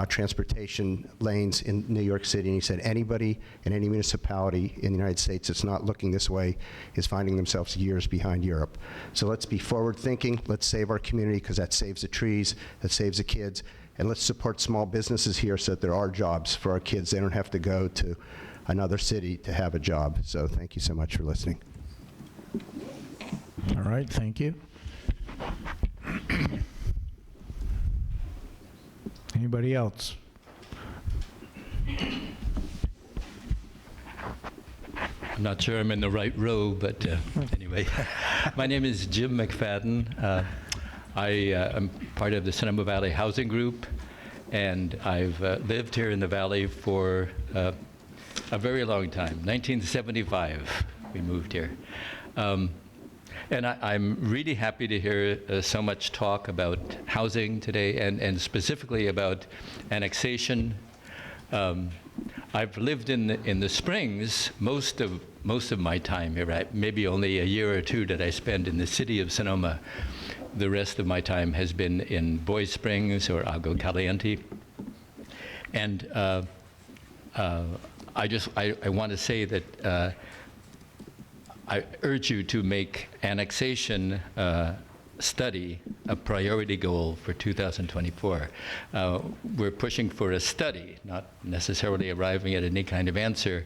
transportation lanes in New York City, and he said anybody in any municipality in the United States that's not looking this way is finding themselves years behind Europe. So let's be forward thinking, let's save our community, because that saves the trees, that saves the kids, and let's support small businesses here so that there are jobs for our kids. They don't have to go to another city to have a job. So thank you so much for listening. All right, thank you. Anybody else? I'm not sure I'm in the right row, but anyway. My name is Jim McFadden. I am part of the Sonoma Valley Housing Group, and I've lived here in the Valley for a very long time. 1975, we moved here. And I'm really happy to hear so much talk about housing today, and specifically about annexation. I've lived in the Springs most of my time here. Maybe only a year or two that I spend in the city of Sonoma. The rest of my time has been in Boys Springs or Agua Caliente. And I want to say that I urge you to make annexation study a priority goal for 2024. We're pushing for a study, not necessarily arriving at any kind of answer,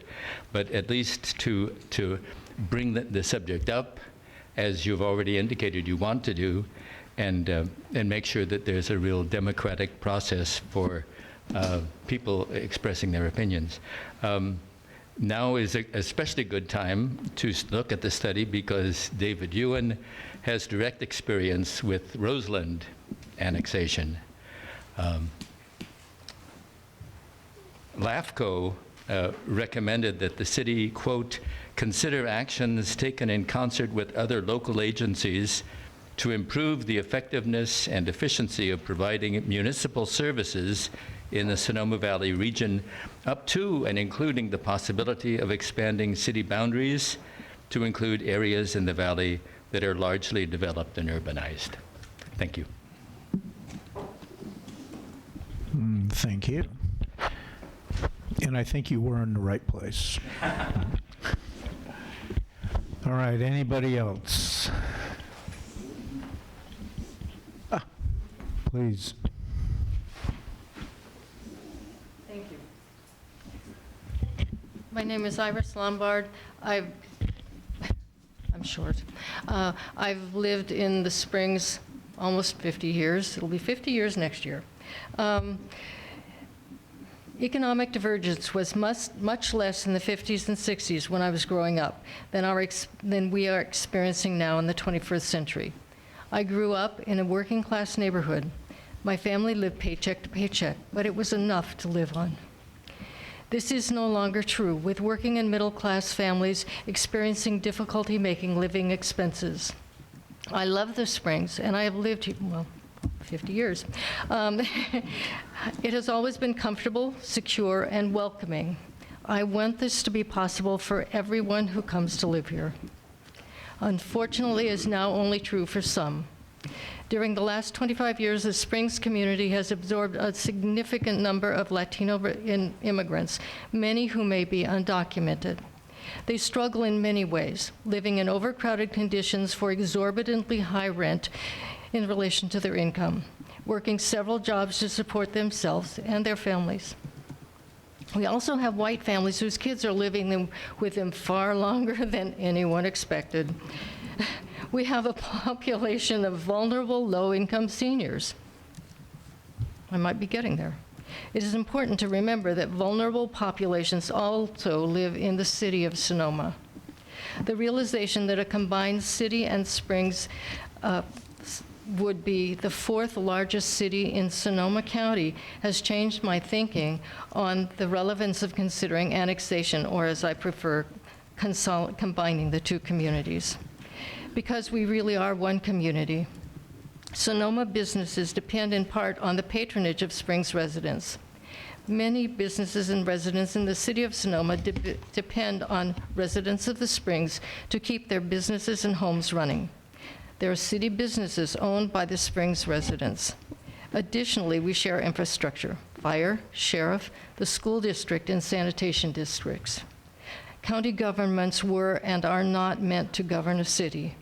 but at least to bring the subject up, as you've already indicated you want to do, and make sure that there's a real democratic process for people expressing their opinions. Now is an especially good time to look at the study because David Ewan has direct experience with Roseland annexation. LAFCO recommended that the city, quote, consider actions taken in concert with other local agencies to improve the effectiveness and efficiency of providing municipal services in the Sonoma Valley region, up to and including the possibility of expanding city boundaries to include areas in the valley that are largely developed and urbanized. Thank you. Thank you. And I think you were in the right place. All right, anybody else? Please. Thank you. My name is Iris Lombard. I'm short. I've lived in the Springs almost 50 years. It'll be 50 years next year. Economic divergence was much less in the 50s and 60s when I was growing up than we are experiencing now in the 21st century. I grew up in a working class neighborhood. My family lived paycheck to paycheck, but it was enough to live on. This is no longer true, with working and middle class families experiencing difficulty making living expenses. I love the Springs, and I have lived here, well, 50 years. It has always been comfortable, secure, and welcoming. I want this to be possible for everyone who comes to live here. Unfortunately, it is now only true for some. During the last 25 years, the Springs community has absorbed a significant number of Latino immigrants, many who may be undocumented. They struggle in many ways, living in overcrowded conditions for exorbitantly high rent in relation to their income, working several jobs to support themselves and their families. We also have white families whose kids are living with them far longer than anyone expected. We have a population of vulnerable, low-income seniors. I might be getting there. It is important to remember that vulnerable populations also live in the city of Sonoma. The realization that a combined city and Springs would be the fourth largest city in Sonoma County has changed my thinking on the relevance of considering annexation, or as I prefer, combining the two communities. Because we really are one community. Sonoma businesses depend in part on the patronage of Springs residents. Many businesses and residents in the city of Sonoma depend on residents of the Springs to keep their businesses and homes running. There are city businesses owned by the Springs residents. Additionally, we share infrastructure: fire, sheriff, the school district, and sanitation districts. County governments were and are not meant to govern a city.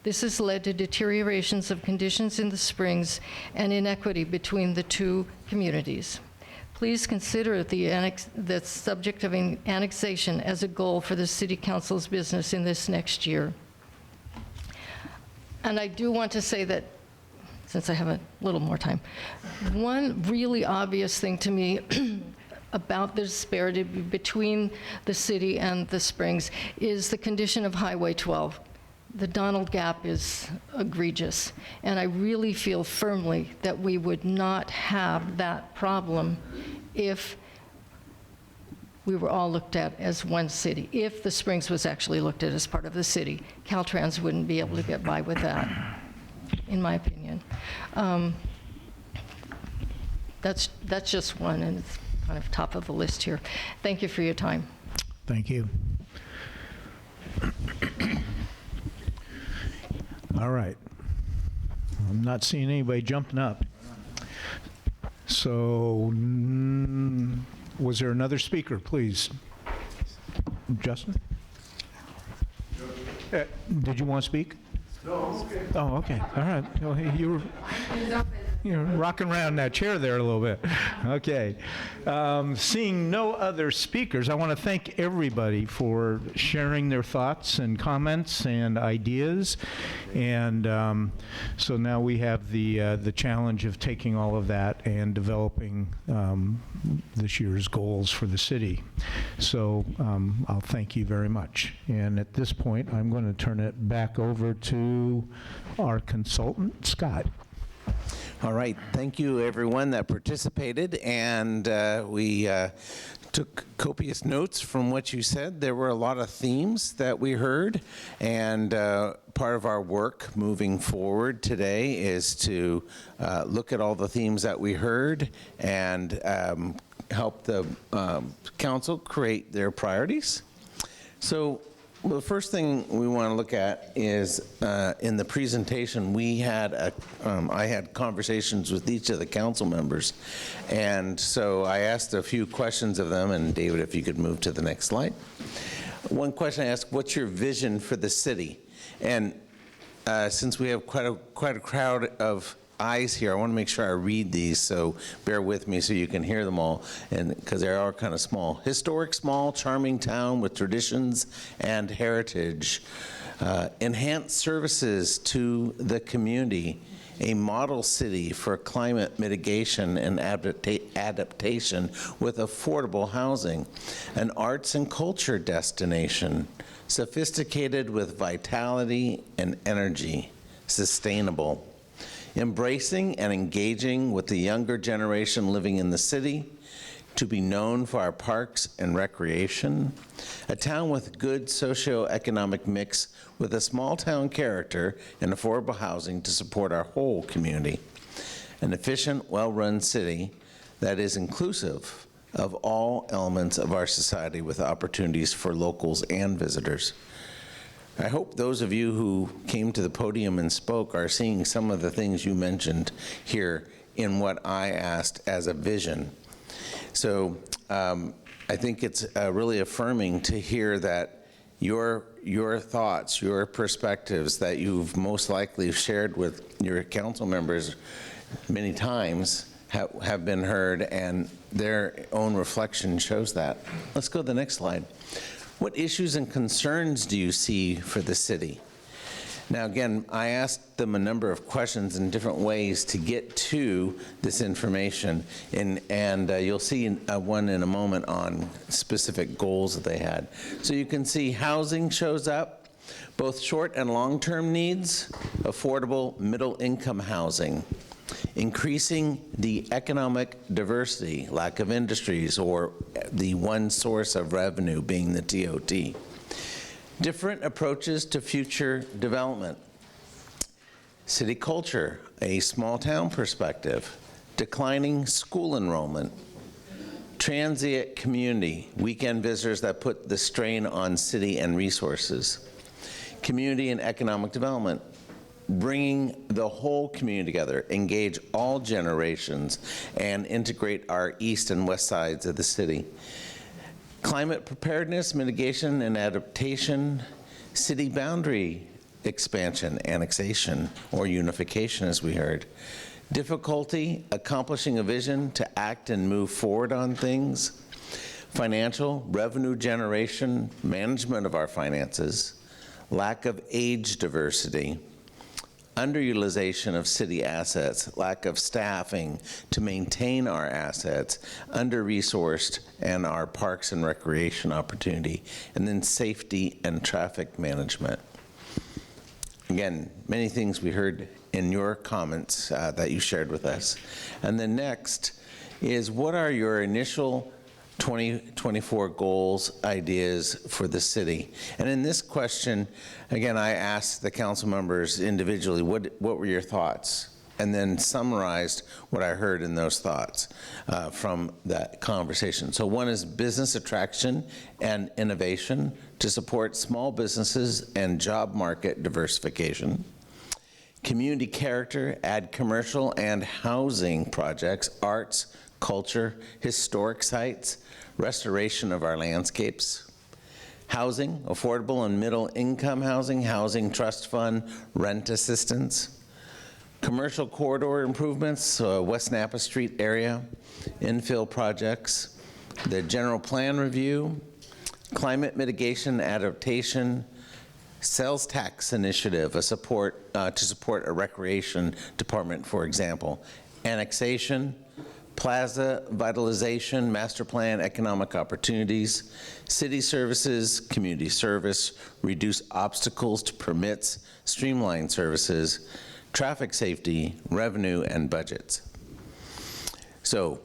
This has led to deteriorations of conditions in the Springs and inequity between the two communities. Please consider the subject of annexation as a goal for the City Council's business in this next year. And I do want to say that, since I have a little more time, one really obvious thing to me about the disparity between the city and the Springs is the condition of Highway 12. The Donald Gap is egregious, and I really feel firmly that we would not have that problem if we were all looked at as one city. If the Springs was actually looked at as part of the city, Caltrans wouldn't be able to get by with that, in my opinion. That's just one, and it's kind of top of the list here. Thank you for your time. Thank you. All right. I'm not seeing anybody jumping up. So, was there another speaker, please? Justin? Did you want to speak? No, okay. Oh, okay. All right. Well, you're rocking around that chair there a little bit. Okay. Seeing no other speakers, I want to thank everybody for sharing their thoughts and comments and ideas. And so now we have the challenge of taking all of that and developing this year's goals for the city. So I'll thank you very much. And at this point, I'm going to turn it back over to our consultant, Scott. All right, thank you everyone that participated, and we took copious notes from what you said. There were a lot of themes that we heard, and part of our work moving forward today is to look at all the themes that we heard and help the council create their priorities. So the first thing we want to look at is in the presentation, I had conversations with each of the council members. And so I asked a few questions of them, and David, if you could move to the next slide. One question I asked, what's your vision for the city? And since we have quite a crowd of eyes here, I want to make sure I read these, so bear with me so you can hear them all, and because they are kind of small. Historic, small, charming town with traditions and heritage. Enhanced services to the community. A model city for climate mitigation and adaptation with affordable housing. An arts and culture destination. Sophisticated with vitality and energy. Sustainable. Embracing and engaging with the younger generation living in the city, to be known for our parks and recreation, a town with good socioeconomic mix with a small town character and affordable housing to support our whole community, an efficient, well-run city that is inclusive of all elements of our society with opportunities for locals and visitors. I hope those of you who came to the podium and spoke are seeing some of the things you mentioned here in what I asked as a vision. So I think it's really affirming to hear that your thoughts, your perspectives that you've most likely shared with your council members many times have been heard, and their own reflection shows that. Let's go to the next slide. What issues and concerns do you see for the city? Now, again, I asked them a number of questions in different ways to get to this information, and you'll see one in a moment on specific goals that they had. So you can see housing shows up, both short and long-term needs, affordable middle-income housing, increasing the economic diversity, lack of industries, or the one source of revenue being the TOT. Different approaches to future development. City culture, a small town perspective, declining school enrollment, transient community, weekend visitors that put the strain on city and resources, community and economic development, bringing the whole community together, engage all generations, and integrate our east and west sides of the city. Climate preparedness, mitigation, and adaptation, city boundary expansion, annexation, or unification, as we heard. Difficulty accomplishing a vision to act and move forward on things. Financial, revenue generation, management of our finances. Lack of age diversity. Underutilization of city assets, lack of staffing to maintain our assets, under-resourced, and our parks and recreation opportunity, and then safety and traffic management. Again, many things we heard in your comments that you shared with us. And then next is, what are your initial 2024 goals, ideas for the city? And in this question, again, I asked the council members individually, what were your thoughts? And then summarized what I heard in those thoughts from that conversation. So one is business attraction and innovation to support small businesses and job market diversification. Community character, add commercial and housing projects, arts, culture, historic sites, restoration of our landscapes. Housing, affordable and middle income housing, housing trust fund, rent assistance. Commercial corridor improvements, West Napa Street area, infill projects, the general plan review, climate mitigation, adaptation, sales tax initiative, to support a recreation department, for example, annexation, plaza vitalization, master plan, economic opportunities, city services, community service, reduce obstacles to permits, streamline services, traffic safety, revenue, and budgets. So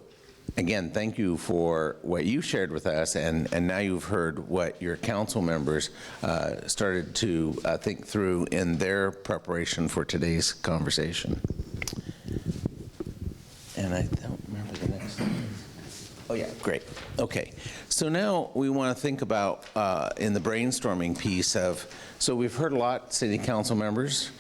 again, thank you for what you shared with us, and now you've heard what your council members started to think through in their preparation for today's conversation. And I don't remember the next one. Oh, yeah, great. Okay. So now we want to think about, in the brainstorming piece of, so we've heard a lot, city council members,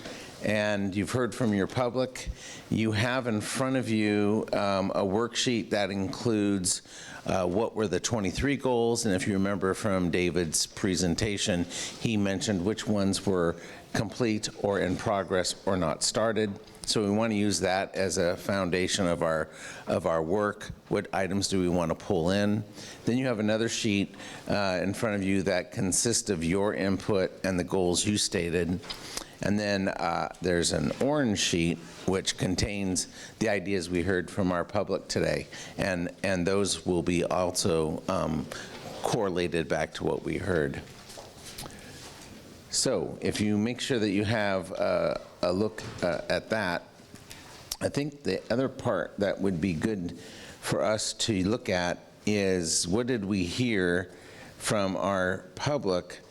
and you've heard from your public. You have in front of you a worksheet that includes what were the 23 goals, and if you remember from David's presentation, he mentioned which ones were complete or in progress or not started. So we want to use that as a foundation of our work. What items do we want to pull in? Then you have another sheet in front of you that consists of your input and the goals you stated. And then there's an orange sheet which contains the ideas we heard from our public today. And those will be also correlated back to what we heard. So if you make sure that you have a look at that, I think the other part that would be good for us to look at is what did we hear from our public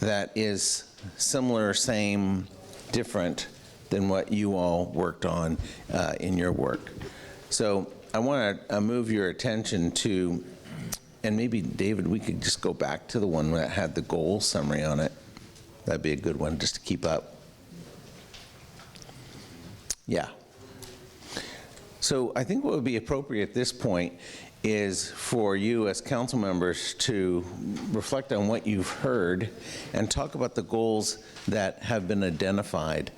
that is similar, same, different than what you all worked on in your work. So I want to move your attention to, and maybe David, we could just go back to the one that had the goal summary on it. That'd be a good one just to keep up. Yeah. So I think what would be appropriate at this point is for you as council members to reflect on what you've heard and talk about the goals that have been identified.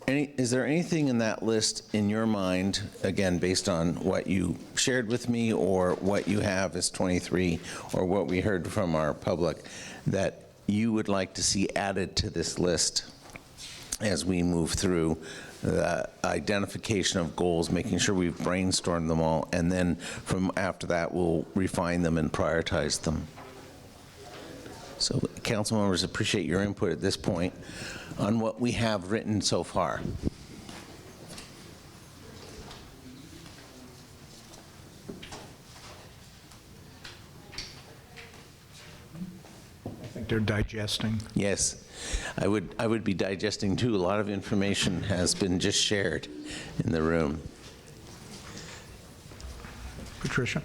Is there anything in that list in your mind, again, based on what you shared with me or what you have as 23 or what we heard from our public, that you would like to see added to this list as we move through the identification of goals, making sure we've brainstormed them all, and then from after that, we'll refine them and prioritize them. So council members, appreciate your input at this point on what we have written so far. I think they're digesting. Yes, I would be digesting too. A lot of information has been just shared in the room. Patricia?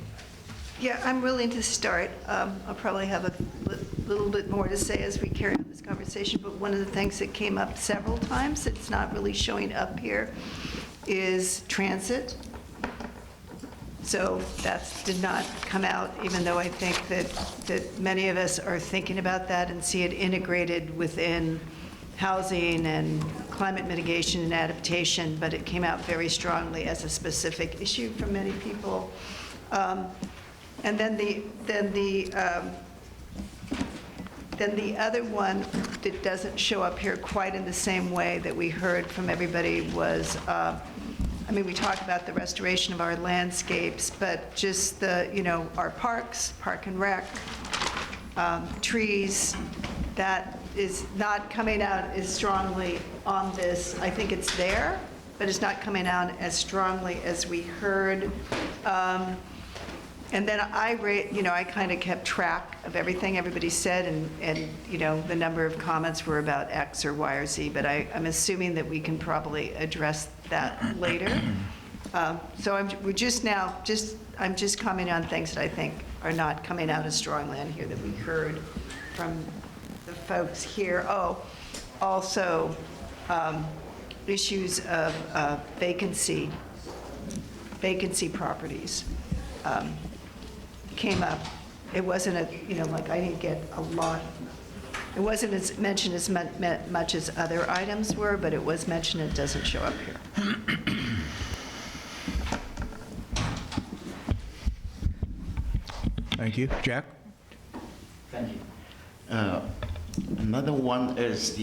Yeah, I'm willing to start. I'll probably have a little bit more to say as we carry on this conversation, but one of the things that came up several times, it's not really showing up here, is transit. So that did not come out, even though I think that many of us are thinking about that and see it integrated within housing and climate mitigation and adaptation, but it came out very strongly as a specific issue for many people. And then the other one that doesn't show up here quite in the same way that we heard from everybody was, I mean, we talk about the restoration of our landscapes, but just the, our parks, park and rec, trees, that is not coming out as strongly on this. I think it's there, but it's not coming out as strongly as we heard. And then I kind of kept track of everything everybody said, and the number of comments were about X or Y or Z, but I'm assuming that we can probably address that later. So I'm just commenting on things that I think are not coming out as strongly on here that we heard from the folks here. Oh, also issues of vacancy properties. Came up. It wasn't I didn't get a lot. It wasn't as mentioned as much as other items were, but it was mentioned. It doesn't show up here. Thank you. Jack? Thank you. Another one is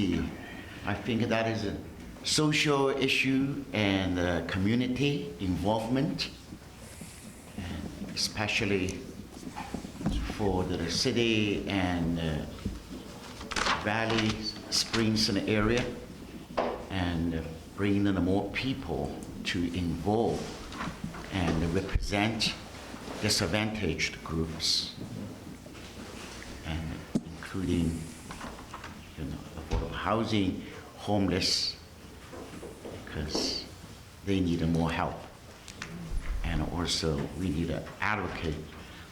I think that is a social issue and community involvement, especially for the city and Valley Springs and area, and bringing in more people to involve and represent disadvantaged groups, and including, affordable housing, homeless, because they need more help. And also, we need to advocate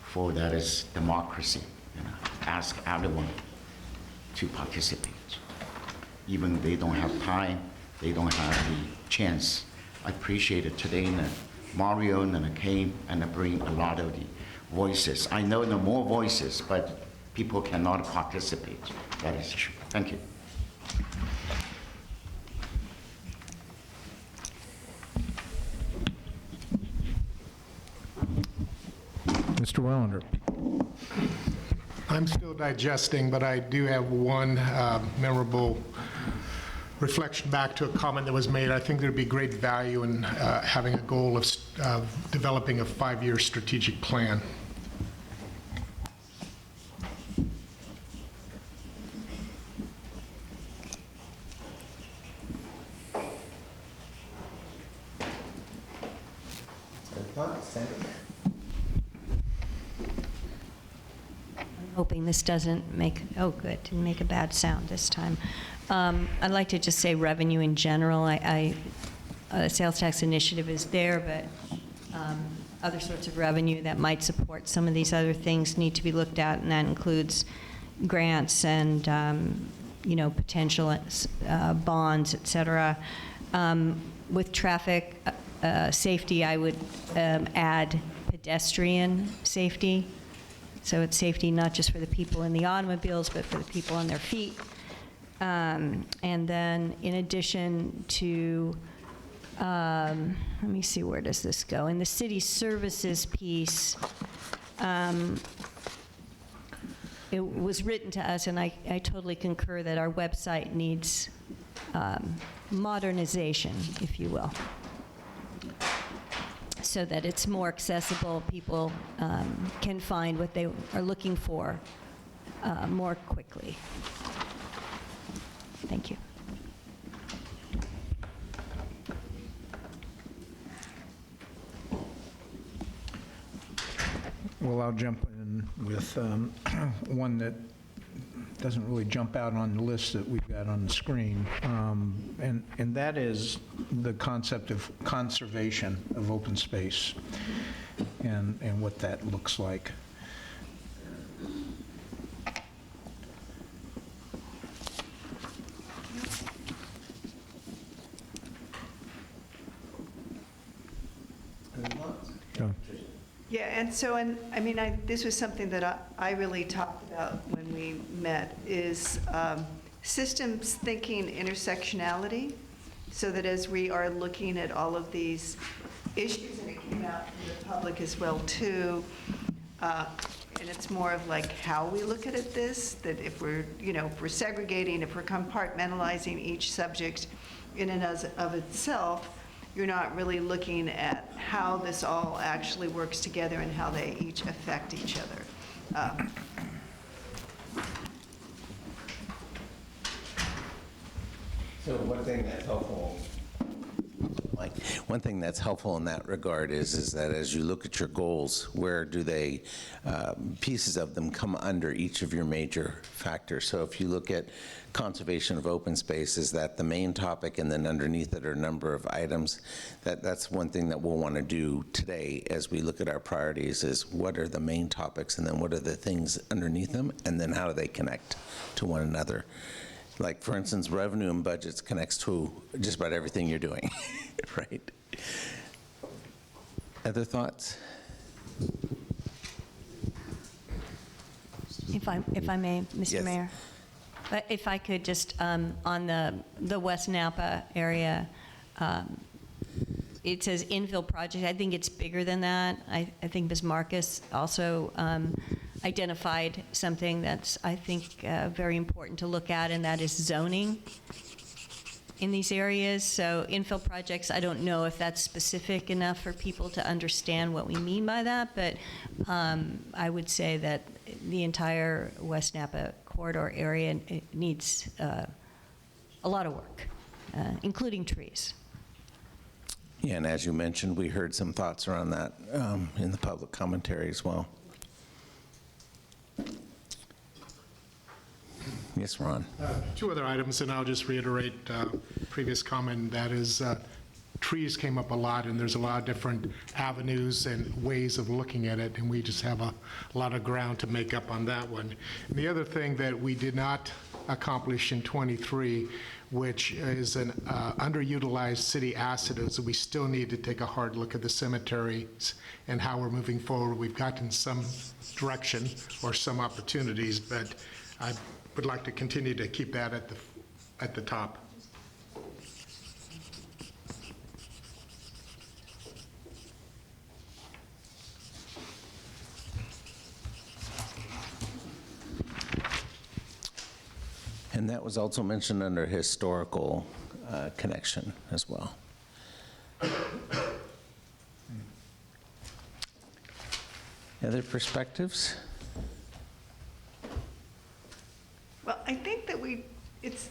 for that is democracy. Ask everyone to participate. Even if they don't have time, they don't have the chance. I appreciate it today, Mario came and bring a lot of the voices. I know the more voices, but people cannot participate. That is true. Thank you. Mr. Welander. I'm still digesting, but I do have one memorable reflection back to a comment that was made. I think there'd be great value in having a goal of developing a 5-year strategic plan. Hoping this doesn't make, oh good, didn't make a bad sound this time. I'd like to just say revenue in general. Sales tax initiative is there, but other sorts of revenue that might support some of these other things need to be looked at, and that includes grants and potential bonds, et cetera. With traffic safety, I would add pedestrian safety. So it's safety not just for the people in the automobiles, but for the people on their feet. And then in addition to, let me see, where does this go? In the city services piece, it was written to us, and I totally concur that our website needs modernization, if you will, so that it's more accessible. People can find what they are looking for more quickly. Thank you. Well, I'll jump in with one that doesn't really jump out on the list that we've got on the screen, and that is the concept of conservation of open space and what that looks like. Yeah, and so, this was something that I really talked about when we met, is systems thinking intersectionality, so that as we are looking at all of these issues, and it came out from the public as well, too, and it's more of like how we look at this, that if we're, if we're segregating, if we're compartmentalizing each subject in and of itself, you're not really looking at how this all actually works together and how they each affect each other. So one thing that's helpful, one thing that's helpful in that regard is that as you look at your goals, where do they, pieces of them come under each of your major factors? So if you look at conservation of open space, is that the main topic, and then underneath it are a number of items. That's one thing that we'll want to do today as we look at our priorities, is what are the main topics, and then what are the things underneath them, and then how do they connect to one another. Like, for instance, revenue and budgets connects to just about everything you're doing, right? Other thoughts? If I may, Mr. Yes. Mayor. But if I could just, on the West Napa area, it says infill project. I think it's bigger than that. I think Ms. Marcus also identified something that's, I think, very important to look at, and that is zoning in these areas. So infill projects, I don't know if that's specific enough for people to understand what we mean by that, but I would say that the entire West Napa corridor area needs a lot of work, including trees. Yeah, and as you mentioned, we heard some thoughts around that in the public commentary as well. Yes, Ron. Two other items, and I'll just reiterate previous comment. That is, trees came up a lot, and there's a lot of different avenues and ways of looking at it, and we just have a lot of ground to make up on that one. And the other thing that we did not accomplish in '23, which is an underutilized city asset, is that we still need to take a hard look at the cemeteries and how we're moving forward. We've gotten some direction or some opportunities, but I would like to continue to keep that at the top. And that was also mentioned under historical connection as well. Other perspectives? Well, I think that it's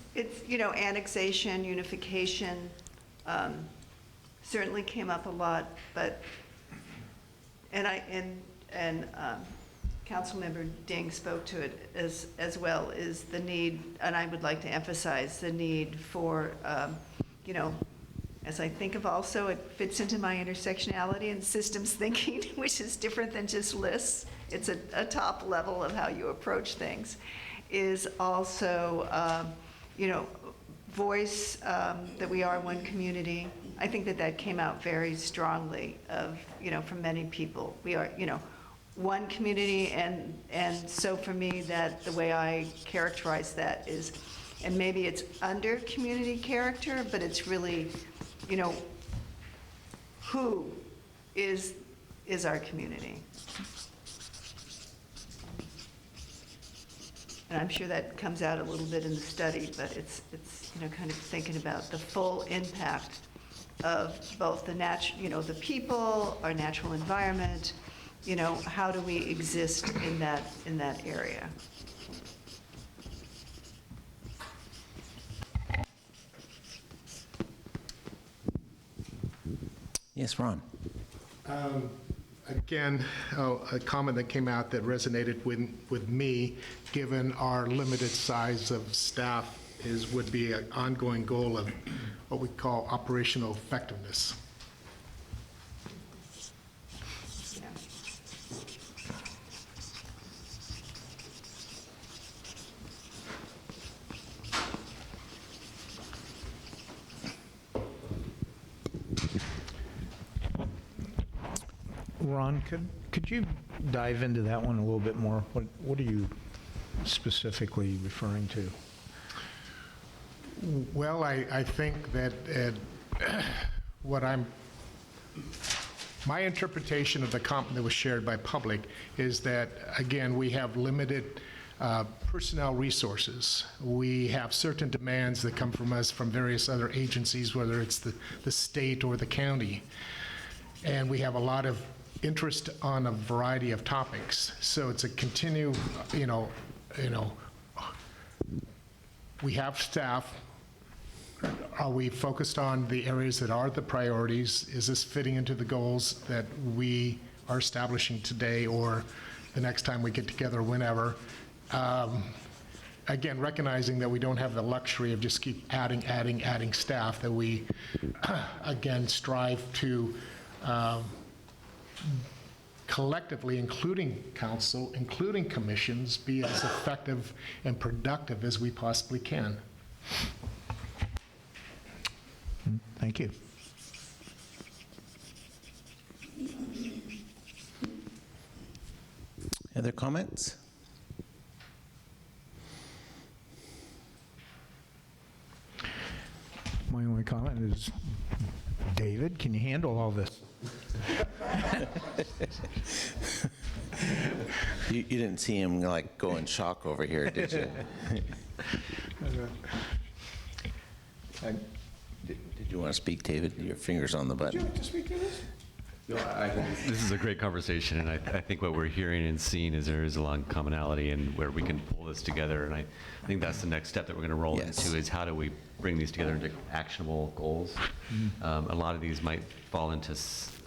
annexation, unification, certainly came up a lot, but, and Councilmember Ding spoke to it as well, is the need, and I would like to emphasize the need for, as I think of also, it fits into my intersectionality and systems thinking, which is different than just lists. It's a top level of how you approach things, is also, voice that we are one community. I think that came out very strongly from many people. We are, one community, and so for me, that the way I characterize that is, and maybe it's under community character, but it's really, who is our community? And I'm sure that comes out a little bit in the study, but it's kind of thinking about the full impact of both the people, our natural environment, how do we exist in that area? Yes, Ron. Again, a comment that came out that resonated with me, given our limited size of staff, would be an ongoing goal of what we call operational effectiveness. Ron, could you dive into that one a little bit more? What are you specifically referring to? Well, I think that my interpretation of the comment that was shared by public is that, again, we have limited personnel resources. We have certain demands that come from us from various other agencies, whether it's the state or the county. And we have a lot of interest on a variety of topics. So it's a we have staff. Are we focused on the areas that are the priorities? Is this fitting into the goals that we are establishing today or the next time we get together, whenever? Again, recognizing that we don't have the luxury of just keep adding staff, that we, again, strive to collectively, including council, including commissions, be as effective and productive as we possibly can. Thank you. Other comments? My only comment is, David, can you handle all this? You didn't see him like go in shock over here, did you? Did you want to speak, David? Your finger's on the button. Would you like to speak to this? No, I think this is a great conversation, and I think what we're hearing and seeing is there is a lot of commonality and where we can pull this together, and I think that's the next step that we're going to roll into is how do we bring these together into actionable goals. A lot of these might fall into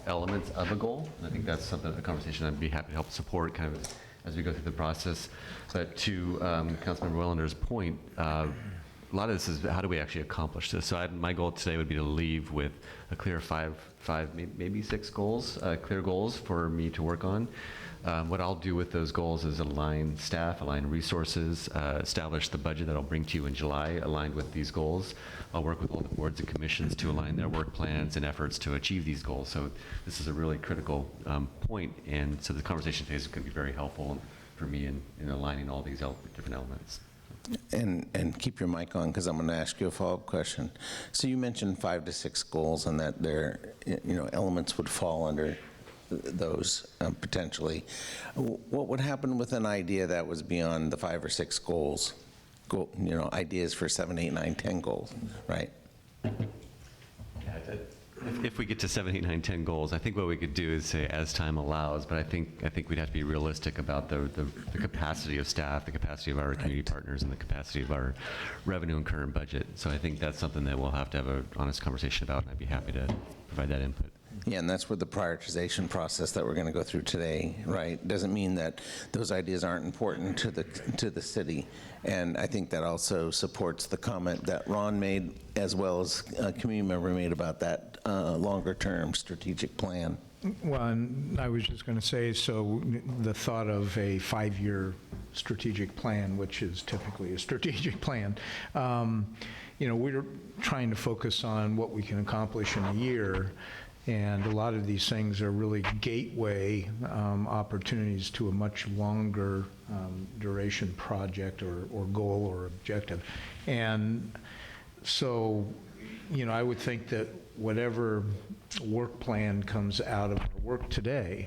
elements of a goal, and I think that's something, a conversation I'd be happy to help support kind of as we go through the process. But to Councilmember Wellender's point, a lot of this is how do we actually accomplish this? So my goal today would be to leave with a clear five, maybe 6 goals, clear goals for me to work on. What I'll do with those goals is align staff, align resources, establish the budget that I'll bring to you in July aligned with these goals. I'll work with all the boards and commissions to align their work plans and efforts to achieve these goals. So this is a really critical point, and so the conversation today is going to be very helpful for me in aligning all these different elements. And keep your mic on because I'm going to ask you a follow-up question. So you mentioned 5 to 6 goals and that there, elements would fall under those potentially. What would happen with an idea that was beyond the 5 or 6 goals? Ideas for 7, 8, 9, 10 goals, right? If we get to 7, 8, 9, 10 goals, I think what we could do is say as time allows, but I think we'd have to be realistic about the capacity of staff, the capacity of our community partners, and the capacity of our revenue and current budget. So I think that's something that we'll have to have an honest conversation about, and I'd be happy to provide that input. Yeah, and that's where the prioritization process that we're going to go through today, right? Doesn't mean that those ideas aren't important to the city. And I think that also supports the comment that Ron made, as well as a community member made about that longer-term strategic plan. Well, and I was just going to say, so the thought of a 5-year strategic plan, which is typically a strategic plan, we're trying to focus on what we can accomplish in a year. And a lot of these things are really gateway opportunities to a much longer duration project or goal or objective. And so, I would think that whatever work plan comes out of our work today,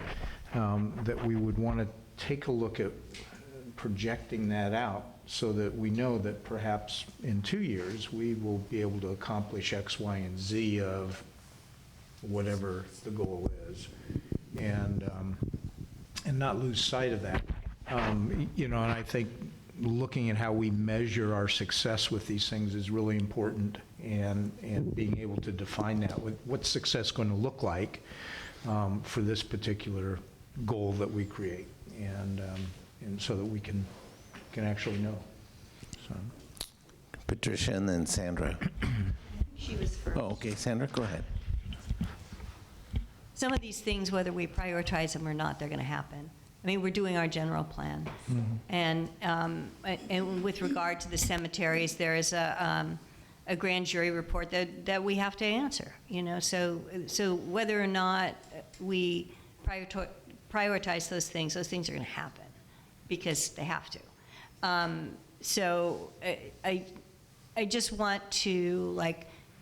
that we would want to take a look at projecting that out so that we know that perhaps in 2 years we will be able to accomplish X, Y, and Z of whatever the goal is, and not lose sight of that. And I think looking at how we measure our success with these things is really important, and being able to define that. What's success going to look like for this particular goal that we create, and so that we can actually know. So. Patricia and then Sandra. She was first. Oh, okay, Sandra, go ahead. Some of these things, whether we prioritize them or not, they're going to happen. I mean, we're doing our general plan. And with regard to the cemeteries, there is a grand jury report that we have to answer, So whether or not we prioritize those things are going to happen because they have to. So I just want to,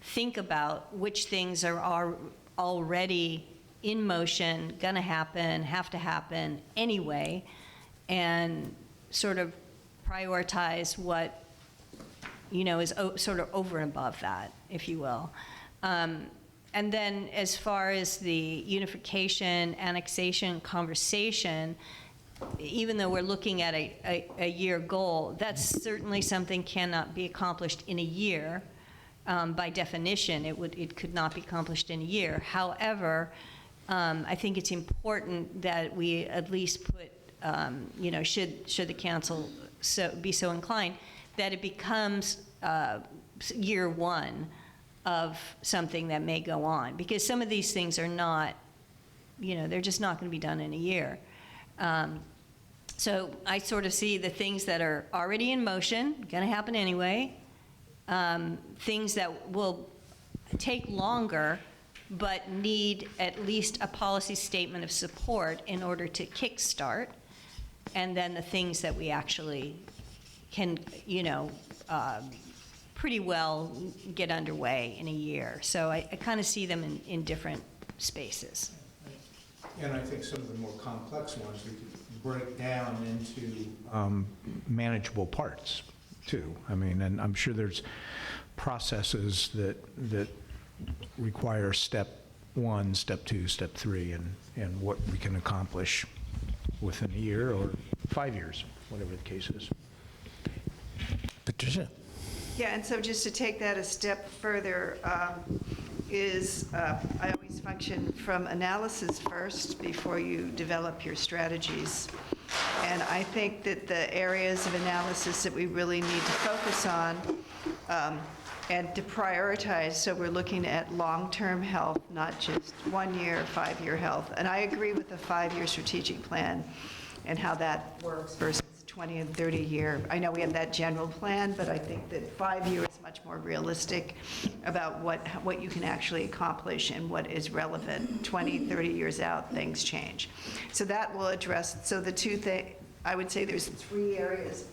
think about which things are already in motion, gonna happen, have to happen anyway, and sort of prioritize what, is sort of over and above that, if you will. And then as far as the unification, annexation conversation, even though we're looking at a year goal, that's certainly something cannot be accomplished in a year. By definition, it could not be accomplished in a year. However, I think it's important that we at least put, should the council be so inclined, that it becomes year 1 of something that may go on. Because some of these things are not, they're just not going to be done in a year. So I sort of see the things that are already in motion, going to happen anyway, things that will take longer but need at least a policy statement of support in order to kickstart, and then the things that we actually can, pretty well get underway in a year. So I kind of see them in different spaces. And I think some of the more complex ones we could break down into manageable parts, too. I mean, and I'm sure there's processes that require step 1, step 2, step 3, and what we can accomplish within a year or 5 years, whatever the case is. Patricia? Yeah, and so just to take that a step further, I always function from analysis first before you develop your strategies. And I think that the areas of analysis that we really need to focus on and to prioritize, so we're looking at long-term health, not just 1 year, 5-year health. And I agree with the 5-year strategic plan and how that works versus 20 and 30 year. I know we have that general plan, but I think that 5 years is much more realistic about what you can actually accomplish and what is relevant. 20, 30 years out, things change. So that will address, so the two things, I would say there's 3 areas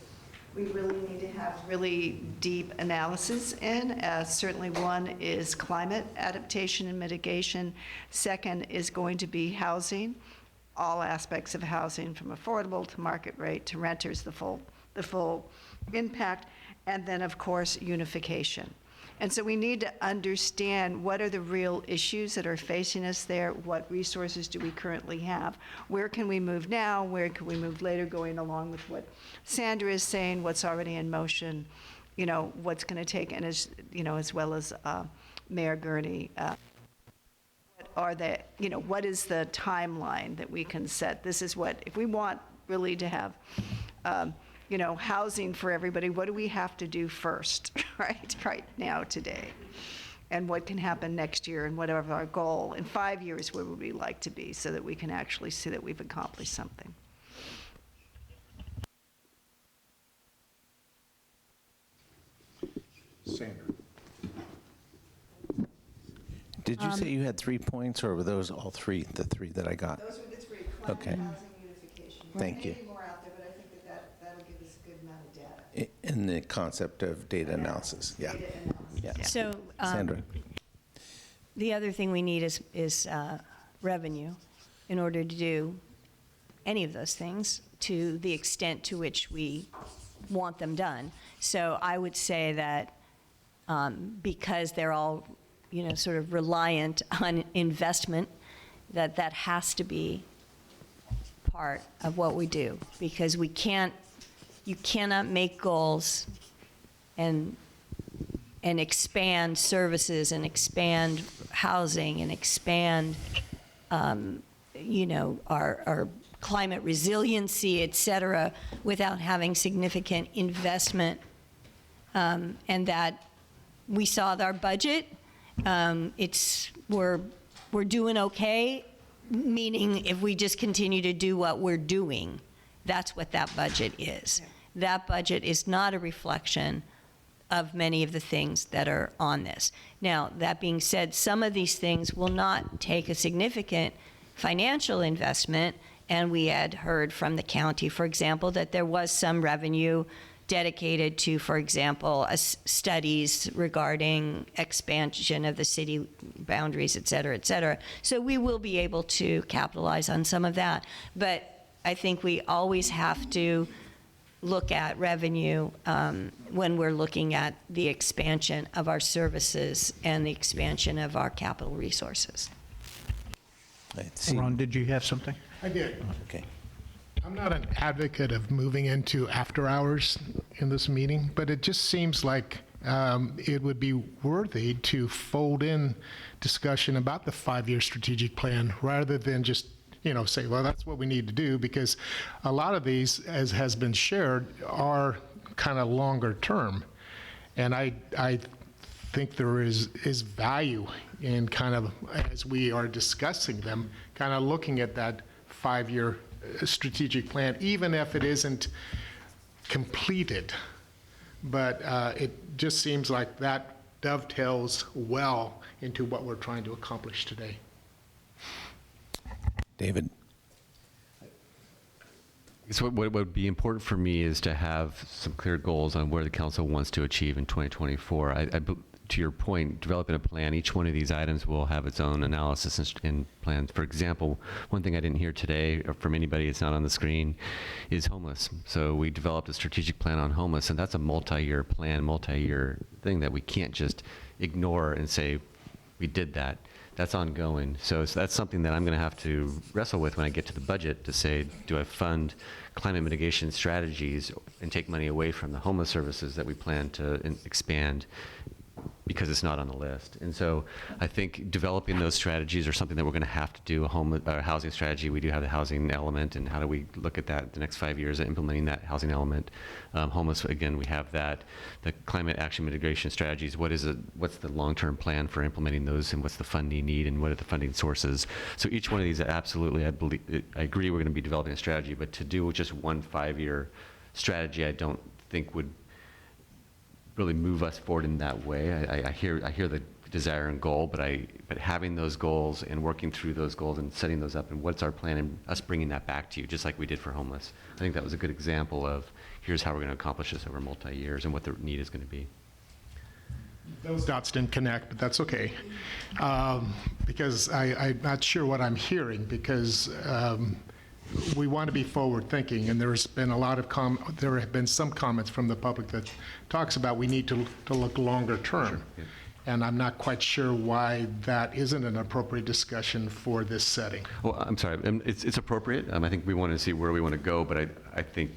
we really need to have really deep analysis in. Certainly one is climate adaptation and mitigation. Second is going to be housing. All aspects of housing, from affordable to market rate to renters, the full impact, and then of course unification. And so we need to understand what are the real issues that are facing us there, what resources do we currently have, where can we move now, where can we move later, going along with what Sandra is saying, what's already in motion, what's going to take, and as well as Mayor Gurney, what is the timeline that we can set? This is what, if we want really to have, housing for everybody, what do we have to do first, right now, today? And what can happen next year, and whatever our goal, in 5 years, where would we like to be, so that we can actually see that we've accomplished something? Sandra. Did you say you had 3 points, or were those all three, the 3 that I got? Those were the 3, Okay. climate, housing, unification. Thank you. There may be more out there, but I think that'll give us a good amount of data. In the concept of data analysis, yeah. Data analysis. Yeah. So Sandra? the other thing we need is revenue in order to do any of those things to the extent to which we want them done. So I would say that because they're all sort of reliant on investment, that has to be part of what we do, because you cannot make goals and expand services and expand housing and expand, our climate resiliency, et cetera, without having significant investment. And that we saw our budget. We're doing okay, meaning if we just continue to do what we're doing, that's what that budget is. Yeah. That budget is not a reflection of many of the things that are on this. Now, that being said, some of these things will not take a significant financial investment, and we had heard from the county, for example, that there was some revenue dedicated to, for example, studies regarding expansion of the city boundaries, et cetera, et cetera. So we will be able to capitalize on some of that. But I think we always have to look at revenue when we're looking at the expansion of our services and the expansion of our capital resources. Ron, did you have something? I did. Okay. I'm not an advocate of moving into after hours in this meeting, but it just seems like it would be worthy to fold in discussion about the 5-year strategic plan rather than just say, well, that's what we need to do, because a lot of these, as has been shared, are kind of longer term. And I think there is value in kind of, as we are discussing them, kind of looking at that 5-year strategic plan, even if it isn't completed. But it just seems like that dovetails well into what we're trying to accomplish today. David? So what would be important for me is to have some clear goals on where the council wants to achieve in 2024. To your point, developing a plan, each one of these items will have its own analysis and plans. For example, one thing I didn't hear today from anybody, it's not on the screen, is homeless. So we developed a strategic plan on homeless, and that's a multi-year plan, multi-year thing that we can't just ignore and say, we did that. That's ongoing. So that's something that I'm going to have to wrestle with when I get to the budget to say, do I fund climate mitigation strategies and take money away from the homeless services that we plan to expand because it's not on the list. And so I think developing those strategies are something that we're going to have to do. A housing strategy, we do have the housing element, and how do we look at that the next 5 years, implementing that housing element. Homeless, again, we have that. The climate action mitigation strategies, what's the long-term plan for implementing those, and what's the funding need, and what are the funding sources? So each one of these, absolutely, I agree we're going to be developing a strategy, but to do just one 5-year strategy, I don't think would really move us forward in that way. I hear the desire and goal, but having those goals and working through those goals and setting those up, and what's our plan, and us bringing that back to you, just like we did for homeless. I think that was a good example of here's how we're going to accomplish this over multi-years and what the need is going to be. Those dots didn't connect, but that's okay. Because I'm not sure what I'm hearing, because we want to be forward-thinking, and there's been a lot of there have been some comments from the public that talks about we need to look longer term. Sure, yeah. And I'm not quite sure why that isn't an appropriate discussion for this setting. Well, I'm sorry, it's appropriate. I think we want to see where we want to go, but I think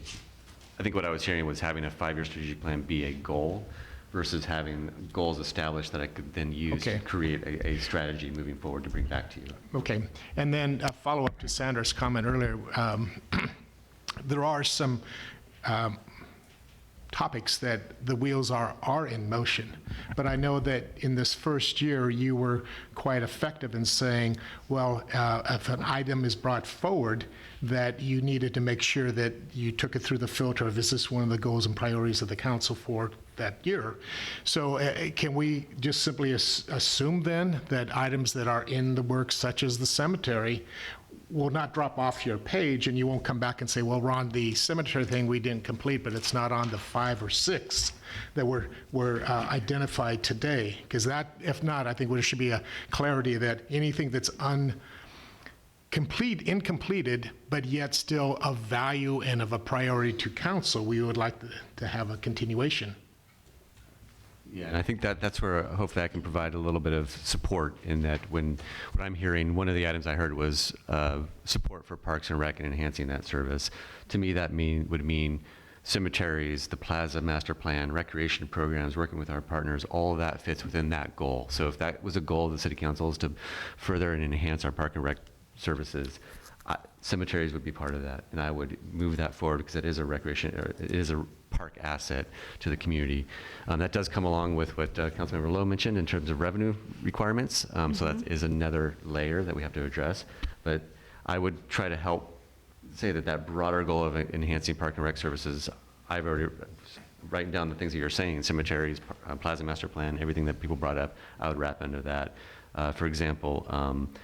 what I was hearing was having a 5-year strategic plan be a goal versus having goals established that I could then use to create a strategy moving forward to bring back to you. Okay. And then a follow-up to Sandra's comment earlier. There are some topics that the wheels are in motion. But I know that in this first year, you were quite effective in saying, well, if an item is brought forward, that you needed to make sure that you took it through the filter of, is this one of the goals and priorities of the council for that year? So can we just simply assume then that items that are in the works, such as the cemetery, will not drop off your page, and you won't come back and say, well, Ron, the cemetery thing we didn't complete, but it's not on the 5 or 6 that were identified today? Because that, if not, I think there should be a clarity that anything that's incompleted, but yet still of value and of a priority to council, we would like to have a continuation. Yeah, and I think that's where hopefully I can provide a little bit of support in that. What I'm hearing, one of the items I heard was support for Parks and Rec and enhancing that service. To me, that would mean cemeteries, the Plaza Master Plan, recreation programs, working with our partners, all of that fits within that goal. So if that was a goal of the City Council, is to further and enhance our Park and Rec services, cemeteries would be part of that, and I would move that forward because it is a recreation, or it is a park asset to the community. That does come along with what Councilmember Lowe mentioned in terms of revenue requirements. So that is another layer that we have to address. But I would try to help say that broader goal of enhancing Park and Rec services, I've already written down the things that you're saying, cemeteries, Plaza Master Plan, everything that people brought up, I would wrap into that. For example,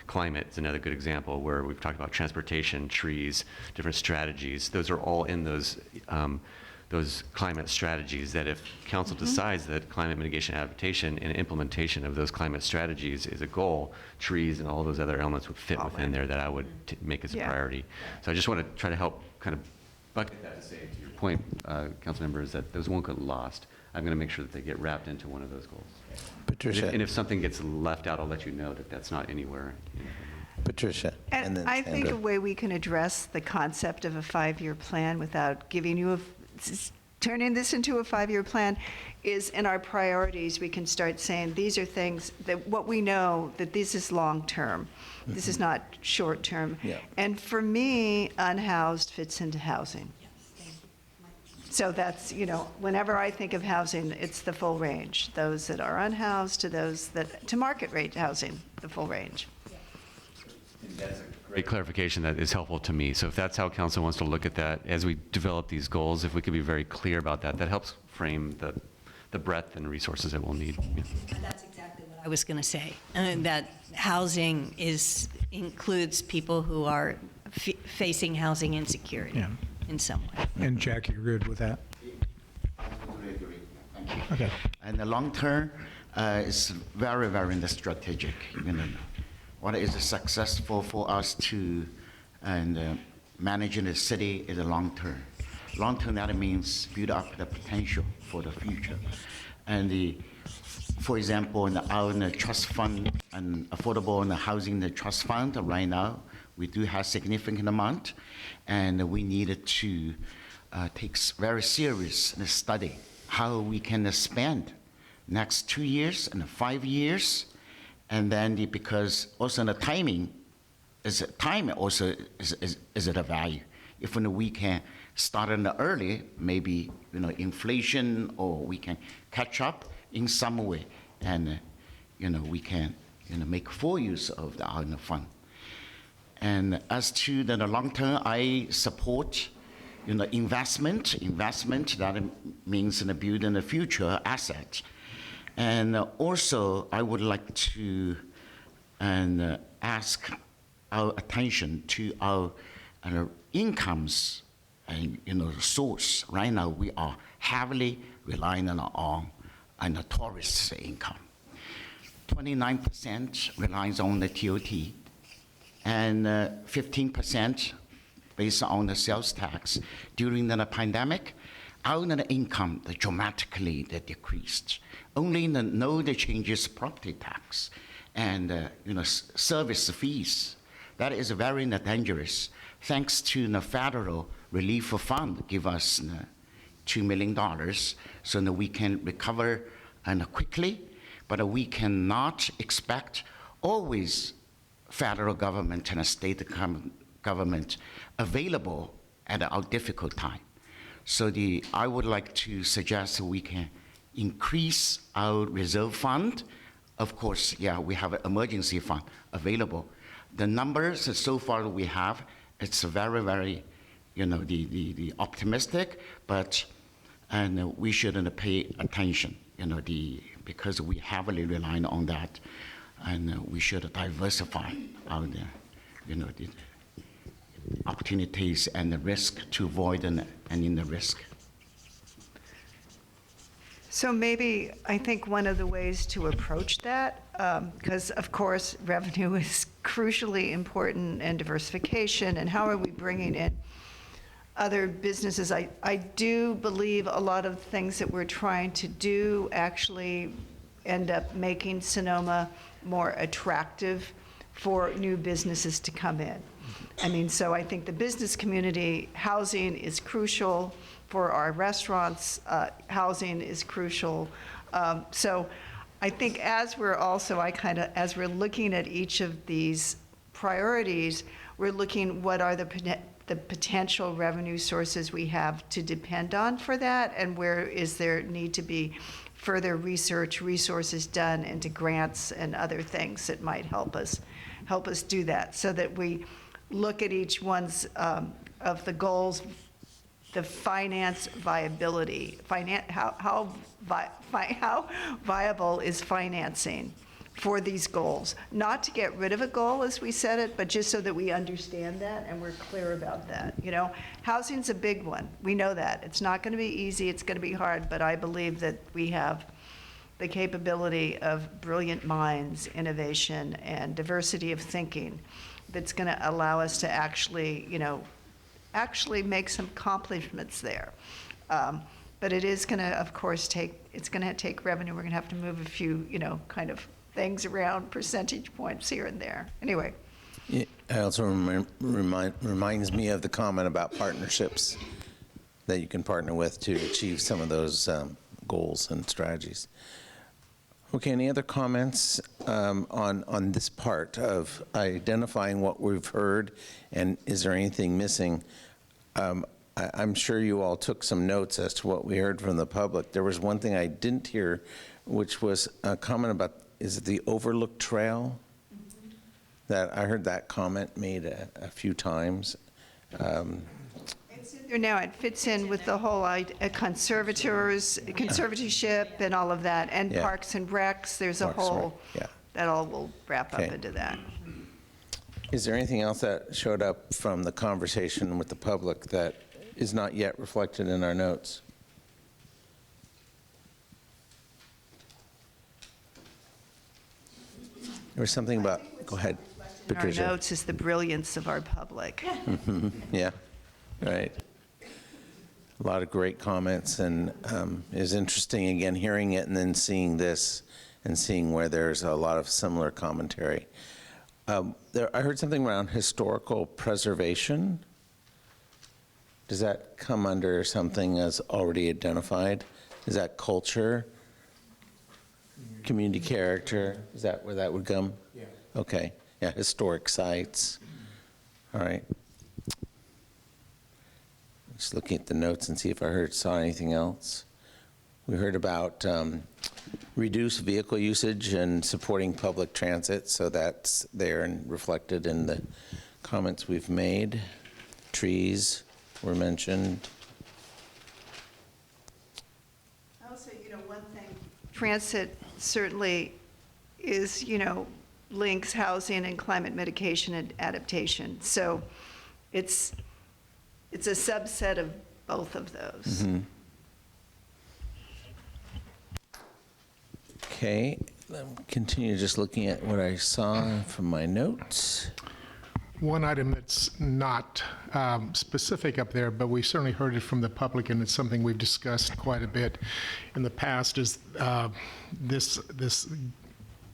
climate is another good example where we've talked about transportation, trees, different strategies. Those are all in those climate strategies that if council decides that climate mitigation adaptation and implementation of those climate strategies is a goal, trees and all those other elements would fit within there that I would make as a priority. So I just want to try to help kind of bucket that to say, to your point, council members, that those won't get lost. I'm going to make sure that they get wrapped into one of those goals. Patricia. And if something gets left out, I'll let you know that that's not anywhere. Patricia. And I think a way we can address the concept of a 5-year plan without giving you turning this into a 5-year plan is in our priorities, we can start saying these are things that what we know that this is long-term. This is not short-term. Yeah. And for me, unhoused fits into housing. So that's, whenever I think of housing, it's the full range. Those that are unhoused to those to market rate housing, the full range. That's a great clarification that is helpful to me. So if that's how council wants to look at that, as we develop these goals, if we could be very clear about that, that helps frame the breadth and resources that we'll need. Yeah. That's exactly what I was going to say. That housing includes people who are facing housing insecurity in some way. And Jack, you're good with that? Thank you. Okay. And the long term is very, very strategic. What is successful for us to managing the city is a long term. Long term, that means build up the potential for the future. And for example, in the trust fund and affordable and housing the trust fund right now, we do have significant amount, and we needed to take very serious study how we can spend next 2 years and 5 years, and then because also the timing time also is at a value. If we can start in the early, maybe inflation, or we can catch up in some way, and we can make full use of the fund. And as to the long term, I support investment. Investment that means building a future asset. And also, I would like to ask our attention to our incomes and source. Right now, we are heavily relying on the tourist income. 29% relies on the TOT, and 15% based on the sales tax. During the pandemic, our income dramatically decreased. Only the changes property tax and service fees. That is very dangerous. Thanks to the federal relief fund, give us $2 million, so that we can recover quickly. But we cannot expect always federal government and state government available at our difficult time. So I would like to suggest we can increase our reserve fund. Of course, yeah, we have an emergency fund available. The numbers so far we have, it's very, very, the optimistic, but we shouldn't pay attention, because we heavily rely on that, and we should diversify our, the opportunities and the risk to avoid any in the risk. So maybe I think one of the ways to approach that, because of course revenue is crucially important, and diversification, and how are we bringing in other businesses. I do believe a lot of things that we're trying to do actually end up making Sonoma more attractive for new businesses to come in. I mean, so I think the business community, housing is crucial. For our restaurants, housing is crucial. So I think as we're also, as we're looking at each of these priorities, we're looking what are the potential revenue sources we have to depend on for that, and where is there need to be further research, resources done into grants and other things that might help us do that, so that we look at each one's of the goals, the finance viability, how viable is financing for these goals. Not to get rid of a goal as we said it, but just so that we understand that and we're clear about that. Housing's a big one. We know that. It's not going to be easy, it's going to be hard, but I believe that we have the capability of brilliant minds, innovation, and diversity of thinking that's going to allow us to actually, make some accomplishments there. But it is going to, of course, it's going to take revenue. We're going to have to move a few, kind of things around, percentage points here and there. Anyway. It also reminds me of the comment about partnerships that you can partner with to achieve some of those goals and strategies. Okay, any other comments on this part of identifying what we've heard, and is there anything missing? I'm sure you all took some notes as to what we heard from the public. There was one thing I didn't hear, which was a comment about, is it the Overlook Trail? That I heard that comment made a few times. It's in there now. It fits in with the whole conservatorship and all of that, and Yeah. Parks and Recs. There's a Parks and whole, Rec, yeah. that all will wrap up Okay. into that. Is there anything else that showed up from the conversation with the public that is not yet reflected in our notes? There was something about, go ahead, In our Patricia. notes is the brilliance of our public. Yeah, right. A lot of great comments, and it was interesting, again, hearing it and then seeing this and seeing where there's a lot of similar commentary. I heard something around historical preservation. Does that come under something as already identified? Is that culture, community character? Is that where that would come? Yeah. Okay. Yeah, historic sites. All right. Just looking at the notes and see if I saw anything else. We heard about reduced vehicle usage and supporting public transit, so that's there and reflected in the comments we've made. Trees were mentioned. Also, one thing, transit certainly is, links housing and climate mitigation and adaptation. So it's a subset of both of those. Mm-hmm. Okay, continue just looking at what I saw from my notes. One item that's not specific up there, but we certainly heard it from the public, and it's something we've discussed quite a bit in the past, is this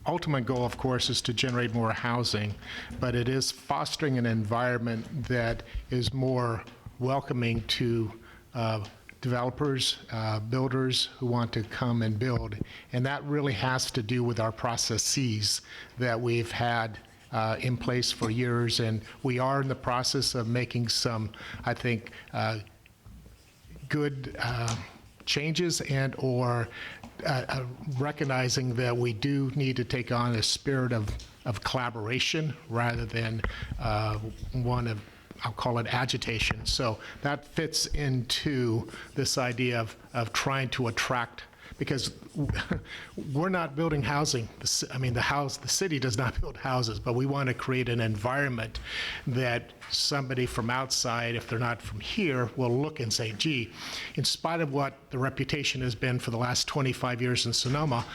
ultimate goal, of course, is to generate more housing, but it is fostering an environment that is more welcoming to developers, builders who want to come and build. And that really has to do with our processes that we've had in place for years. And we are in the process of making some, I think, good changes and or recognizing that we do need to take on a spirit of collaboration rather than one of, I'll call it agitation. So that fits into this idea of trying to attract, because we're not building housing. The city does not build houses, but we want to create an environment that somebody from outside, if they're not from here, will look and say, gee, in spite of what the reputation has been for the last 25 years in Sonoma,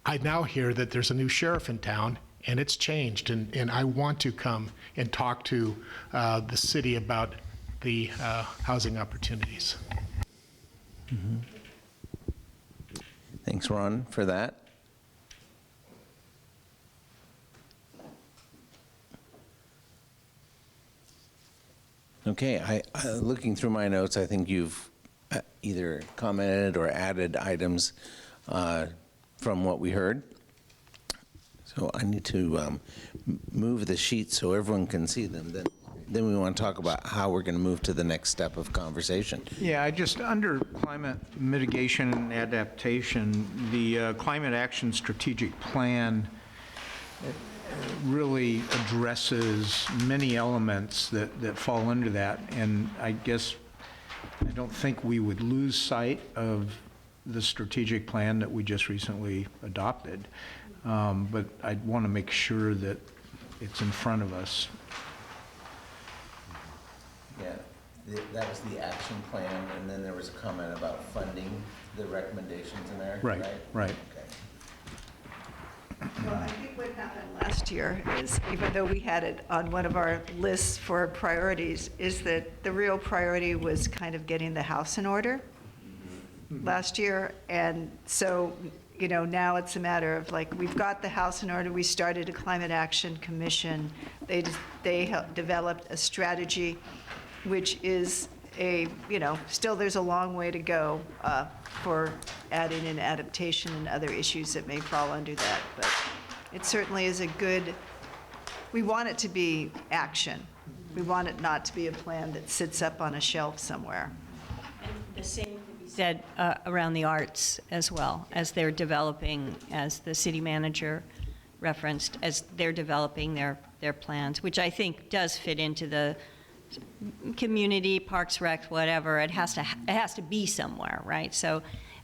I now hear that there's a new sheriff in town, and it's changed, and I want to come and talk to the city about the housing opportunities. Mm-hmm. Thanks, Ron, for that. Okay, looking through my notes, I think you've either commented or added items from what we heard. So I need to move the sheet so everyone can see them. Then we want to talk about how we're going to move to the next step of conversation. Yeah, under climate mitigation and adaptation, the Climate Action Strategic Plan really addresses many elements that fall under that. And I guess I don't think we would lose sight of the strategic plan that we just recently adopted. But I'd want to make sure that it's in front of us. Yeah, that was the action plan, and then there was a comment about funding the recommendations in there. Right. Okay. Well, I think what happened last year is, even though we had it on one of our lists for priorities, is that the real priority was kind of getting the house in order last year. And so, now it's a matter of we've got the house in order. We started a Climate Action Commission. They developed a strategy, which is still there's a long way to go for adding in adaptation and other issues that may fall under that. But it certainly is we want it to be action. We want it not to be a plan that sits up on a shelf somewhere. And the same could be said around the arts as well, as they're developing, as the city manager referenced, as they're developing their plans, which I think does fit into the community, Parks, Rec, whatever. It has to be somewhere, right? So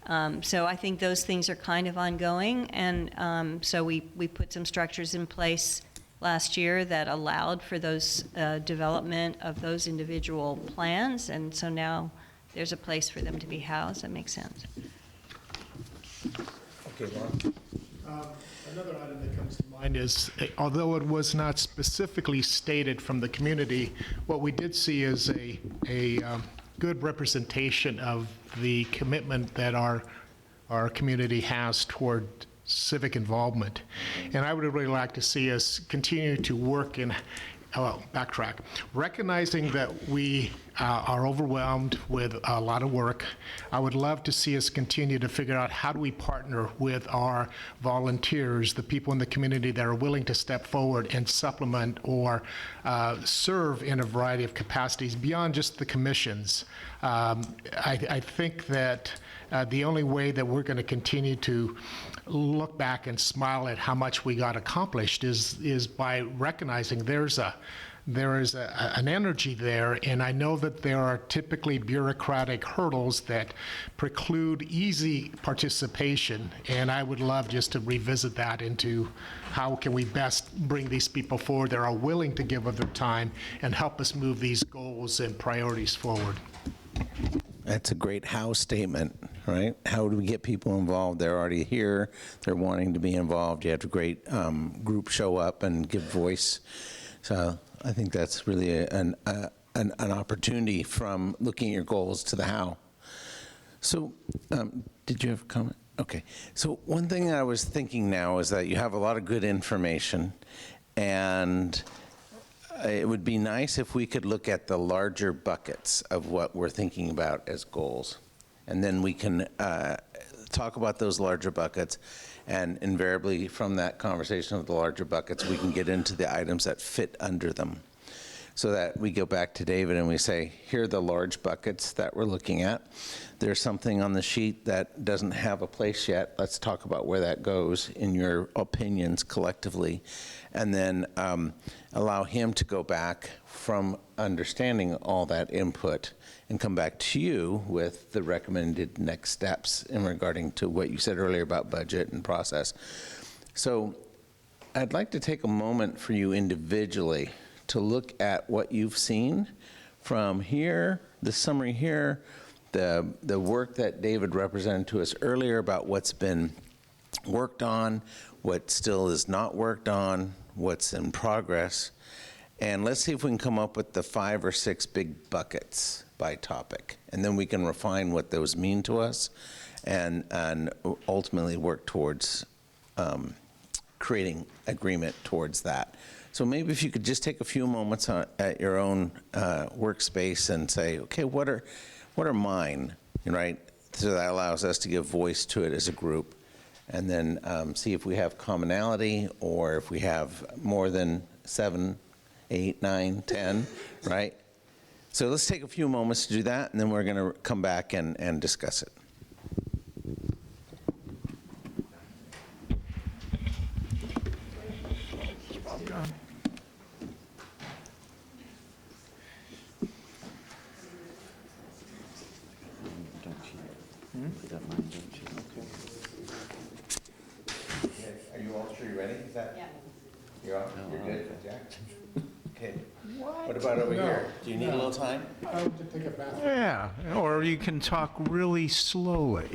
I think those things are kind of ongoing, and so we put some structures in place last year that allowed for those development of those individual plans, and so now there's a place for them to be housed. That makes sense. Okay, Ron. Another item that comes to mind is, although it was not specifically stated from the community, what we did see is a good representation of the commitment that our community has toward civic involvement. And I would really like to see us continue to work in, backtrack, recognizing that we are overwhelmed with a lot of work. I would love to see us continue to figure out how do we partner with our volunteers, the people in the community that are willing to step forward and supplement or serve in a variety of capacities beyond just the commissions. I think that the only way that we're going to continue to look back and smile at how much we got accomplished is by recognizing there is an energy there, and I know that there are typically bureaucratic hurdles that preclude easy participation, and I would love just to revisit that into how can we best bring these people forward that are willing to give of their time and help us move these goals and priorities forward. That's a great how statement, right? How do we get people involved? They're already here. They're wanting to be involved. You have a great group show up and give voice. So I think that's really an opportunity from looking at your goals to the how. So did you have a comment? Okay. So one thing I was thinking now is that you have a lot of good information, and it would be nice if we could look at the larger buckets of what we're thinking about as goals. And then we can talk about those larger buckets, and invariably from that conversation of the larger buckets, we can get into the items that fit under them. So that we go back to David and we say, here are the large buckets that we're looking at. There's something on the sheet that doesn't have a place yet. Let's talk about where that goes in your opinions collectively. And then allow him to go back from understanding all that input and come back to you with the recommended next steps in regarding to what you said earlier about budget and process. So I'd like to take a moment for you individually to look at what you've seen from here, the summary here, the work that David represented to us earlier about what's been worked on, what still is not worked on, what's in progress. And let's see if we can come up with the 5 or 6 big buckets by topic. And then we can refine what those mean to us and ultimately work towards creating agreement towards that. So maybe if you could just take a few moments at your own workspace and say, okay, what are mine, right? So that allows us to give voice to it as a group, and then see if we have commonality or if we have more than 7, 8, 9, 10, right? So let's take a few moments to do that, and then we're going to come back and discuss it. Are you all sure you're ready? Is that? Yeah. You're off? You're good, Jack? Okay. What about over here? Do you need a little time? I would take a bath. Yeah, or you can talk really slowly.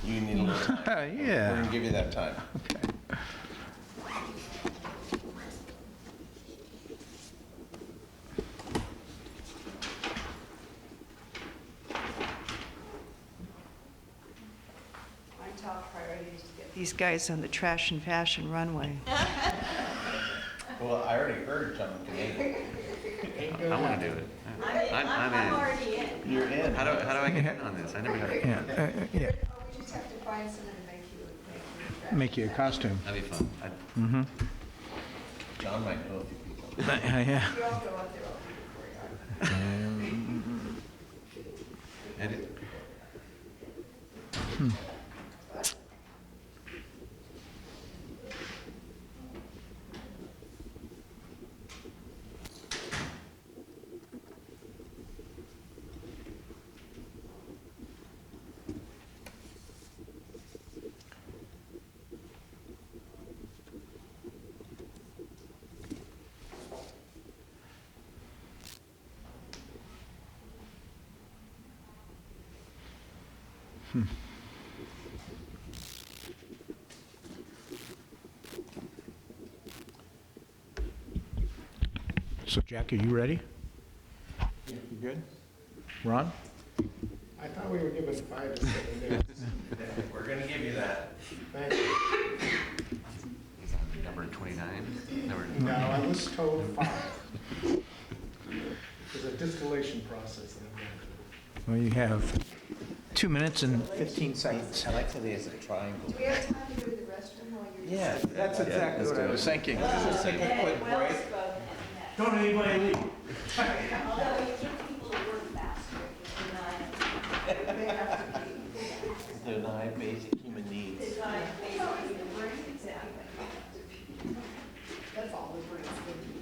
You need a little time. Yeah. We're going to give you that time. Okay. My top priority is to get these guys on the trash and fashion runway. Well, I already heard John Canadian. I want to do it. I'm in. already in. You're in. How do I get in on this? I never got it. Yeah. We just have to find someone to make you Make you a costume. That'd be fun. Mm-hmm. John might know a few people. Yeah. You all go up there, I'll be Edit. So, Jack, are you ready? Yeah, you good? Ron? I thought we were given 5 to 7 minutes. We're going to give you that. Thank you. Number 29? No, I was told 5. There's a distillation process that I'm going through. Well, you have 2 minutes and 15 seconds. I like to as a triangle. Do we have time to go to the restroom while you're... Yeah, That's exactly what I was thinking. Let's just take a quick break. Don't anybody leave. Although you get people to work faster if you deny it. Deny basic human needs. That's all the brains can do.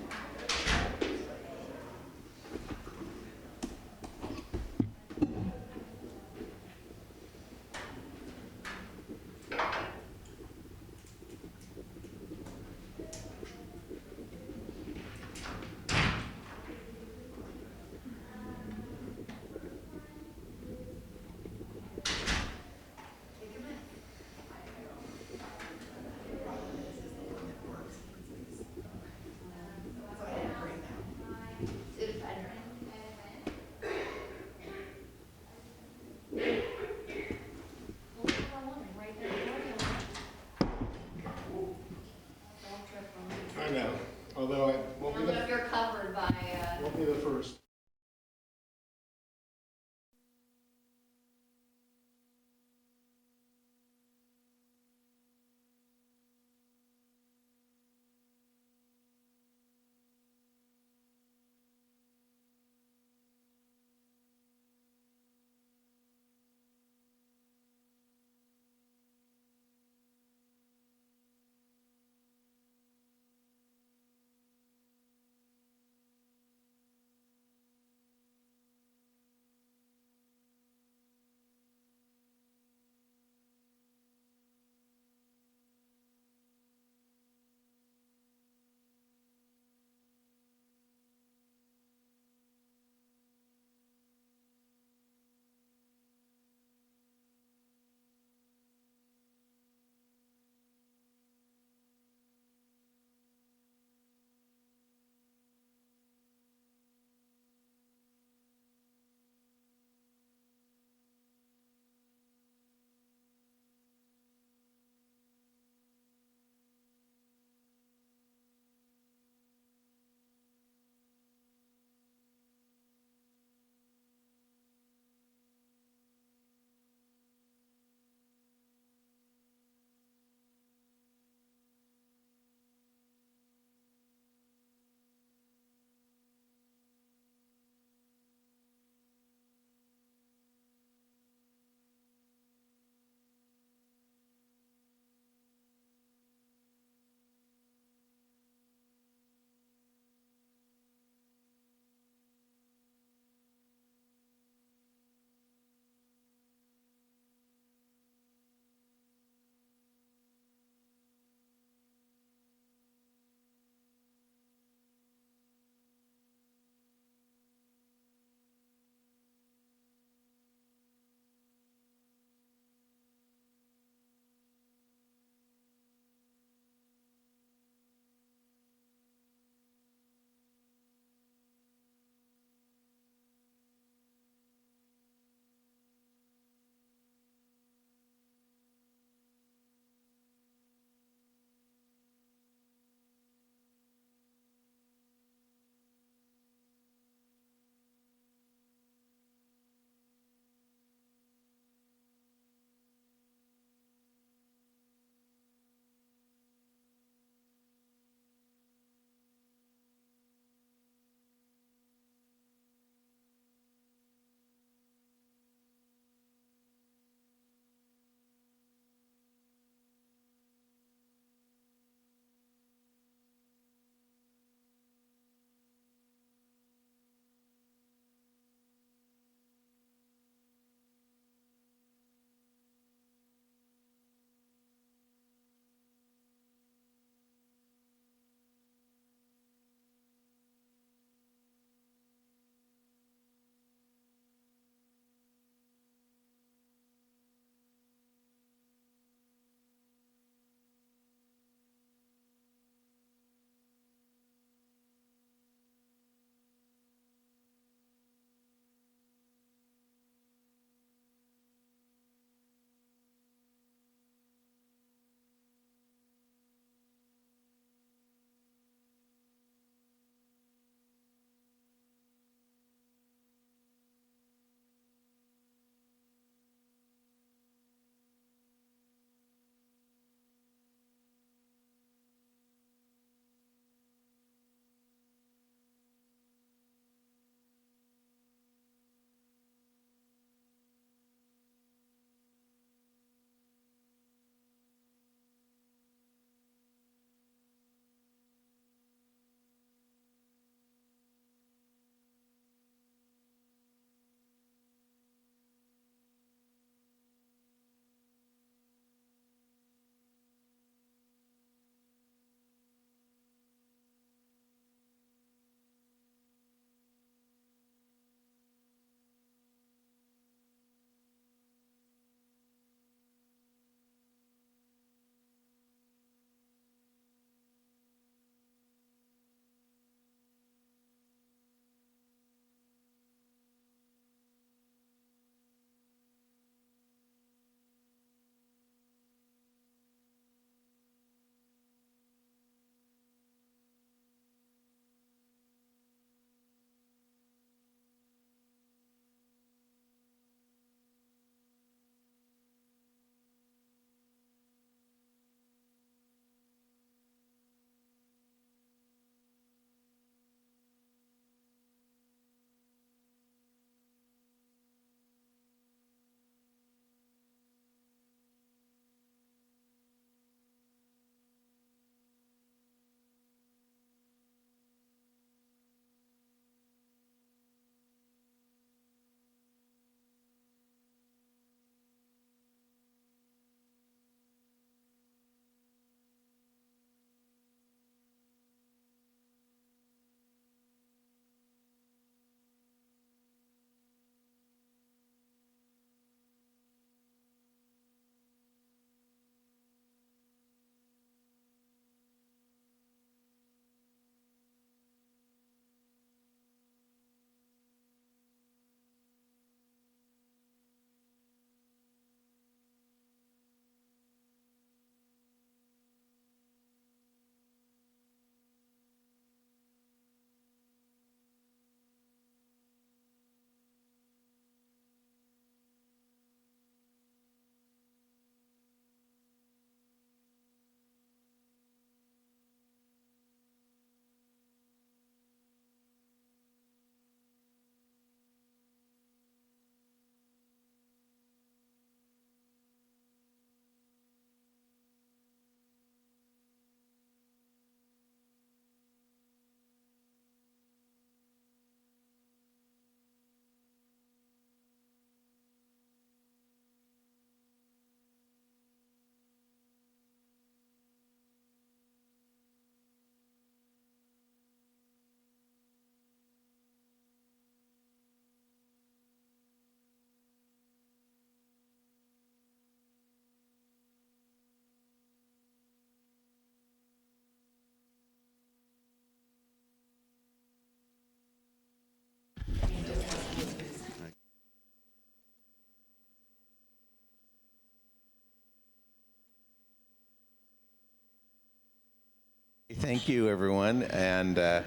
Thank you, everyone. And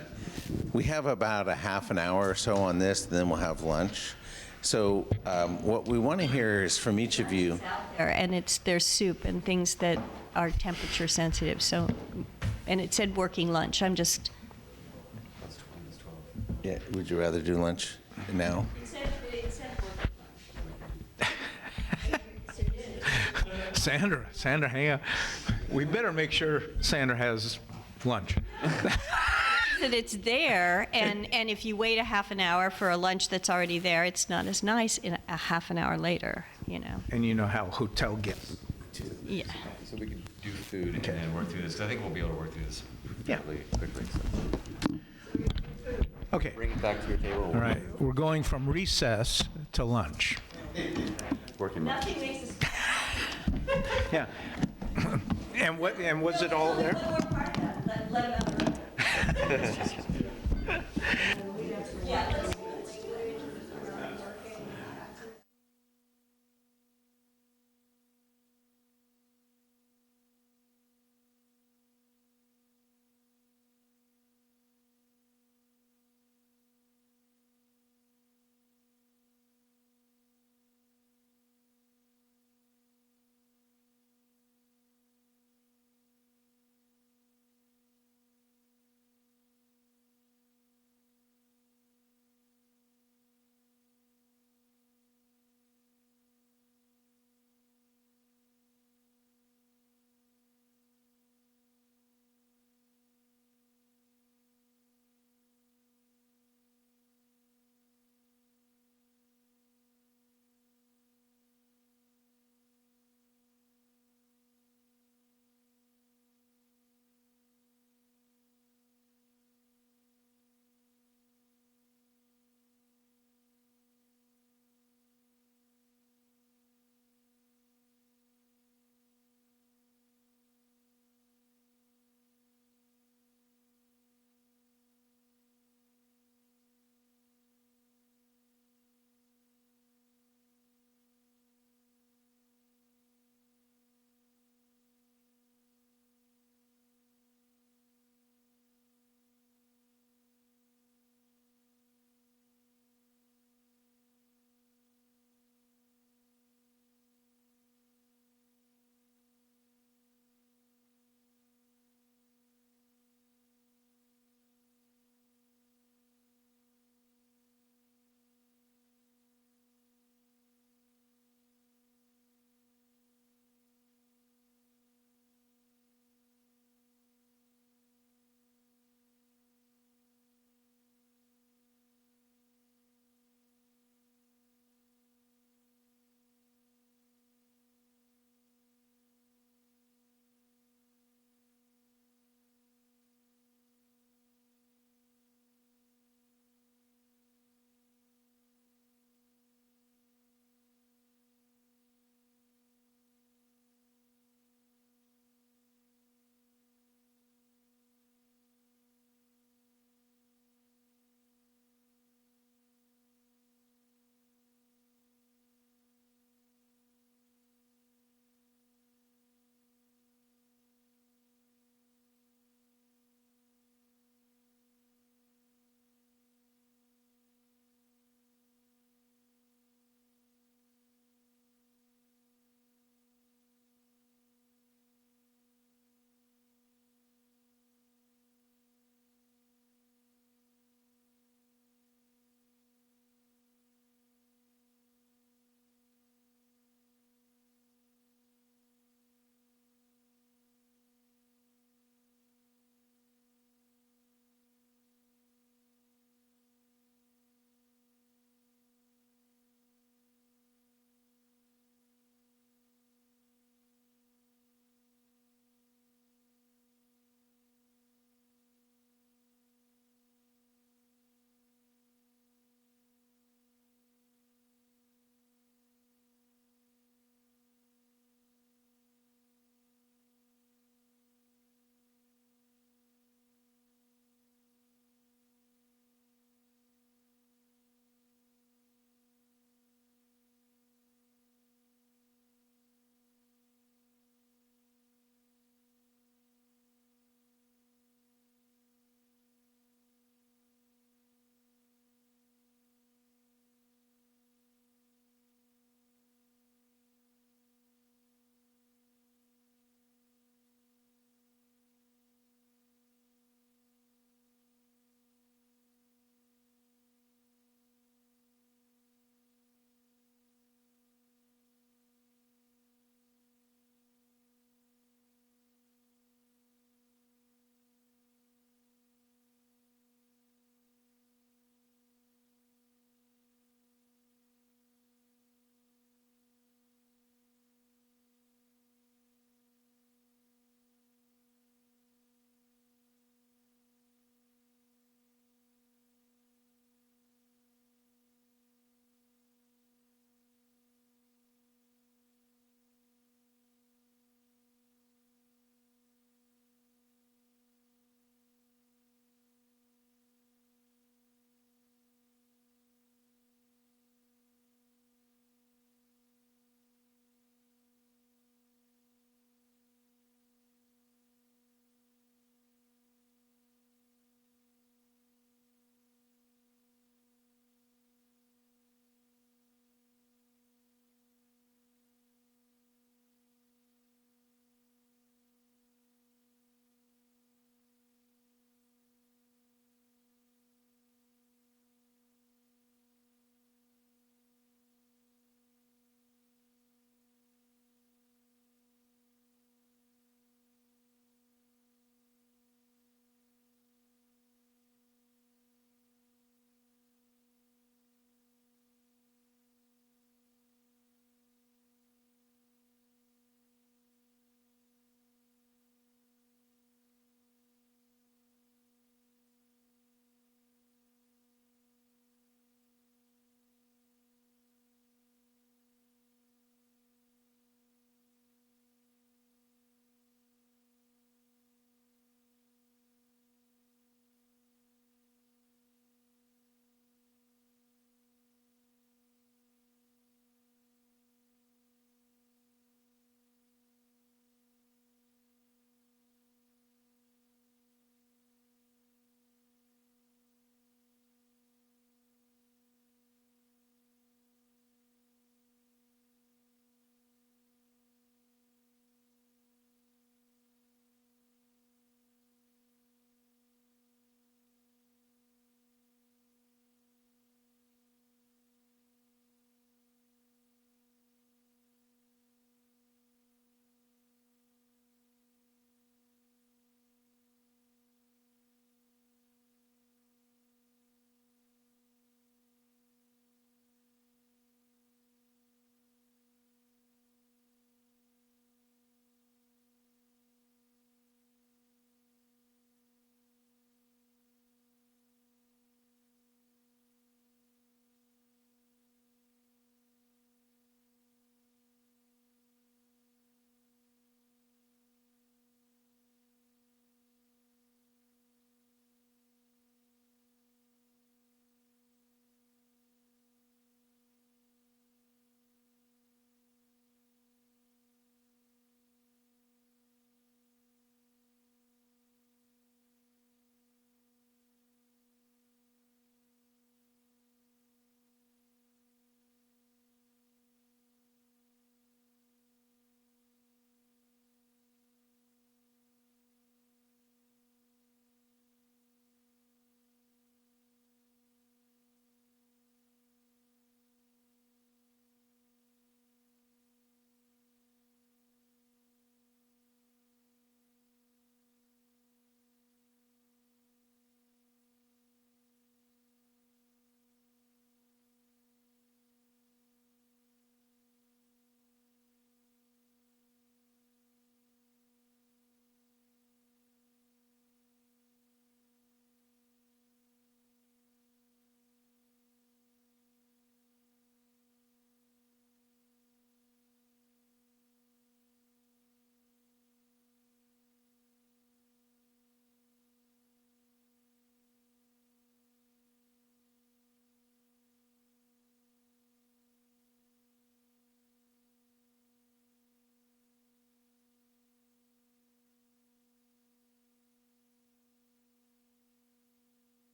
we have about a half an hour or so on this, and then we'll have lunch. So what we want to hear is from each of you. And there's soup and things that are temperature sensitive. So, and it said working lunch. I'm just. Yeah, would you rather do lunch now? Sandra, hang on. We better make sure Sandra has lunch. That it's there, and if you wait a half an hour for a lunch that's already there, it's not as nice in a half an hour later, you know. And you know how hotel gets. Yeah. So we can do food and then work through this, 'cause I think we'll be able to work through this fairly quickly. Okay. Bring it back to your table. All right, we're going from recess to lunch. Working lunch. Yeah. And was it all there?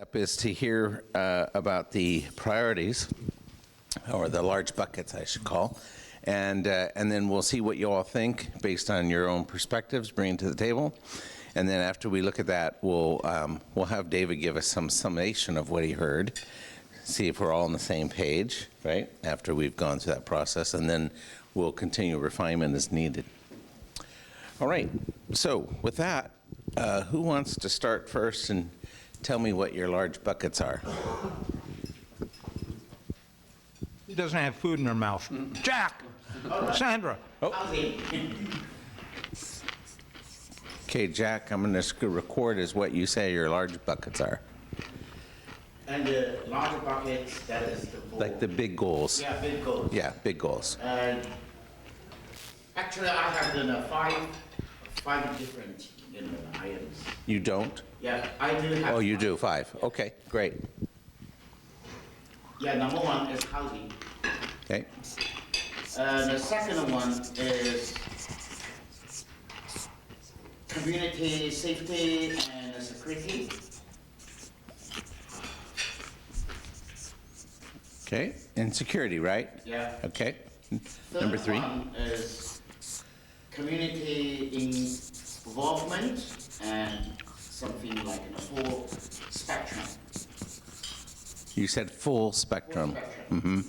Up is to hear about the priorities, or the large buckets, I should call, and then we'll see what you all think based on your own perspectives, bring it to the table, and then after we look at that, we'll have David give us some summation of what he heard, see if we're all on the same page, right? After we've gone through that process, and then we'll continue refinement as needed. All right. So with that, who wants to start first and tell me what your large buckets are? He doesn't have food in her mouth. Jack! Sandra! Okay, Jack, I'm going to record as what you say your large buckets are. And the large buckets, that is the goal. Like the big goals. Yeah, big goals. Yeah, big goals. Actually, I have done five different items. You don't? Yeah, I do have. Oh, you do, 5. Okay, great. Yeah, number 1 is housing. Okay. The second one is community safety and security. Okay, and security, right? Yeah. Okay. Number 3. Third one is community involvement and something like a full spectrum. You said full spectrum. Mm-hmm.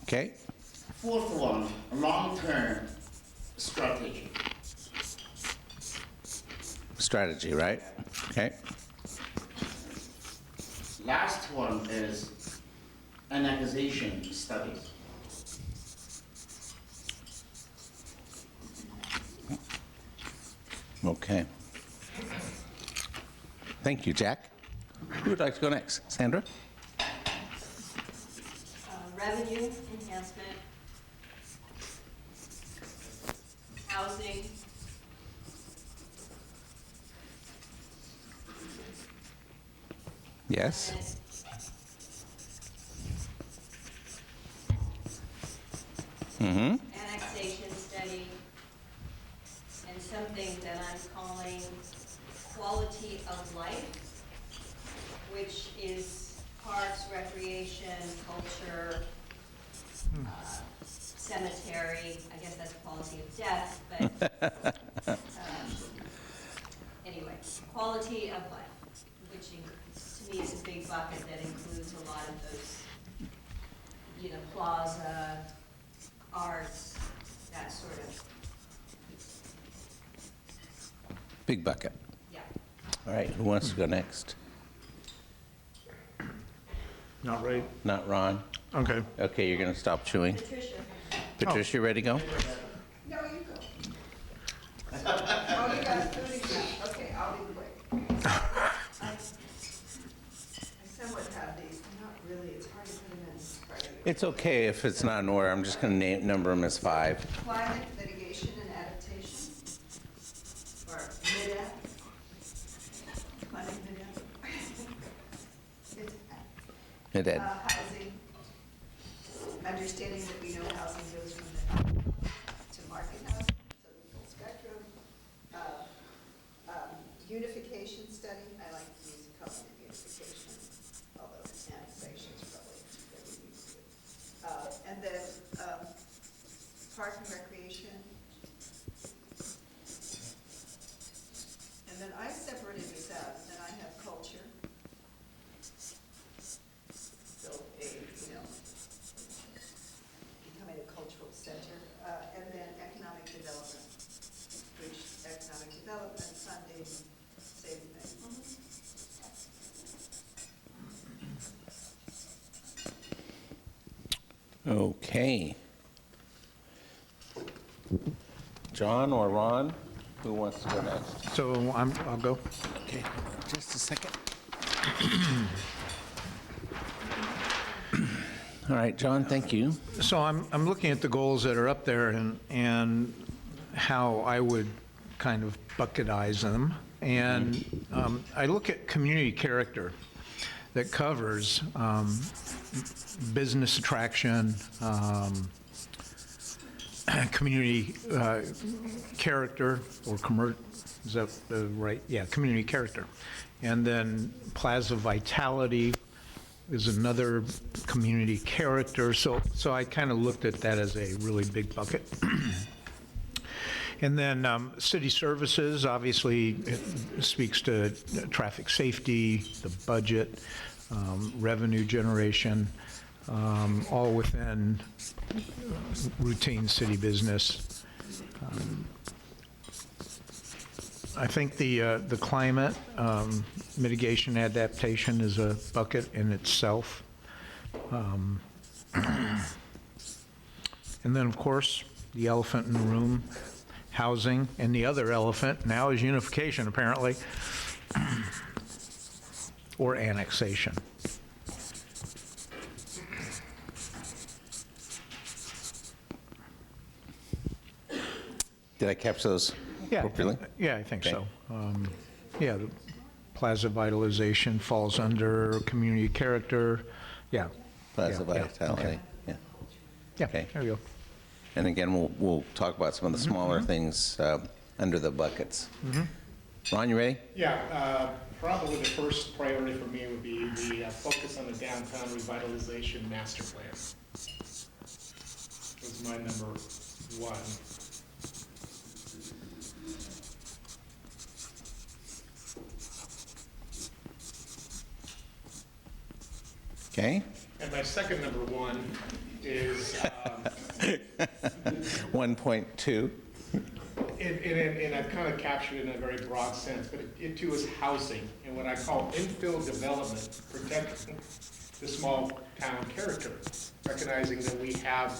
Okay. Fourth one, long-term strategy. Strategy, right? Okay. Last one is annexation studies. Okay. Thank you, Jack. Who would like to go next? Sandra? Revenue enhancement, housing, Yes. Mm-hmm. annexation study, and something that I'm calling quality of life, which is parks, recreation, culture, cemetery. I guess that's quality of death, but anyway, quality of life, which to me is a big bucket that includes a lot of those, plaza, arts, that sort of. Big bucket. Yeah. All right, who wants to go next? Not right. Not Ron? Okay. Okay, you're going to stop chewing. Patricia. Patricia, you ready to go? No, you go. Oh, you got 30 seconds. Okay, I'll be quick. I somewhat have these. Not really. It's hard to put them in front of you. It's okay if it's not in order. I'm just going to number them as 5. Climate mitigation and adaptation, or MIDAP. Climate MIDAP. Mid-ed. Housing, understanding that we know housing goes from the to market housing, so the full spectrum. Unification study, I like to use covenant unification, although annexation is probably what we need to do. And then park and recreation. And then I separated these out, and then I have culture. So becoming a cultural center, and then economic development, which economic development, funding, same thing. Okay. John or Ron, who wants to go next? So I'll go. Okay, just a second. All right, John, thank you. So I'm looking at the goals that are up there and how I would kind of bucketize them. And I look at community character that covers business attraction, community character, or is that right? Yeah, community character. And then Plaza Vitality is another community character. So I kind of looked at that as a really big bucket. And then city services, obviously, it speaks to traffic safety, the budget, revenue generation, all within routine city business. I think the climate mitigation adaptation is a bucket in itself. And then, of course, the elephant in the room, housing, and the other elephant now is unification, apparently, or annexation. Did I catch those appropriately? Yeah, I think Okay. so. Yeah, the plaza vitalization falls under community character. Yeah. Plaza Yeah, yeah, Vitality, okay. yeah. Yeah, Okay. there you go. And again, we'll talk about some of the smaller things under the buckets. Ron, you ready? Yeah, probably the first priority for me would be the focus on the downtown revitalization master plan. Was my number one. Okay. And my second number one is 1.2. And I've kind of captured it in a very broad sense, but it too is housing and what I call infill development, protecting the small town character, recognizing that we have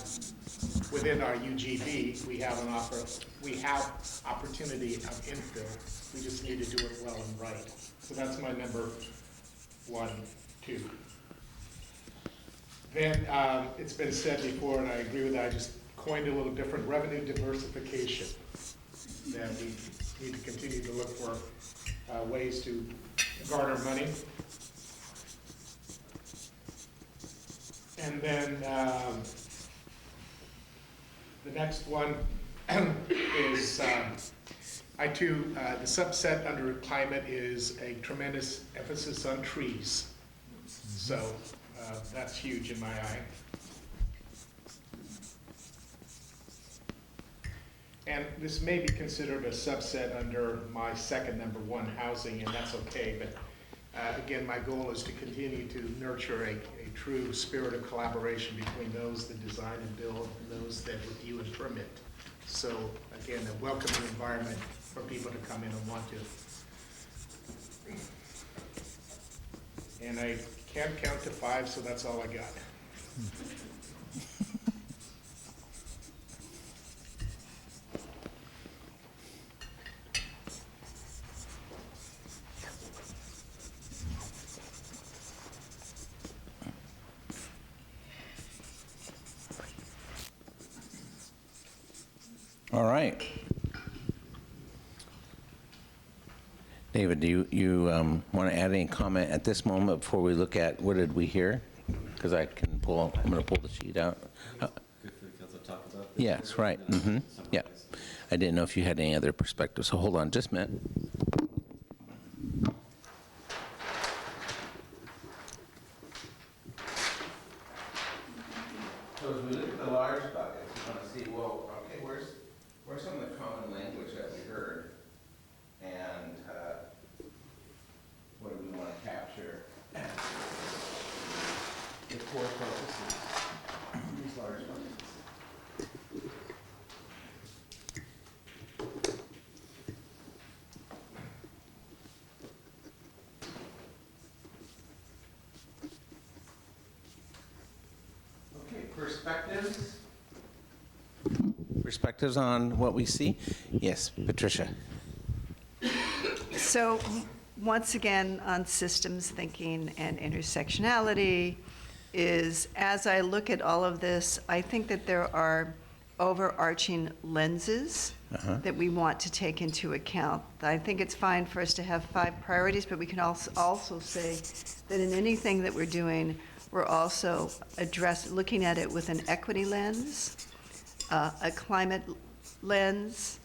within our UGB, we have opportunity of infill. We just need to do it well and right. So that's my number 1, 2. Then it's been said before, and I agree with that, I just coined a little different, revenue diversification. That we need to continue to look for ways to garner money. And then the next one is, the subset under climate is a tremendous emphasis on trees. So that's huge in my eye. And this may be considered a subset under my second number 1, housing, and that's okay. But again, my goal is to continue to nurture a true spirit of collaboration between those that design and build and those that review and permit. So again, a welcoming environment for people to come in and want to. And I can't count to 5, so that's all I got. All right. David, do you want to add any comment at this moment before we look at what did we hear? Because I'm going to pull the sheet out. Good for the council to talk about. Yes, right. Yeah. I didn't know if you had any other perspectives, so hold on just a minute. So as we look at the large buckets, we want to see, well, okay, where's some of the common language that we heard? And what do we want to capture? The core focuses these large buckets. Okay, perspectives? Perspectives on what we see? Yes, Patricia. So once again, on systems thinking and intersectionality is, as I look at all of this, I think that there are overarching lenses that we want to take into account. I think it's fine for us to have 5 priorities, but we can also say that in anything that we're doing, we're also looking at it with an equity lens, a climate lens,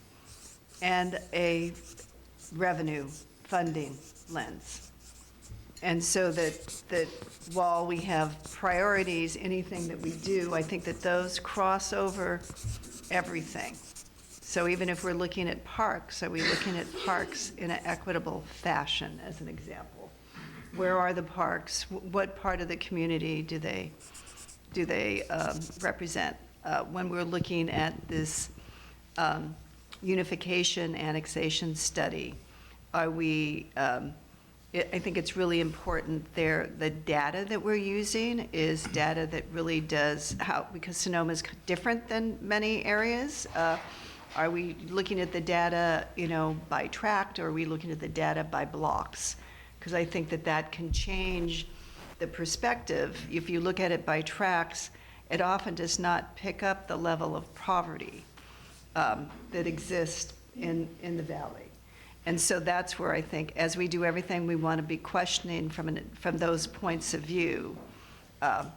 and a revenue funding lens. And so that while we have priorities, anything that we do, I think that those cross over everything. So even if we're looking at parks, are we looking at parks in an equitable fashion, as an example? Where are the parks? What part of the community do they represent? When we're looking at this unification annexation study, are we, I think it's really important there, the data that we're using is data that really does, because Sonoma is different than many areas. Are we looking at the data, by tract, or are we looking at the data by blocks? Because I think that can change the perspective. If you look at it by tracts, it often does not pick up the level of poverty that exists in the valley. And so that's where I think, as we do everything, we want to be questioning from those points of view, how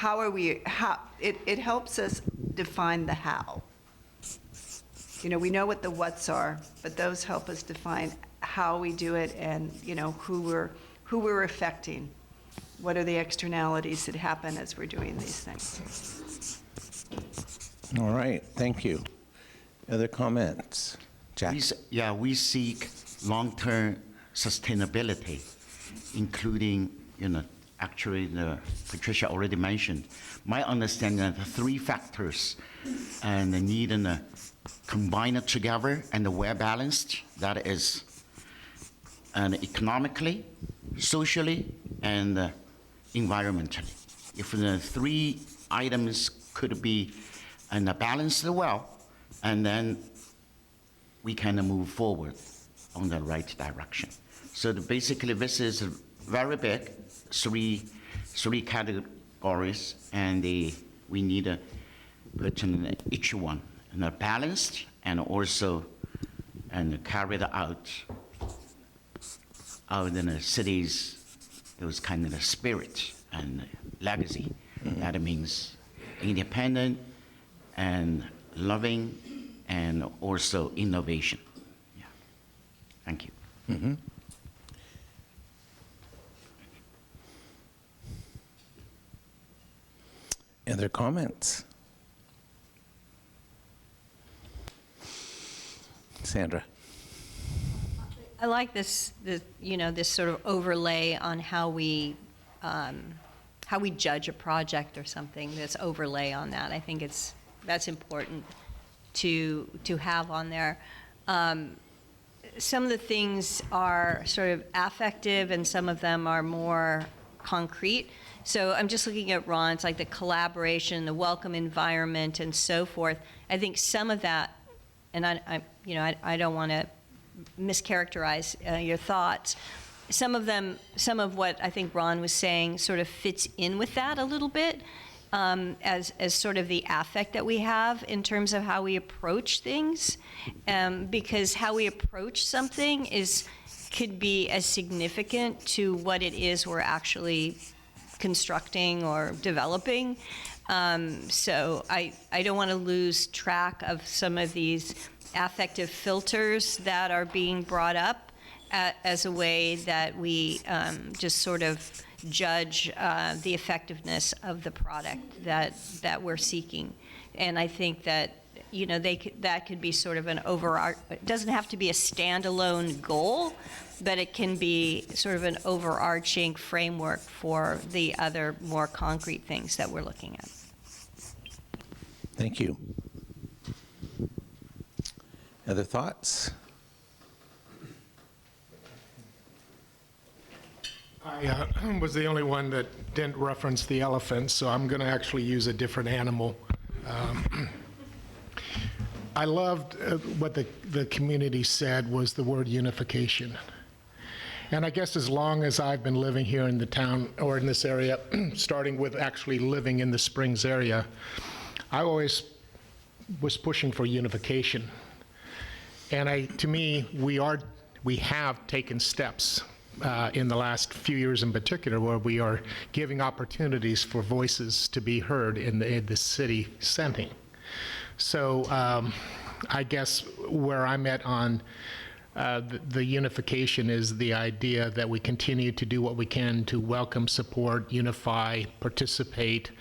are we, it helps us define the how. We know what the whats are, but those help us define how we do it and, who we're affecting. What are the externalities that happen as we're doing these things? All right, thank you. Other comments? Jack? We seek long-term sustainability, including, actually, Patricia already mentioned. My understanding of the 3 factors and the need and combined together and well balanced. That is, and economically, socially, and environmentally. If the 3 items could be balanced well, and then we can move forward on the right direction. So basically, this is very big, three categories, and we need to put in each one and balanced and also carried out in the cities, those kind of spirit and legacy. That means independent and loving and also innovation. Yeah. Thank you. Mm-hmm. Other comments? Sandra. I like this sort of overlay on how we judge a project or something. This overlay on that, I think that's important to have on there. Some of the things are sort of affective, and some of them are more concrete. So I'm just looking at Ron's, like the collaboration, the welcome environment, and so forth. I think some of that, and I don't want to mischaracterize your thoughts. Some of what I think Ron was saying sort of fits in with that a little bit, as sort of the affect that we have in terms of how we approach things, because how we approach something could be as significant to what it is we're actually constructing or developing. So I don't want to lose track of some of these affective filters that are being brought up as a way that we just sort of judge the effectiveness of the product that we're seeking. And I think that that could be sort of an it doesn't have to be a standalone goal, but it can be sort of an overarching framework for the other more concrete things that we're looking at. Thank you. Other thoughts? I was the only one that didn't reference the elephant, so I'm going to actually use a different animal. I loved what the community said was the word unification. And I guess as long as I've been living here in the town or in this area, starting with actually living in the Springs area, I always was pushing for unification. And to me, we have taken steps in the last few years in particular, where we are giving opportunities for voices to be heard in the city setting. So I guess where I'm at on The unification is the idea that we continue to do what we can to welcome, support, unify, participate.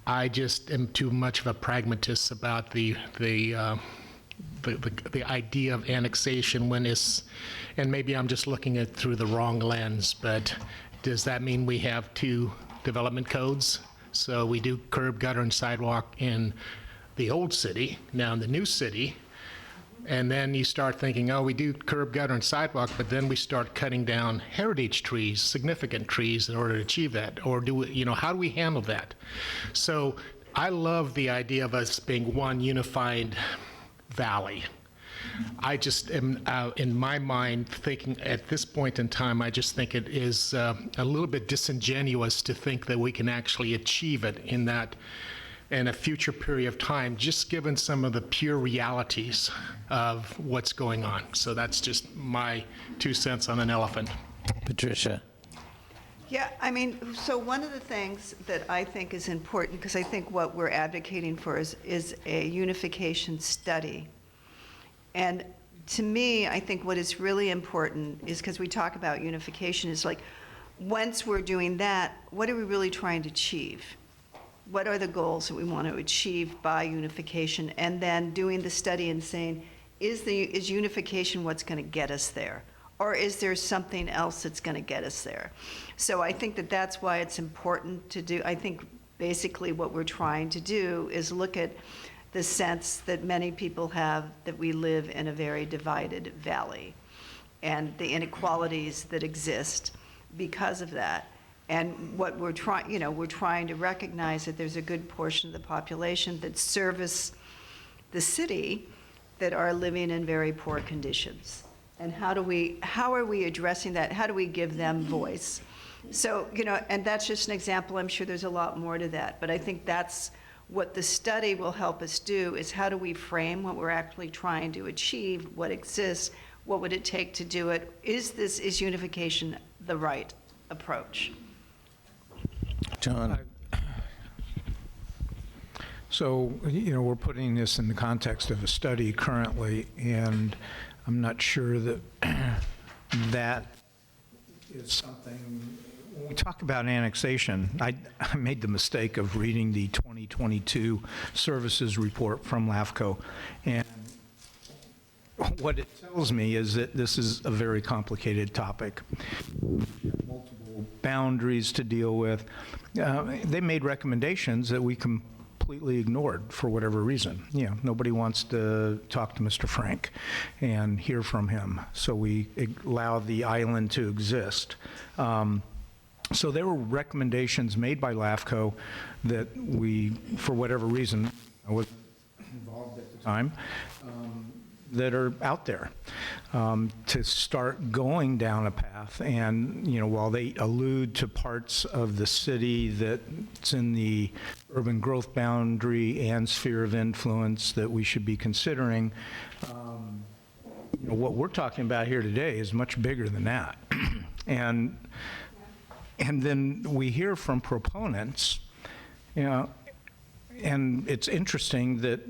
I just am too much of a pragmatist about the idea of annexation when it's, and maybe I'm just looking at it through the wrong lens, but does that mean we have 2 development codes? So we do curb, gutter, and sidewalk in the old city, now in the new city, and then you start thinking, oh, we do curb, gutter, and sidewalk, but then we start cutting down heritage trees, significant trees, in order to achieve that. Or do we, you know, how do we handle that? So I love the idea of us being one unified valley. I just am, in my mind, thinking at this point in time, I just think it is a little bit disingenuous to think that we can actually achieve it in a future period of time, just given some of the pure realities of what's going on. So that's just my 2 cents on an elephant. Patricia. Yeah, I mean, so one of the things that I think is important, because I think what we're advocating for is a unification study. And to me, I think what is really important is, because we talk about unification, is like, once we're doing that, what are we really trying to achieve? What are the goals that we want to achieve by unification? And then doing the study and saying, is unification what's going to get us there? Or is there something else that's going to get us there? So I think that that's why it's important to do. I think basically what we're trying to do is look at the sense that many people have that we live in a very divided valley and the inequalities that exist because of that. And what we're trying, you know, we're trying to recognize that there's a good portion of the population that service the city that are living in very poor conditions. And how are we addressing that? How do we give them voice? So, you know, and that's just an example. I'm sure there's a lot more to that, but I think that's what the study will help us do, is how do we frame what we're actually trying to achieve, what exists, what would it take to do it? Is unification the right approach? John. So, you know, we're putting this in the context of a study currently, and I'm not sure that that is something. When we talk about annexation, I made the mistake of reading the 2022 services report from LAFCO, and what it tells me is that this is a very complicated topic. Multiple boundaries to deal with. They made recommendations that we completely ignored for whatever reason. You know, nobody wants to talk to Mr. Frank and hear from him, so we allow the island to exist. So there were recommendations made by LAFCO that we, for whatever reason, I was involved at the time, that are out there to start going down a path. And, you know, while they allude to parts of the city that's in the urban growth boundary and sphere of influence that we should be considering, you know, what we're talking about here today is much bigger than that. And then we hear from proponents, you know, and it's interesting that,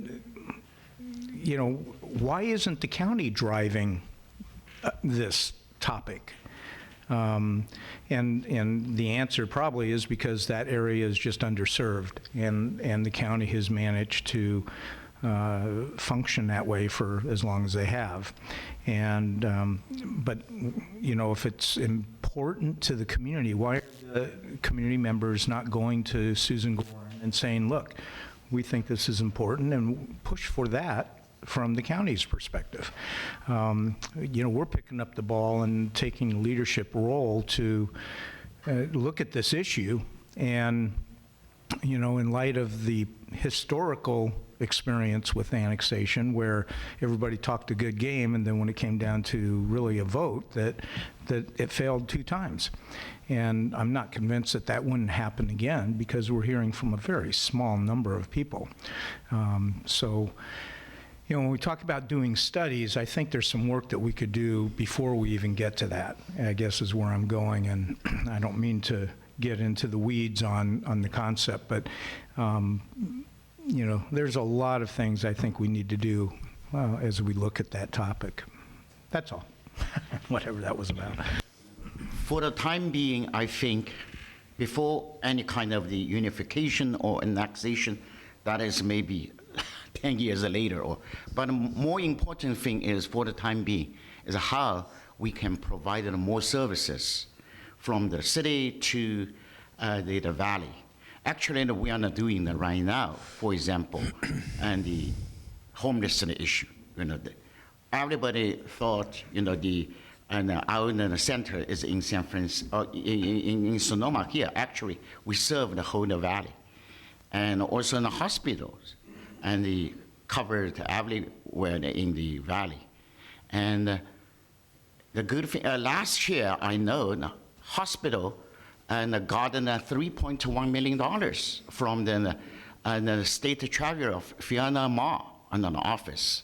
you know, why isn't the county driving this topic? And the answer probably is because that area is just underserved, and the county has managed to function that way for as long as they have. And but you know, if it's important to the community, why are the community members not going to Susan Gorin and saying, look, we think this is important, and push for that from the county's perspective? You know, we're picking up the ball and taking a leadership role to look at this issue, and you know, in light of the historical experience with annexation, where everybody talked a good game, and then when it came down to really a vote, that it failed 2 times. And I'm not convinced that that wouldn't happen again, because we're hearing from a very small number of people. So, you know, when we talk about doing studies, I think there's some work that we could do before we even get to that, I guess is where I'm going. And I don't mean to get into the weeds on the concept, but you know, there's a lot of things I think we need to do as we look at that topic. That's all. whatever that was about. For the time being, I think, before any kind of the unification or annexation, that is maybe 10 years later. But a more important thing is, for the time being, is how we can provide more services from the city to the valley. Actually, we are not doing that right now. For example, and the homelessness issue. Everybody thought, our center is in San Francisco, in Sonoma here. Actually, we serve the whole valley, and also in the hospitals, and the covered everywhere in the valley. And the good thing, last year I know the hospital and gotten $3.1 million from the state treasurer of Fiona Ma and an office.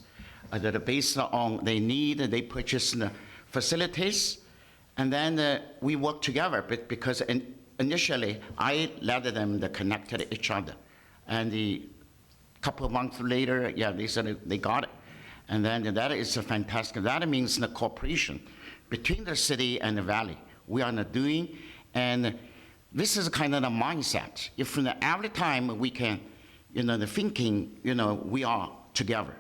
That based on they purchase the facilities, and then we work together. But because initially I led them to connect to each other, and the couple of months later, they said they got it, and then that is a fantastic. That means the cooperation between the city and the valley we are not doing, and this is kind of the mindset. If every time we can, the thinking, we are together.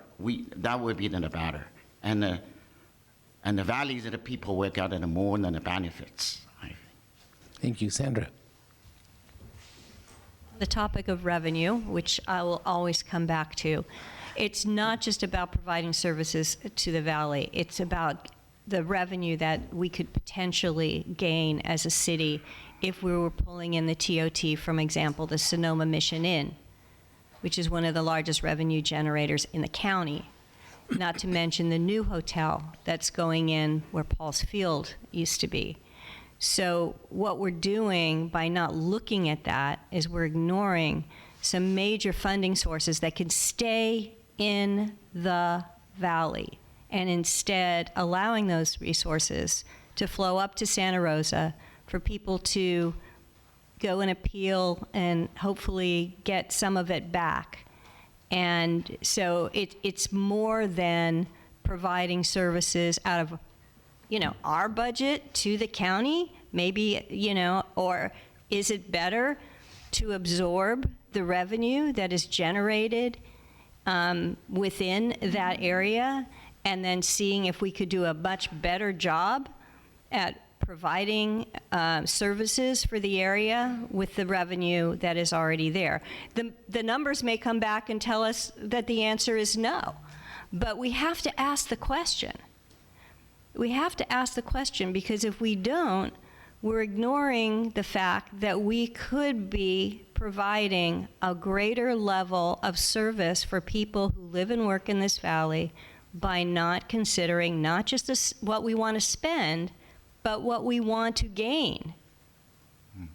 That would be the better, and the values of the people will get more than the benefits. Thank you, Sandra. The topic of revenue, which I will always come back to, it's not just about providing services to the valley. It's about the revenue that we could potentially gain as a city if we were pulling in the TOT, from example, the Sonoma Mission Inn, which is one of the largest revenue generators in the county, not to mention the new hotel that's going in where Paul's Field used to be. So what we're doing by not looking at that is we're ignoring some major funding sources that can stay in the valley, and instead allowing those resources to flow up to Santa Rosa for people to go and appeal and hopefully get some of it back. And so it's more than providing services out of, our budget to the county, maybe, or is it better to absorb the revenue that is generated within that area, and then seeing if we could do a much better job at providing services for the area with the revenue that is already there. The numbers may come back and tell us that the answer is no, but we have to ask the question. We have to ask the question, because if we don't, we're ignoring the fact that we could be providing a greater level of service for people who live and work in this valley by not considering not just what we want to spend, but what we want to gain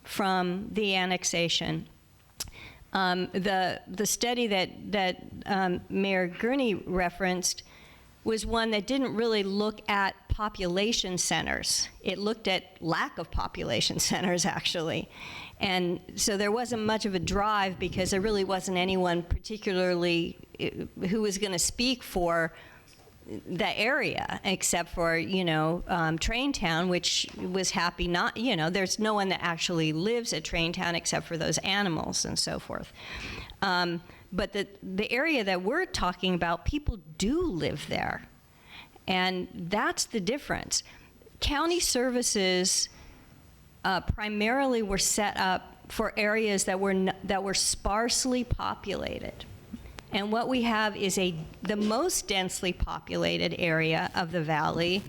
from the annexation. The study that Mayor Gurney referenced was one that didn't really look at population centers. It looked at lack of population centers, actually. And so there wasn't much of a drive, because there really wasn't anyone particularly who was going to speak for the area, except for, Traintown, which was happy not, there's no one that actually lives at Traintown except for those animals and so forth. But the area that we're talking about, people do live there. And that's the difference. County services primarily were set up for areas that were sparsely populated. And what we have is the most densely populated area of the valley,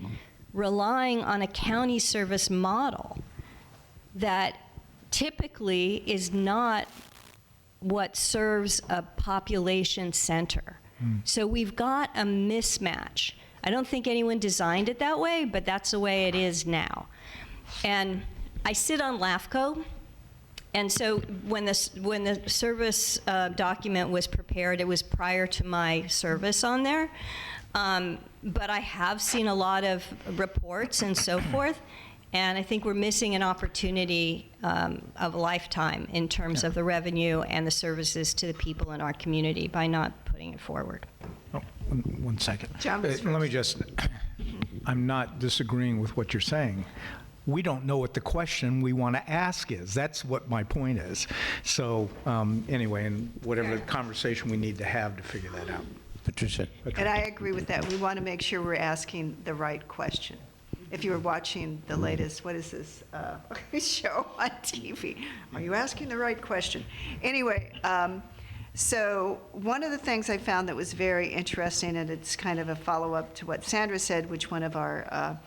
relying on a county service model that typically is not what serves a population center. So we've got a mismatch. I don't think anyone designed it that way, but that's the way it is now. And I sit on LAFCO, and so when the service document was prepared, it was prior to my service on there. But I have seen a lot of reports and so forth, and I think we're missing an opportunity of a lifetime in terms of the revenue and the services to the people in our community by not putting it forward. Oh, one second. John was Let me just I'm not disagreeing with what you're saying. We don't know what the question we want to ask is. That's what my point is. So anyway, and whatever conversation we need to have to figure that out. Patricia. And I agree with that. We want to make sure we're asking the right question. If you were watching the latest, what is this show on TV? Are you asking the right question? Anyway, so one of the things I found that was very interesting, and it's kind of a follow-up to what Sandra said, which one of our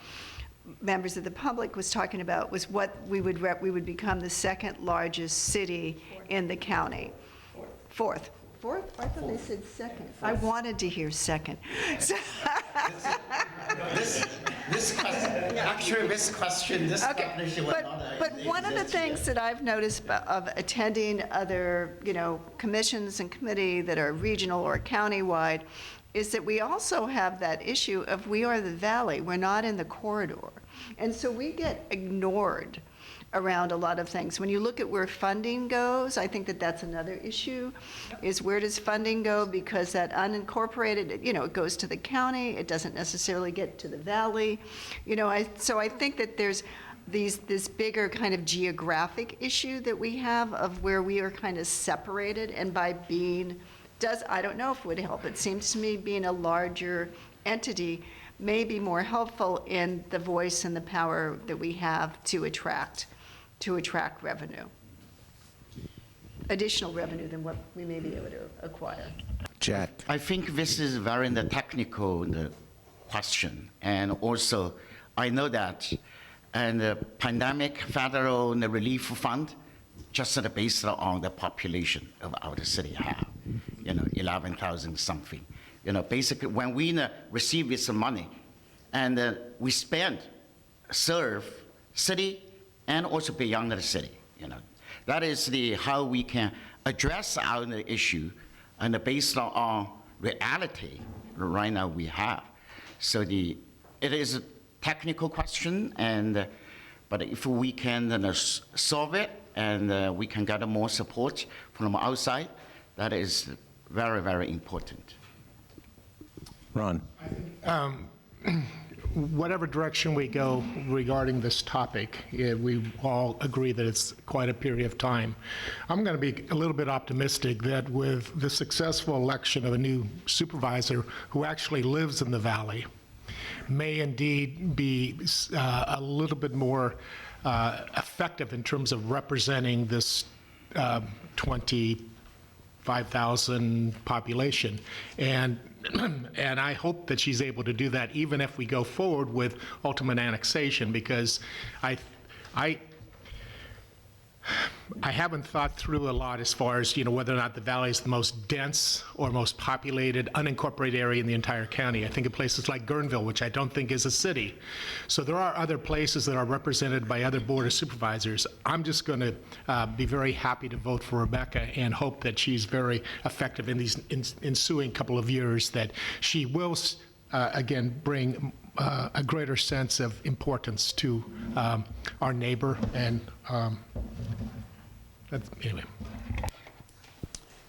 members of the public was talking about, was what we would become the second largest city in the county. Fourth? I thought they said second. I wanted to hear second. So This question, this definition was But one of the things that I've noticed of attending other, commissions and committee that are regional or county-wide is that we also have that issue of we are the valley, we're not in the corridor. And so we get ignored around a lot of things. When you look at where funding goes, I think that that's another issue, is where does funding go? Because that unincorporated, it goes to the county, it doesn't necessarily get to the valley. So I think that there's this bigger kind of geographic issue that we have of where we are kind of separated, and by I don't know if it would help. It seems to me being a larger entity may be more helpful in the voice and the power that we have to attract revenue, additional revenue than what we may be able to acquire. Jack. I think this is very technical question, and also I know that and the pandemic federal relief fund just based on the population of our city have, 11,000 something. Basically when we receive this money and we serve city and also beyond the city, that is how we can address our issue and based on reality right now we have. So it is a technical question, but if we can solve it and we can get more support from outside, that is very, very important. Ron. Whatever direction we go regarding this topic, we all agree that it's quite a period of time. I'm going to be a little bit optimistic that with the successful election of a new supervisor who actually lives in the valley, may indeed be a little bit more effective in terms of representing this 25,000 population. And I hope that she's able to do that even if we go forward with ultimate annexation, because I haven't thought through a lot as far as whether or not the valley is the most dense or most populated unincorporated area in the entire county. I think of places like Guerneville, which I don't think is a city. So there are other places that are represented by other board of supervisors. I'm just going to be very happy to vote for Rebecca and hope that she's very effective in these ensuing couple of years, that she will again bring a greater sense of importance to our neighbor, and anyway.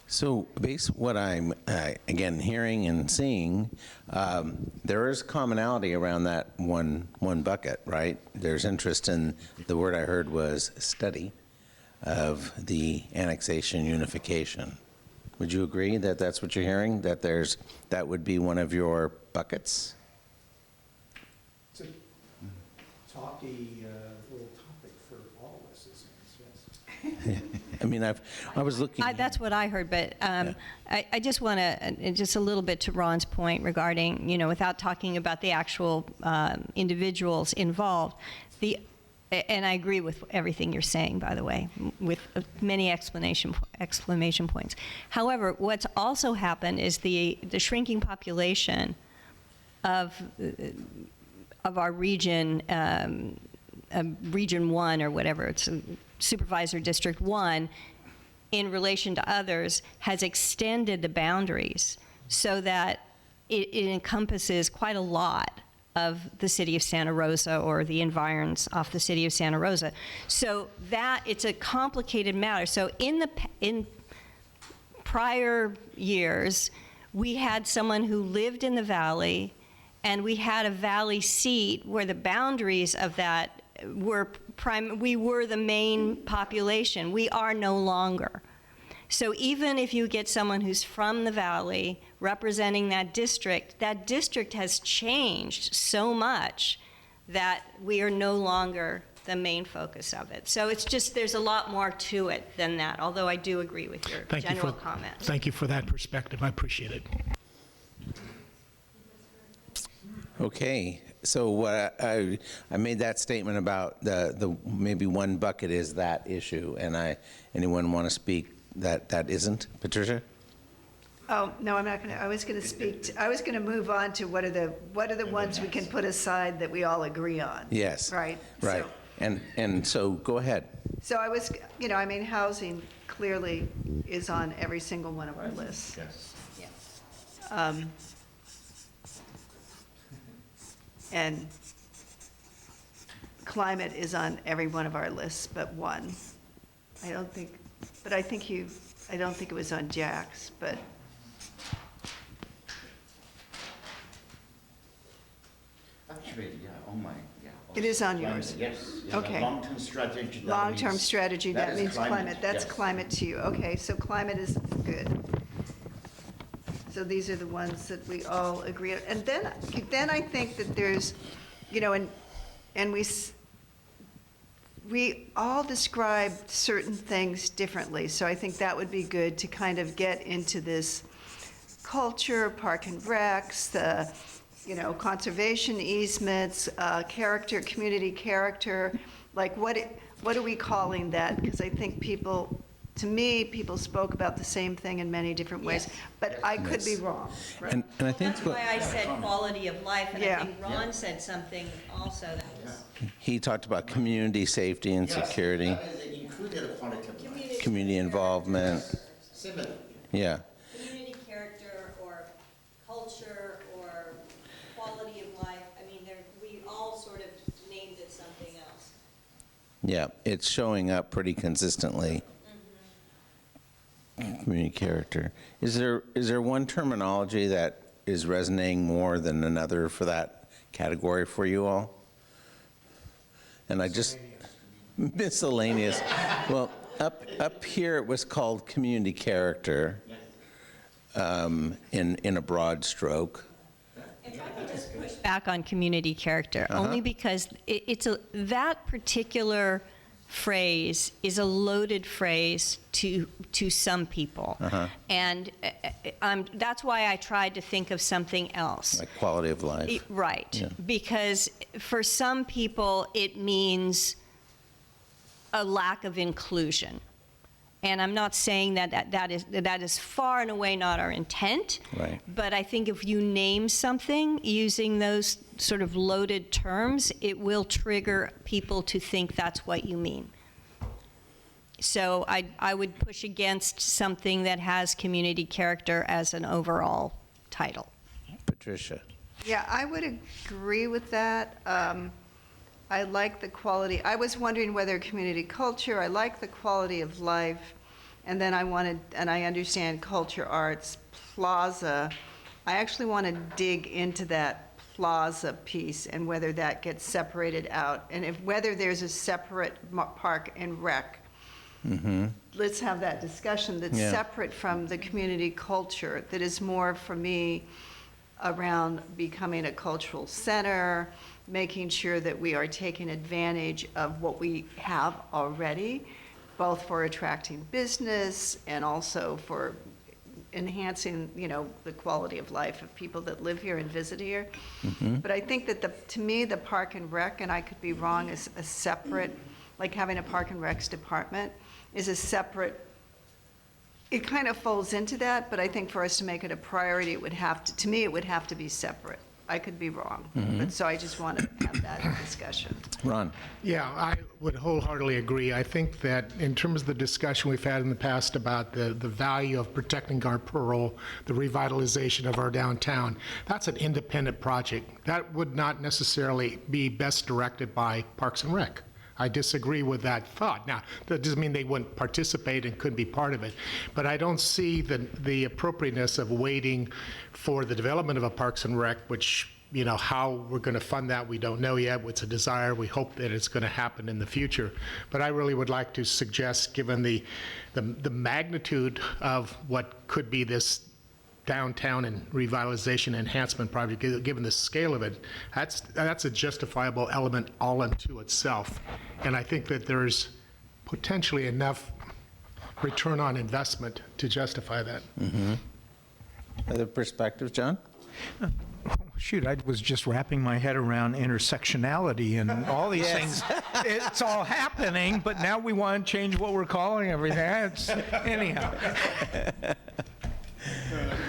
So based on what I'm, again, hearing and seeing, there is commonality around that one bucket, right? There's interest in, the word I heard was study of the annexation unification. Would you agree that that's what you're hearing, that that would be one of your buckets? It's a talky little topic for all of us, yes. I mean, I was looking. That's what I heard, but I just want to, just a little bit to Ron's point regarding, without talking about the actual individuals involved, and I agree with everything you're saying, by the way, with many exclamation points. However, what's also happened is the shrinking population of our region, Region 1 or whatever, it's Supervisor District 1, in relation to others, has extended the boundaries so that it encompasses quite a lot of the city of Santa Rosa or the environs off the city of Santa Rosa. So that, it's a complicated matter. So in prior years, we had someone who lived in the valley and we had a valley seat where the boundaries of that we were the main population. We are no longer. So even if you get someone who's from the valley representing that district has changed so much that we are no longer the main focus of it. So it's just, there's a lot more to it than that, although I do agree with your general comments. Thank you for that perspective. I appreciate it. Okay, so I made that statement about the maybe one bucket is that issue, and anyone want to speak that isn't? Patricia? Oh, no, I'm not going to, I was going to move on to what are the ones we can put aside that we all agree on. Yes. Right? Right. And so go ahead. So I was, housing clearly is on every single one of our lists. Yes. And climate is on every one of our lists but one. I don't think it was on Jack's, but. Actually, yeah, oh my, yeah. It is on yours? Yes. Okay. Long-term strategy. Long-term strategy, that means climate. That's yes. climate to you. Okay, so climate is good. So these are the ones that we all agree on. And then I think that there's, and we all describe certain things differently. So I think that would be good to kind of get into this culture, park and recs, the, conservation easements, character, community character. Like what are we calling that? Because I think people spoke about the same thing in many different ways, but I could be wrong. Right? And I think That's why I said quality of life, and Yeah. I think Ron said something also that was. he talked about community safety and security, community involvement. Similar. Yeah. Community character or culture or quality of life, we all sort of named it something else. Yeah, it's showing up pretty consistently. Community character. Is there one terminology that is resonating more than another for that category for you all? And I just miscellaneous. Well, up here it was called community character in a broad stroke. If I could just push back on community character, only because that particular phrase is a loaded phrase to some people. And that's why I tried to think of something else. Like quality of life. Right. Yeah. Because for some people, it means a lack of inclusion. And I'm not saying that is far and away not our intent. Right. But I think if you name something using those sort of loaded terms, it will trigger people to think that's what you mean. So I would push against something that has community character as an overall title. Patricia. Yeah, I would agree with that. I like the quality. I was wondering whether community culture, I like the quality of life, and then I understand culture, arts, plaza. I actually want to dig into that plaza piece and whether that gets separated out, and whether there's a separate park and rec. Let's have that discussion that's separate from the community culture, that is more for me around becoming a cultural center, making sure that we are taking advantage of what we have already, both for attracting business and also for enhancing, the quality of life of people that live here and visit here. But I think that to me, the park and rec, and I could be wrong, is a separate, like having a park and recs department is a separate, it kind of folds into that, but I think for us to make it a priority, it would have to be separate. I could be wrong, but so I just want to have that discussion. Ron. Yeah, I would wholeheartedly agree. I think that in terms of the discussion we've had in the past about the value of protecting our Pearl, the revitalization of our downtown, that's an independent project. That would not necessarily be best directed by Parks and Rec. I disagree with that thought. Now, that doesn't mean they wouldn't participate and couldn't be part of it, but I don't see the appropriateness of waiting for the development of a Parks and Rec, which how we're going to fund that, we don't know yet. It's a desire. We hope that it's going to happen in the future. But I really would like to suggest, given the magnitude of what could be this downtown and revitalization enhancement project, given the scale of it, that's a justifiable element all unto itself. And I think that there's potentially enough return on investment to justify that. Other perspectives, John? Shoot, I was just wrapping my head around intersectionality and all these Yes. things. It's all happening, but now we want to change what we're calling everything. Anyhow.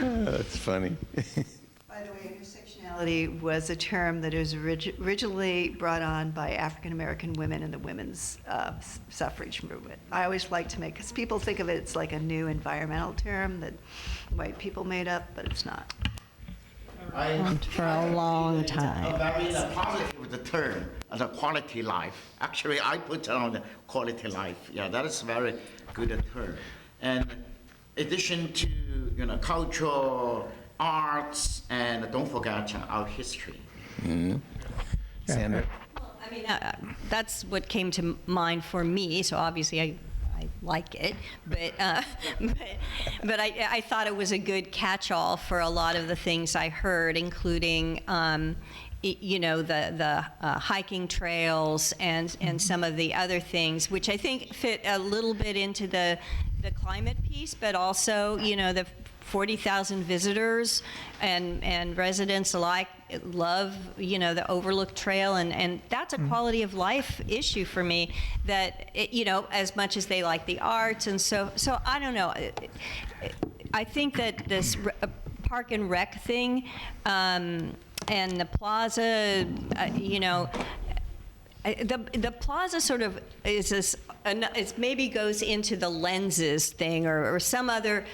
That's funny. By the way, intersectionality was a term that was originally brought on by African American women in the women's suffrage movement. I always like to make, because people think of it as like a new environmental term that white people made up, but it's not. For a long time. A very positive the term, the quality life. Actually, I put on the quality life. Yeah, that is very good term. And in addition to culture, arts, and don't forget our history. Sandra? I mean, that's what came to mind for me, so obviously I like it, but I thought it was a good catch-all for a lot of the things I heard, including the hiking trails and some of the other things, which I think fit a little bit into the climate piece, but also the 40,000 visitors and residents alike love, the Overlook Trail, and that's a quality of life issue for me, that, as much as they like the arts, and so I don't know. I think that this park and rec thing and the plaza, the plaza sort of is this, it maybe goes into the lenses thing or some other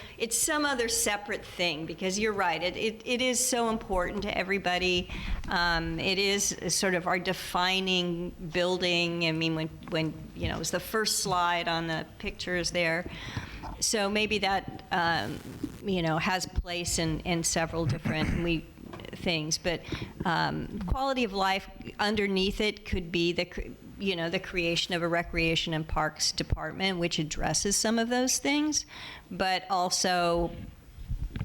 separate thing, because you're right, it is so important to everybody. It is sort of our defining building. I mean, when it was the first slide on the pictures there. So maybe that, has place in several different things, but quality of life underneath it could be the creation of a recreation and parks department, which addresses some of those things, but also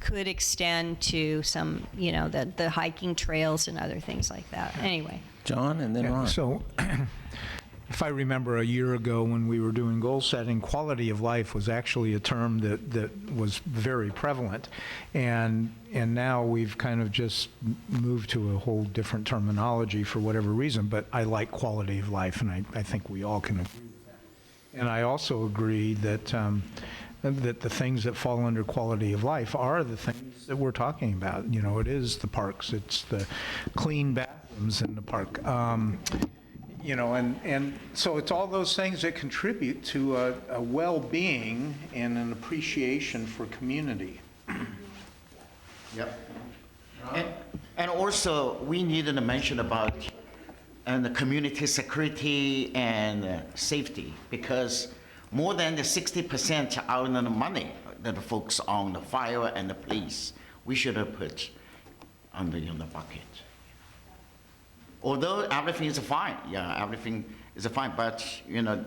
could extend to some, the hiking trails and other things like that. Anyway. John, and then Ron. So, if I remember a year ago when we were doing goal setting, quality of life was actually a term that was very prevalent, and now we've kind of just moved to a whole different terminology for whatever reason, but I like quality of life, and I think we all can agree with that. And I also agree that that the things that fall under quality of life are the things that we're talking about. It is the parks, it's the clean bathrooms in the park. And so it's all those things that contribute to a well-being and an appreciation for community. Yep. And also, we needed to mention about the community security and safety, because more than the 60% out of the money that folks on the fire and the police, we should have put in the bucket. Although everything is fine, everything is fine, but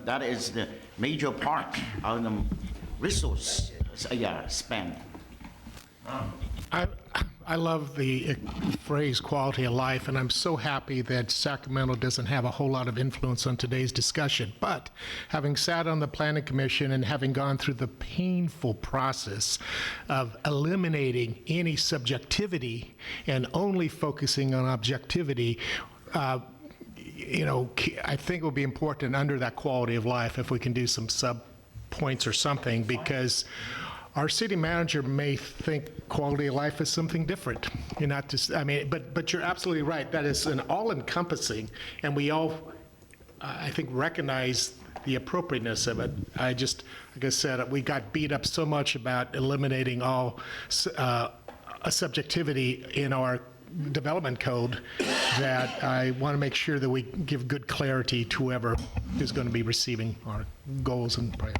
that is the major part of the resource spent. I love the phrase quality of life, and I'm so happy that Sacramento doesn't have a whole lot of influence on today's discussion. But having sat on the Planning Commission and having gone through the painful process of eliminating any subjectivity and only focusing on objectivity, I think it would be important under that quality of life if we can do some sub-points or something, because our city manager may think quality of life is something different. You're not just, but you're absolutely right. That is an all-encompassing, and we all, I think, recognize the appropriateness of it. Like I said, we got beat up so much about eliminating all subjectivity in our development code that I want to make sure that we give good clarity to whoever is going to be receiving our goals and plans.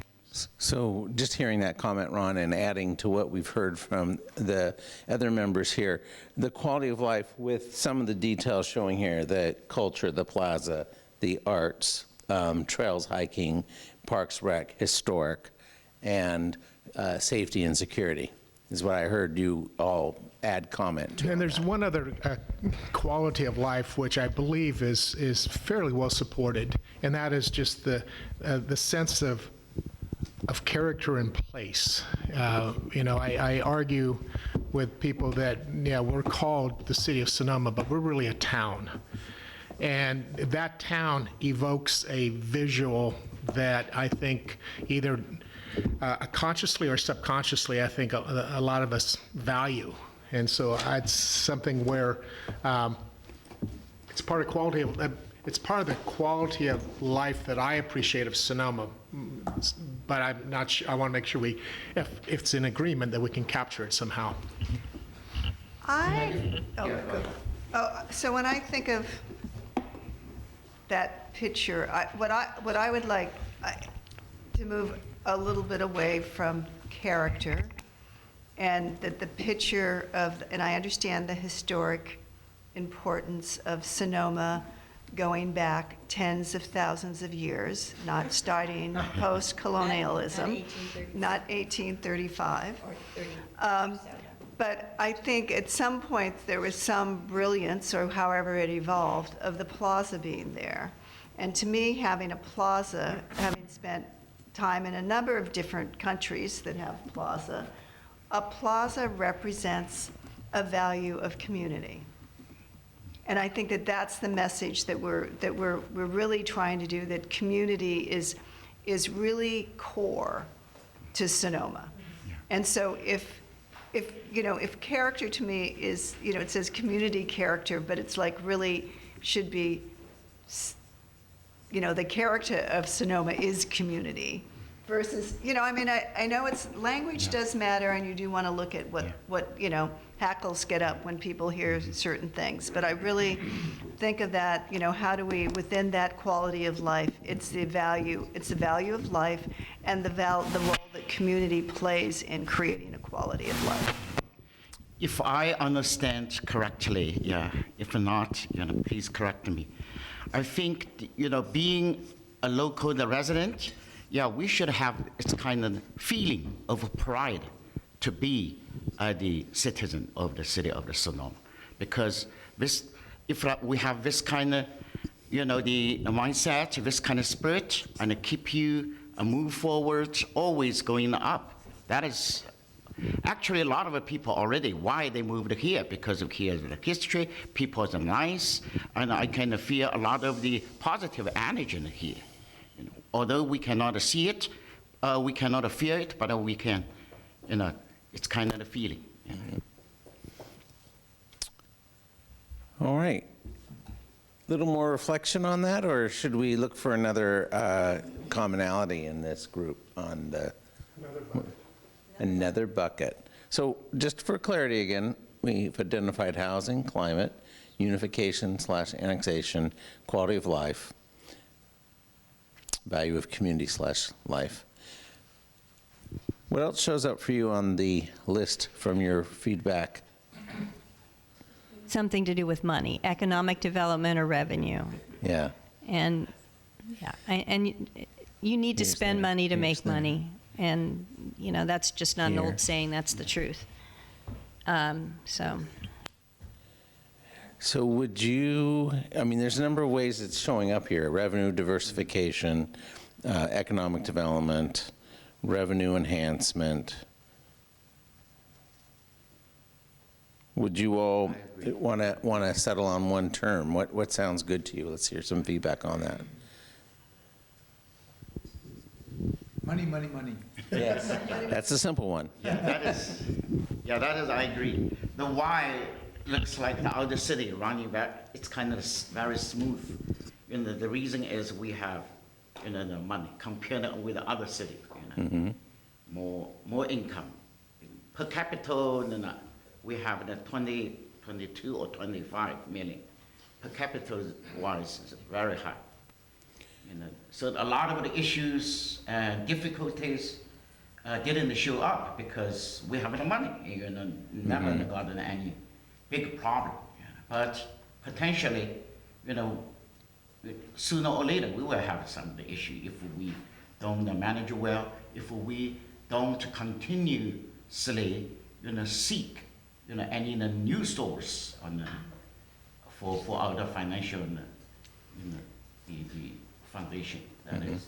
So just hearing that comment, Ron, and adding to what we've heard from the other members here, the quality of life with some of the details showing here, the culture, the plaza, the arts, trails, hiking, parks, rec, historic, and safety and security is what I heard you all add comment to. And there's one other quality of life which I believe is fairly well supported, and that is just the sense of character and place. I argue with people that, we're called the city of Sonoma, but we're really a town. And that town evokes a visual that I think either consciously or subconsciously, I think a lot of us value. And so it's something where it's part of quality of it's part of the quality of life that I appreciate of Sonoma, but I'm not sure. I want to make sure if it's in agreement, that we can capture it somehow. So when I think of that picture, what I would like to move a little bit away from character, and that the picture of, and I understand the historic importance of Sonoma going back tens of thousands of years, not starting post-colonialism, not 1835. But I think at some point there was some brilliance, or however it evolved, of the plaza being there. And to me, having a plaza, having spent time in a number of different countries that have plaza, a plaza represents a value of community. And I think that that's the message that we're really trying to do, that community is really core to Sonoma. And so if character to me is, it says community character, but it's like really should be, the character of Sonoma is community versus, I know it's, language does matter, and you do want to look at what hackles get up when people hear certain things. But I really think of that, how do we, within that quality of life, it's the value of life and the role that community plays in creating a quality of life. If I understand correctly, if not, please correct me. I think, being a local resident, we should have this kind of feeling of pride to be the citizen of the city of Sonoma, because if we have this kind of, the mindset, this kind of spirit, and keep you move forward, always going up. That is actually a lot of people already, why they moved here, because of here's the history, people are nice, and I kind of feel a lot of the positive energy here. Although we cannot see it, we cannot feel it, but we can, it's kind of a feeling. All right. Little more reflection on that, or should we look for another commonality in this group on the another bucket? So just for clarity again, we've identified housing, climate, unification/annexation, quality of life, value of community/life. What else shows up for you on the list from your feedback? Something to do with money, economic development or revenue. Yeah. And and you need to spend money to make money, and that's just not an old saying. That's the truth. So would you? There's a number of ways it's showing up here: revenue diversification, economic development, revenue enhancement. Would you all want to settle on one term? What sounds good to you? Let's hear some feedback on that. Money, money, money. Yes, that's a simple one. That is, I agree. The why looks like the outer city running back. It's kind of very smooth. The reason is we have, the money compared with the other city. More income per capita. We have the 22 or 25 million. Per capita wise, is very high. So a lot of the issues and difficulties didn't show up because we have no money. Never gotten any big problem. But potentially, sooner or later we will have some of the issue if we don't manage well, if we don't continuously seek any new source for our financial the foundation. That is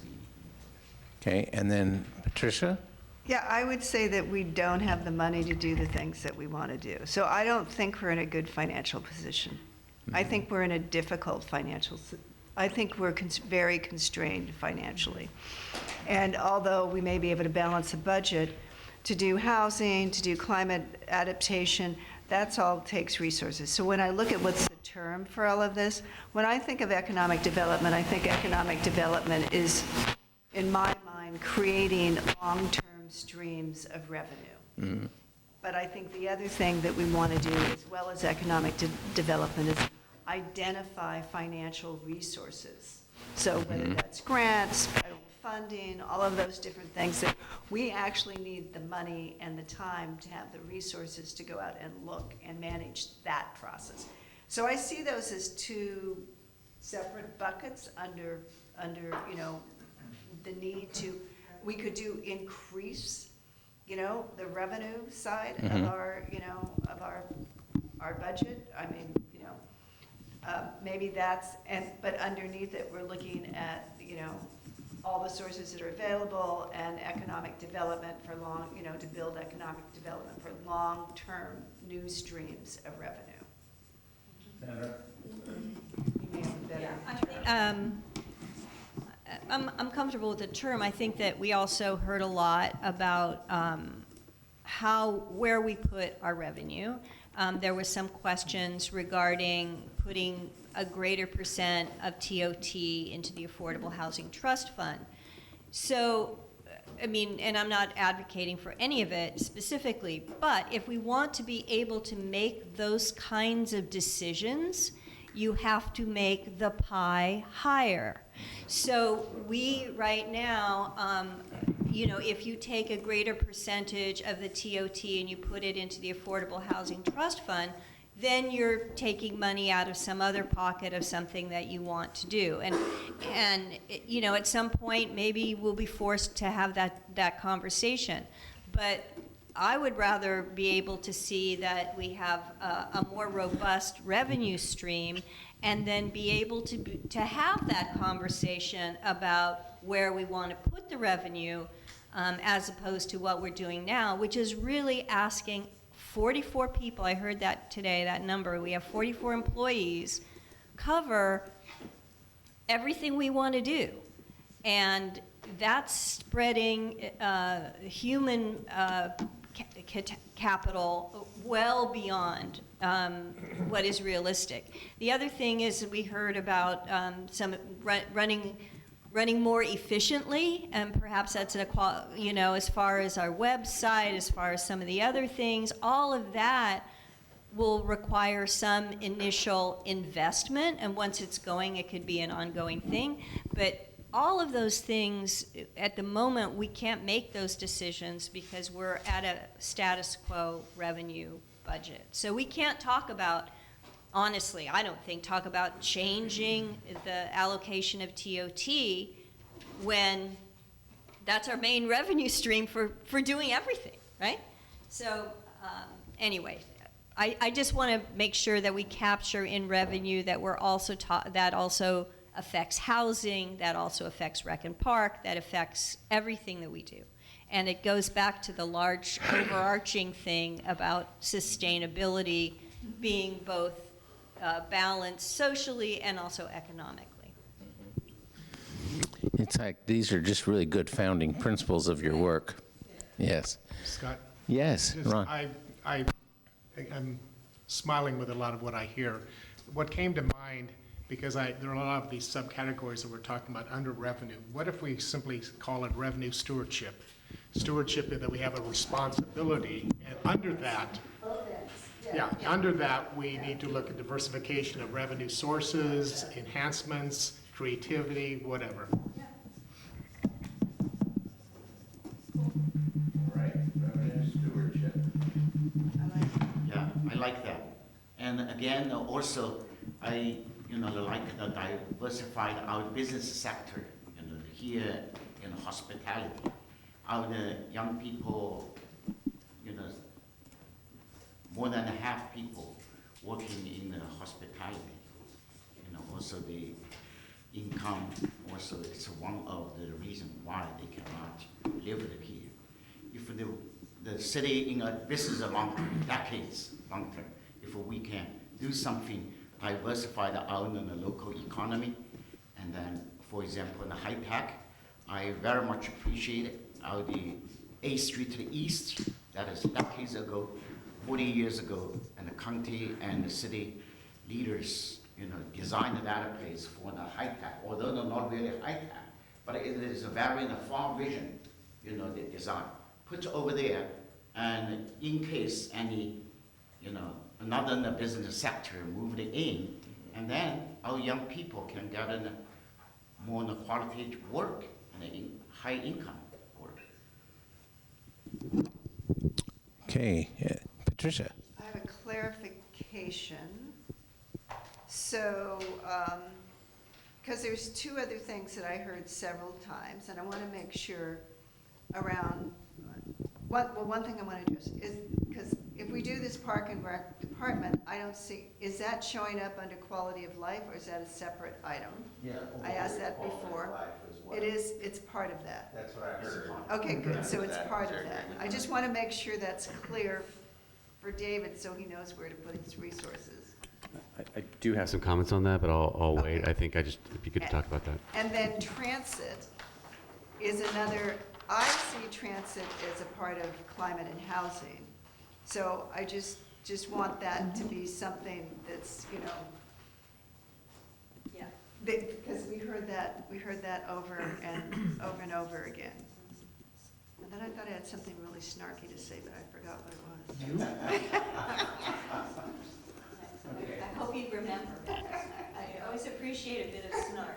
Okay, and then Patricia? Yeah, I would say that we don't have the money to do the things that we want to do. So I don't think we're in a good financial position. I think we're in a difficult I think we're very constrained financially. And although we may be able to balance a budget to do housing, to do climate adaptation, that's all takes resources. So when I look at what's the term for all of this, when I think of economic development, I think economic development is, in my mind, creating long-term streams of revenue. But I think the other thing that we want to do, as well as economic development, is identify financial resources. So whether that's grants, federal funding, all of those different things, that we actually need the money and the time to have the resources to go out and look and manage that process. So I see those as two separate buckets under the need to, we could do increase, the revenue side of our, of our budget. I mean, maybe that's, but underneath it, we're looking at, all the sources that are available and economic development for to build economic development for long-term new streams of revenue. I'm comfortable with the term. I think that we also heard a lot about where we put our revenue. There was some questions regarding putting a greater percent of TOT into the Affordable Housing Trust Fund. So, I mean, and I'm not advocating for any of it specifically, but if we want to be able to make those kinds of decisions, you have to make the pie higher. So we, right now, if you take a greater percentage of the TOT and you put it into the Affordable Housing Trust Fund, then you're taking money out of some other pocket of something that you want to do. And at some point, maybe we'll be forced to have that conversation. But I would rather be able to see that we have a more robust revenue stream and then be able to have that conversation about where we want to put the revenue as opposed to what we're doing now, which is really asking 44 people, I heard that today, that number, we have 44 employees, cover everything we want to do. And that's spreading human capital well beyond what is realistic. The other thing is we heard about some running more efficiently, and perhaps that's as far as our website, as far as some of the other things, all of that will require some initial investment, and once it's going, it could be an ongoing thing. But all of those things, at the moment, we can't make those decisions because we're at a status quo revenue budget. So we can't talk about, honestly, I don't think, talk about changing the allocation of TOT when that's our main revenue stream for doing everything, right? So anyway, I just want to make sure that we capture in revenue that we're also that also affects housing, that also affects Rec and Park, that affects everything that we do. And it goes back to the large overarching thing about sustainability being both balanced socially and also economically. It's like these are just really good founding principles of your work. Yes. Scott? Yes, Ron. I'm smiling with a lot of what I hear. What came to mind, because there are a lot of these subcategories that we're talking about under revenue. What if we simply call it revenue stewardship? Stewardship is that we have a responsibility, and under that, under that, we need to look at diversification of revenue sources, enhancements, creativity, whatever. Yeah, I like that. And again, also, I, like the diversified our business sector, here in hospitality. Our young people, more than half people working in hospitality. Also the income, also it's one of the reasons why they cannot live here. If the city in a business long decades, long term, if we can do something, diversify our local economy, and then, for example, in the high tech, I very much appreciate the 8th Street East, that is decades ago, 40 years ago, and the county and the city leaders, designed that place for the high tech, although not really high tech, but it is a very far vision, the design. Put over there, and in case any, another business sector moved in, and then our young people can get a more quality work and high income work. Okay, Patricia. I have a clarification. So, because there's two other things that I heard several times, and I want to make sure around, one thing I want to address is, because if we do this Park and Rec department, I don't see, is that showing up under quality of life, or is that a separate item? Yeah. I asked that before. It is, it's part of that. That's what I heard. Okay, good, so it's part of that. I just want to make sure that's clear for David, so he knows where to put his resources. I do have some comments on that, but I'll wait. I think if you could talk about that. And then transit is another, I see transit as a part of climate and housing. So I just want that to be something that's, yeah, because we heard that over and over again. And then I thought I had something really snarky to say, but I forgot what it was. I hope you remember. I always appreciate a bit of snark.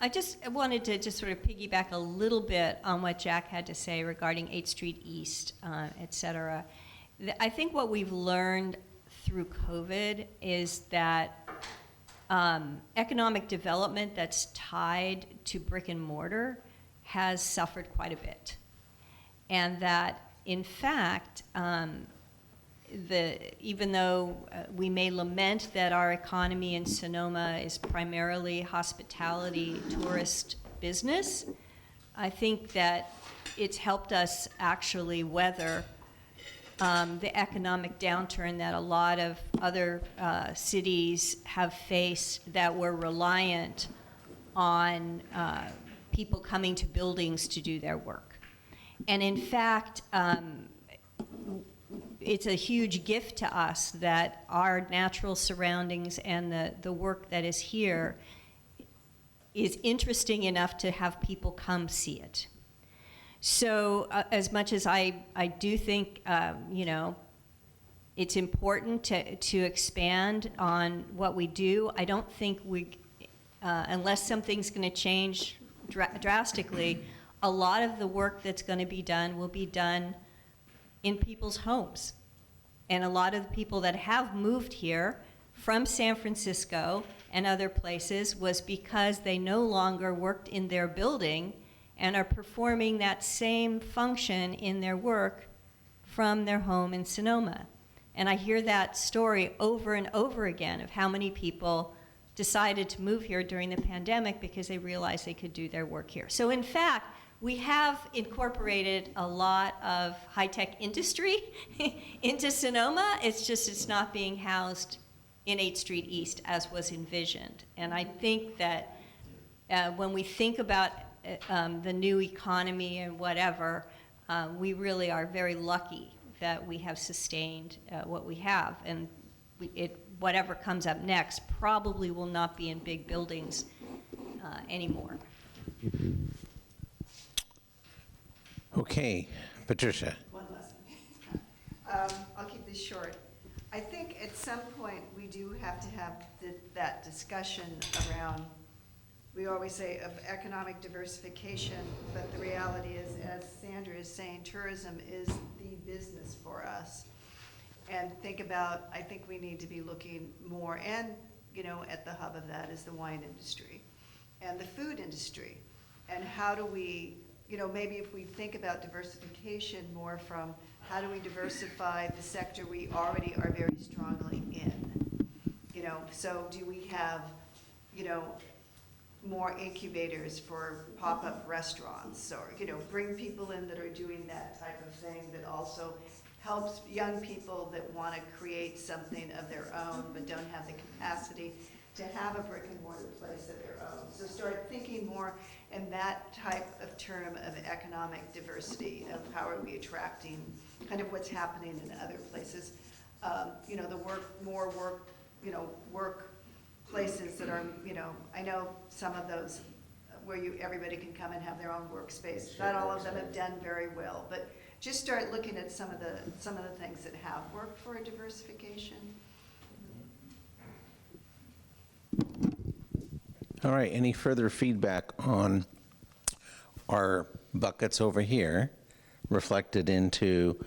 I just wanted to just sort of piggyback a little bit on what Jack had to say regarding 8th Street East, et cetera. I think what we've learned through COVID is that economic development that's tied to brick and mortar has suffered quite a bit. And that, in fact, even though we may lament that our economy in Sonoma is primarily hospitality, tourist business, I think that it's helped us actually weather the economic downturn that a lot of other cities have faced that were reliant on people coming to buildings to do their work. And in fact, it's a huge gift to us that our natural surroundings and the work that is here is interesting enough to have people come see it. So as much as I do think, it's important to expand on what we do, I don't think unless something's going to change drastically, a lot of the work that's going to be done will be done in people's homes. And a lot of the people that have moved here from San Francisco and other places was because they no longer worked in their building and are performing that same function in their work from their home in Sonoma. And I hear that story over and over again of how many people decided to move here during the pandemic because they realized they could do their work here. So in fact, we have incorporated a lot of high-tech industry into Sonoma. It's not being housed in 8th Street East as was envisioned. And I think that when we think about the new economy and whatever, we really are very lucky that we have sustained what we have. And whatever comes up next probably will not be in big buildings anymore. Okay, Patricia. One last thing. I'll keep this short. I think at some point we do have to have that discussion around we always say of economic diversification, but the reality is, as Sandra is saying, tourism is the business for us. And I think we need to be looking more, and, at the hub of that is the wine industry and the food industry. And how do we, maybe if we think about diversification more from how do we diversify the sector we already are very strongly in? So do we have, more incubators for pop-up restaurants, or, bring people in that are doing that type of thing that also helps young people that want to create something of their own but don't have the capacity to have a brick and mortar place of their own. So start thinking more in that type of term of economic diversity, of how are we attracting kind of what's happening in other places. Work places that are, I know some of those where everybody can come and have their own workspace. Not all of them have done very well, but just start looking at some of the things that have worked for a diversification. All right, any further feedback on our buckets over here reflected into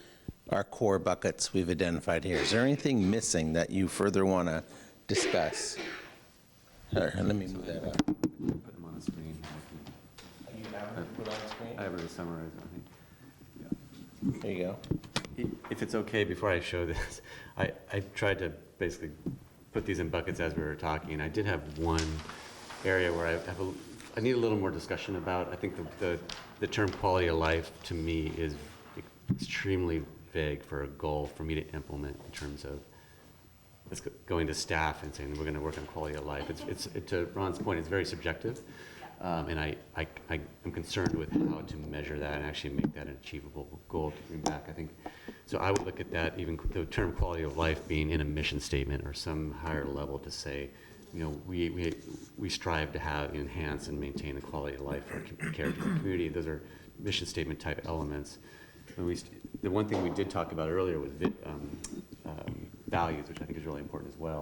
our core buckets we've identified here? Is there anything missing that you further want to discuss? Let me move that up. Put them on the screen. You have it put on the screen? I have it to summarize, I think. There you go. If it's okay, before I show this, I tried to basically put these in buckets as we were talking. I did have one area where I need a little more discussion about. I think the term quality of life to me is extremely vague for a goal for me to implement in terms of going to staff and saying we're going to work on quality of life. It's to Ron's point, it's very subjective, and I'm concerned with how to measure that and actually make that an achievable goal to bring back. I think so. I would look at that, even the term quality of life being in a mission statement or some higher level to say, we strive to enhance and maintain the quality of life for our character and community. Those are mission statement type elements. The one thing we did talk about earlier was values, which I think is really important as well.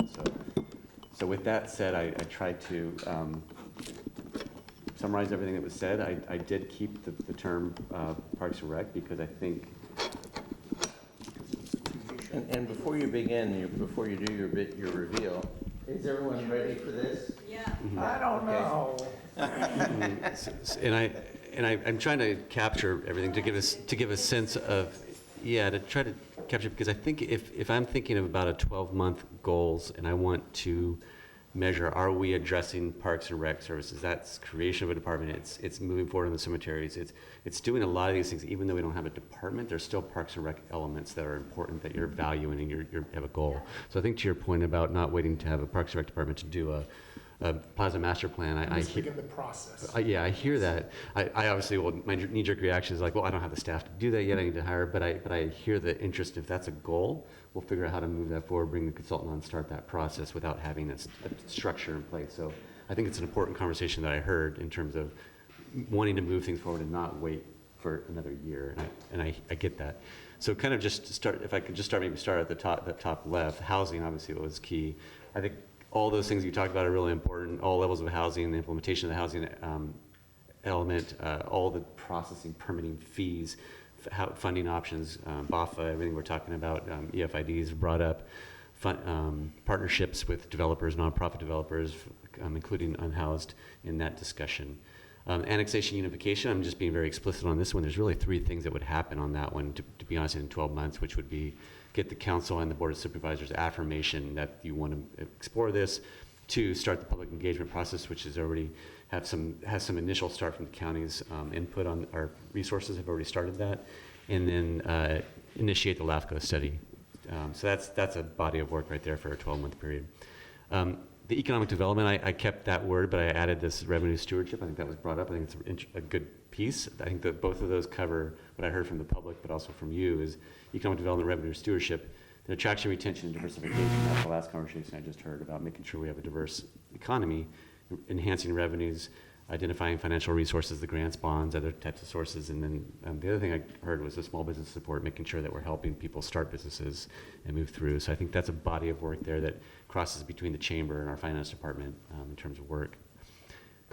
So with that said, I tried to summarize everything that was said. I did keep the term Parks and Rec because I think. And before you begin, before you do your reveal, is everyone ready for this? Yeah. I don't know. And I'm trying to capture everything to give a sense of, to try to capture, because I think if I'm thinking of about a 12-month goals and I want to measure, are we addressing Parks and Rec services? That's creation of a department. It's moving forward in the cemeteries. It's doing a lot of these things. Even though we don't have a department, there's still Parks and Rec elements that are important that you're valuing and you have a goal. So I think to your point about not waiting to have a Parks and Rec department to do a Plaza Master Plan, I begin the process. I hear that. I obviously, my knee-jerk reaction is like, well, I don't have the staff to do that yet. I need to hire, but I hear the interest. If that's a goal, we'll figure out how to move that forward, bring the consultant on, start that process without having a structure in place. So I think it's an important conversation that I heard in terms of wanting to move things forward and not wait for another year, and I get that. So kind of just start, if I could just start at the top left, housing obviously was key. I think all those things you talked about are really important. All levels of housing, the implementation of the housing element, all the processing, permitting fees, funding options, BAFA, everything we're talking about, EFIDs brought up, partnerships with developers, nonprofit developers, including unhoused in that discussion. Annexation unification, I'm just being very explicit on this one. There's really three things that would happen on that one, to be honest, in 12 months, which would be get the council and the board of supervisors affirmation that you want to explore this. 2, start the public engagement process, which is already has some initial start from the county's input on our resources, have already started that. And then initiate the LAFCO study. So that's a body of work right there for a 12-month period. The economic development, I kept that word, but I added this revenue stewardship. I think that was brought up. I think it's a good piece. I think that both of those cover what I heard from the public, but also from you, is economic development, revenue stewardship, the attraction, retention, and diversification. That's the last conversation I just heard about making sure we have a diverse economy, enhancing revenues, identifying financial resources, the grants, bonds, other types of sources. And then the other thing I heard was the small business support, making sure that we're helping people start businesses and move through. So I think that's a body of work there that crosses between the chamber and our finance department in terms of work.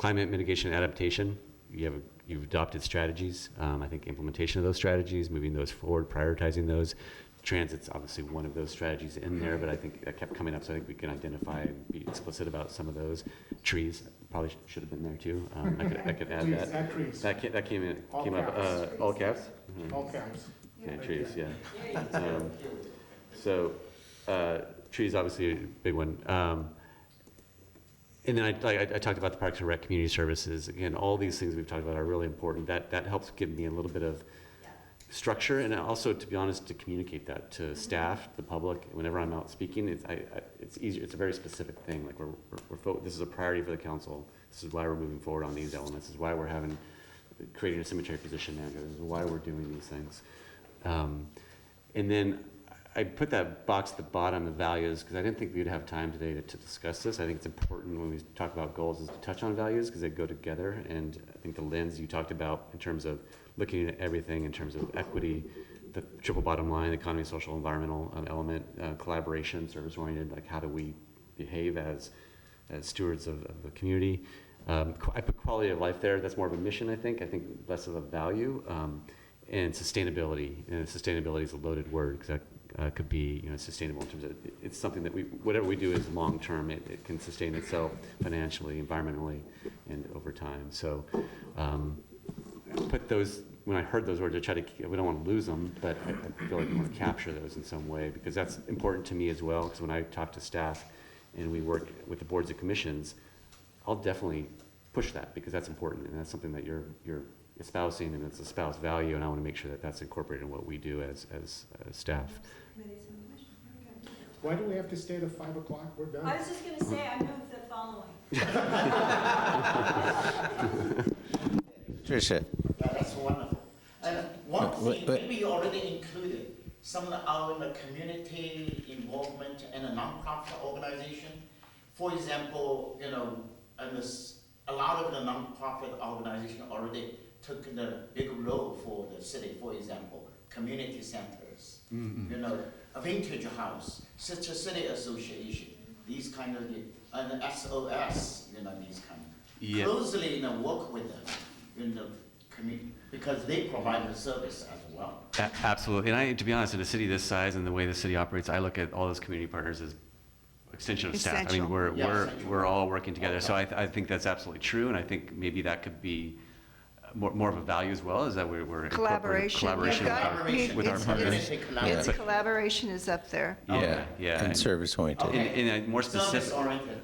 climate mitigation and adaptation, you've adopted strategies. I think implementation of those strategies, moving those forward, prioritizing those. Transit's obviously one of those strategies in there, but I think that kept coming up, so I think we can identify and be explicit about some of those. Trees probably should have been there too. I could add Trees, that. add trees. That came All up. caps. All caps? All caps. Okay, trees, yeah. Trees obviously a big one. And then I talked about the Parks and Rec community services. Again, all these things we've talked about are really important. That helps give me a little bit of structure, and also, to be honest, to communicate that to staff, the public. Whenever I'm out speaking, it's easier. It's a very specific thing. Like this is a priority for the council. This is why we're moving forward on these elements. This is why we're creating a cemetery position manager. This is why we're doing these things. And then I put that box at the bottom, the values, because I didn't think we'd have time today to discuss this. I think it's important when we talk about goals is to touch on values because they go together. And I think the lens you talked about in terms of looking at everything in terms of equity, the triple bottom line, economy, social, environmental element, collaboration, service-oriented, like how do we behave as stewards of the community. I put quality of life there. That's more of a mission, I think less of a value. And sustainability. And sustainability is a loaded word because that could be sustainable in terms of it's something that whatever we do is long term. It can sustain itself financially, environmentally, and over time. So put those, when I heard those words, I tried to, we don't want to lose them, but I feel like we want to capture those in some way because that's important to me as well. Because when I talk to staff and we work with the boards and commissions, I'll definitely push that because that's important and that's something that you're espousing and it's a spouse value, and I want to make sure that that's incorporated in what we do as staff. Why do we have to stay to 5 o'clock? We're done. I was just going to say, I move the following. Tricia. Yeah, that's wonderful. And one thing, maybe you already included some of our community involvement and a nonprofit organization. For example, and a lot of the nonprofit organization already took the big role for the city. For example, community centers, a vintage house, Sister City Association, these kind of, and SOS, these kind of. Yeah. Closely work with them in the community because they provide the service as well. Absolutely, and to be honest, in a city this size and the way the city operates, I look at all those community partners as extension of staff. I mean, we're all working together. So I think that's absolutely true, and I think maybe that could be more of a value as well. Is that we're Collaboration. with our partners. It's collaboration is up there. Yeah. And service oriented. And more specific.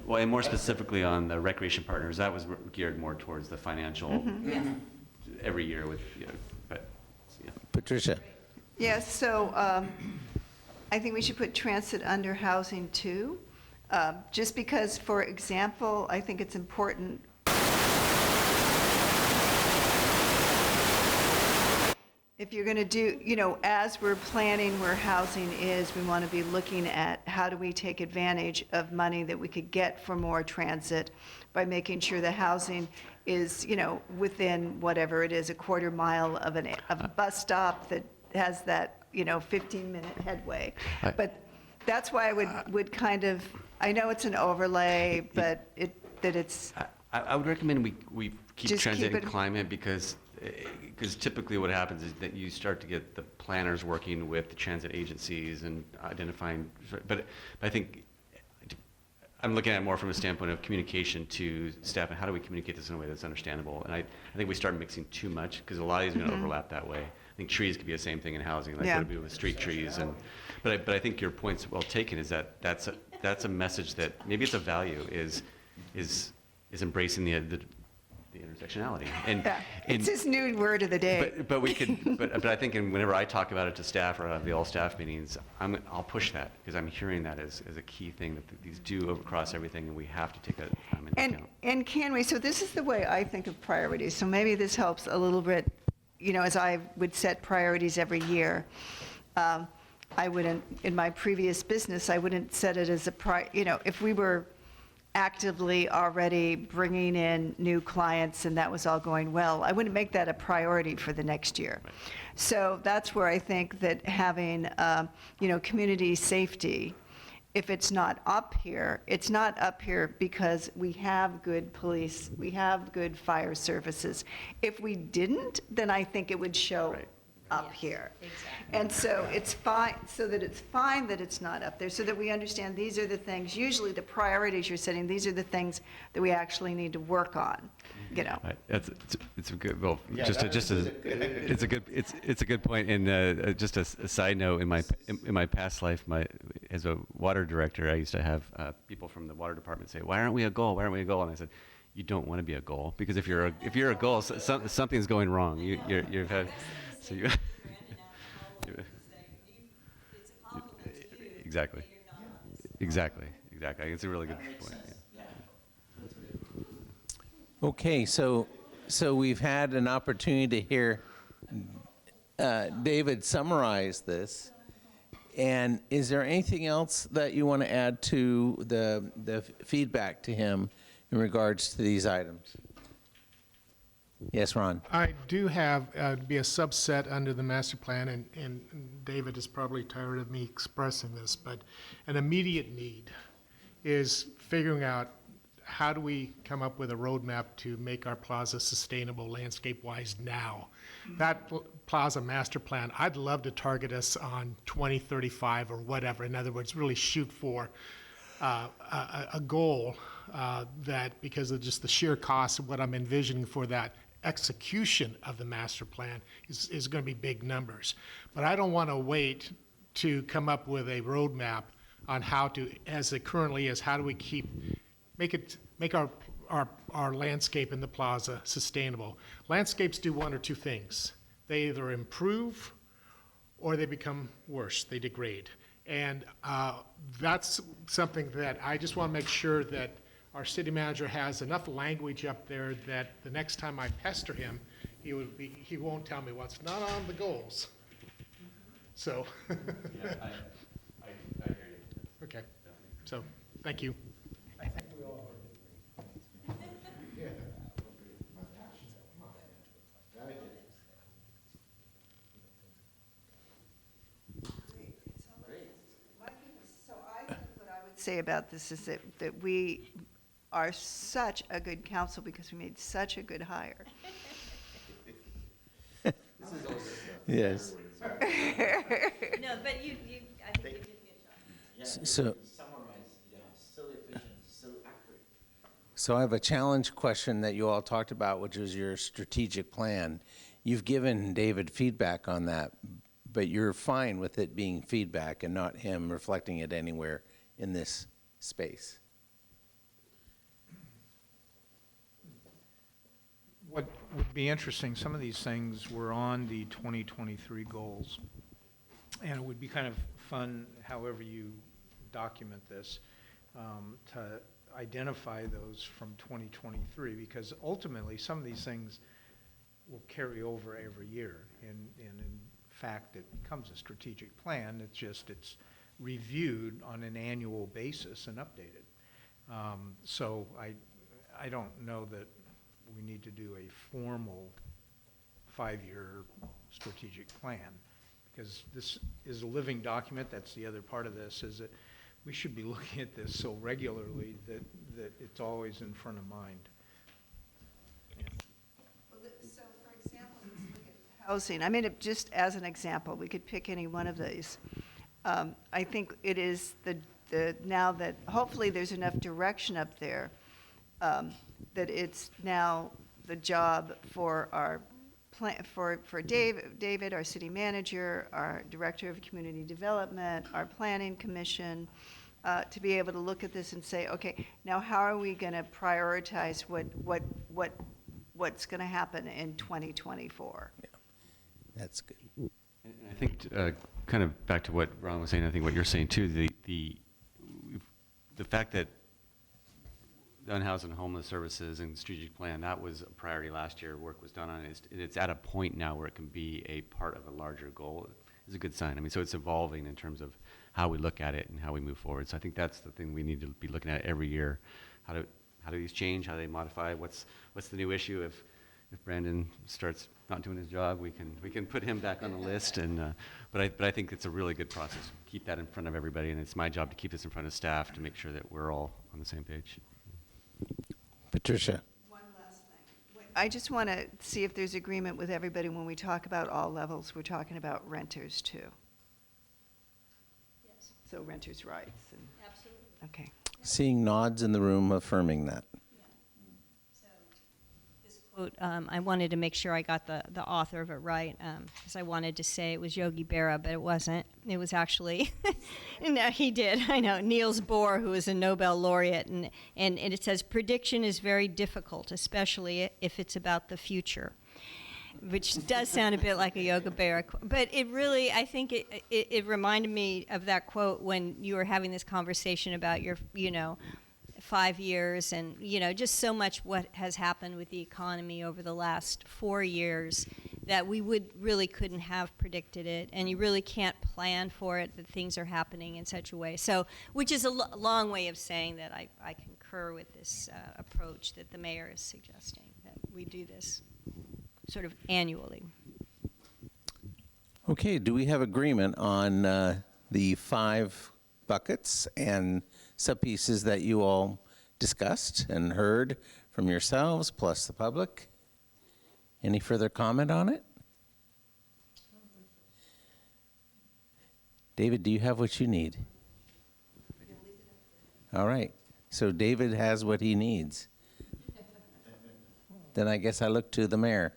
Well, and more specifically on the recreation partners, that was geared more towards the financial. Every year with, Patricia. Yes. So I think we should put transit under housing too. Just because, for example, I think it's important. If you're going to do, as we're planning where housing is, we want to be looking at how do we take advantage of money that we could get for more transit by making sure the housing is, within whatever it is, a quarter mile of a bus stop that has that, 15-minute headway. But that's why I would kind of, I know it's an overlay, but it's. I would recommend we keep Just transit keep and it- climate because typically what happens is that you start to get the planners working with the transit agencies and identifying, but I think I'm looking at it more from a standpoint of communication to staff and how do we communicate this in a way that's understandable. And I think we start mixing too much because a lot of these are going to overlap that way. I think trees could be the same thing in housing, like what do we do with street trees? But I think your point's well taken. Is that that's a message that maybe it's a value is embracing the intersectionality. It's his new word of the day. But we could. But I think whenever I talk about it to staff or the all staff meetings, I'll push that because I'm hearing that as a key thing that these do overcross everything, and we have to take that into account. And can we? So this is the way I think of priorities. So maybe this helps a little bit. As I would set priorities every year. I wouldn't, in my previous business, I wouldn't set it as if we were actively already bringing in new clients and that was all going well, I wouldn't make that a priority for the next year. Right. So that's where I think that having, community safety if it's not up here, it's not up here because we have good police, we have good fire services. If we didn't, then I think it would show up here. And so it's fine, so that it's fine that it's not up there, so that we understand these are the things, usually the priorities you're setting, these are the things that we actually need to work on, you know. Right. It's a good, well, Yeah, just that is a good- it's a good point. And just a side note, in my past life, as a water director, I used to have people from the water department say, "Why aren't we a goal? Why aren't we a goal?" And I said, "You don't want to be a goal, because if you're a goal, something's going wrong. You've had, so you." Exactly. It's a really good point. Yeah. Okay, so we've had an opportunity to hear David summarize this. And is there anything else that you want to add to the feedback to him in regards to these items? Yes, Ron. I do have be a subset under the master plan, and David is probably tired of me expressing this, but an immediate need is figuring out how do we come up with a roadmap to make our plaza sustainable landscape-wise now. That plaza master plan, I'd love to target us on 2035 or whatever. In other words, really shoot for a goal that, because of just the sheer cost of what I'm envisioning for that execution of the master plan is going to be big numbers. But I don't want to wait to come up with a roadmap on how to, as it currently is, how do we make our landscape in the plaza sustainable. Landscapes do one or two things. They either improve or they become worse, they degrade. And that's something that I just want to make sure that our city manager has enough language up there that the next time I pester him, he won't tell me what's not on the goals. So. I hear you. Okay. So, thank you. Say about this is that we are such a good council because we made such a good hire. Yes. No, but I think you did a good job. So I have a challenge question that you all talked about, which was your strategic plan. You've given David feedback on that, but you're fine with it being feedback and not him reflecting it anywhere in this space. What would be interesting, some of these things were on the 2023 goals, and it would be kind of fun, however you document this, to identify those from 2023, because ultimately some of these things will carry over every year, and in fact it becomes a strategic plan. It's reviewed on an annual basis and updated. So I don't know that we need to do a formal 5-year strategic plan, because this is a living document. That's the other part of this, is that we should be looking at this so regularly that it's always in front of mind. So, for example, let's look at housing. I mean, just as an example, we could pick any one of these. I think it is now that hopefully there's enough direction up there that it's now the job for our for David, our city manager, our director of community development, our planning commission, to be able to look at this and say, okay, now how are we going to prioritize what's going to happen in 2024? Yeah, that's good. And I think kind of back to what Ron was saying, I think what you're saying too, the fact that the unhoused and homeless services and strategic plan, that was a priority last year. Work was done on it. It's at a point now where it can be a part of a larger goal. Is a good sign. I mean, so it's evolving in terms of how we look at it and how we move forward. So I think that's the thing we need to be looking at every year. How do these change? How do they modify? What's the new issue? if Brandon starts not doing his job, we can put him back on the list. And but I think it's a really good process. Keep that in front of everybody, and it's my job to keep this in front of staff to make sure that we're all on the same page. Patricia. I just want to see if there's agreement with everybody when we talk about all levels, we're talking about renters too. Yes. So renters' rights. Absolutely. Okay. Seeing nods in the room affirming that. Quote, I wanted to make sure I got the author of it right, because I wanted to say it was Yogi Berra, but it wasn't. It was actually, no, he did, I know, Niels Bohr, who is a Nobel laureate, and it says, prediction is very difficult, especially if it's about the future, which does sound a bit like a Yogi Berra quote. But it really, I think it reminded me of that quote when you were having this conversation about your, 5 years and, just so much what has happened with the economy over the last 4 years that we really couldn't have predicted it, and you really can't plan for it, that things are happening in such a way. So, which is a long way of saying that I concur with this approach that the mayor is suggesting, that we do this sort of annually. Okay, do we have agreement on the 5 buckets and sub-pieces that you all discussed and heard from yourselves, plus the public? Any further comment on it? David, do you have what you need? All right, so David has what he needs. Then I guess I look to the mayor.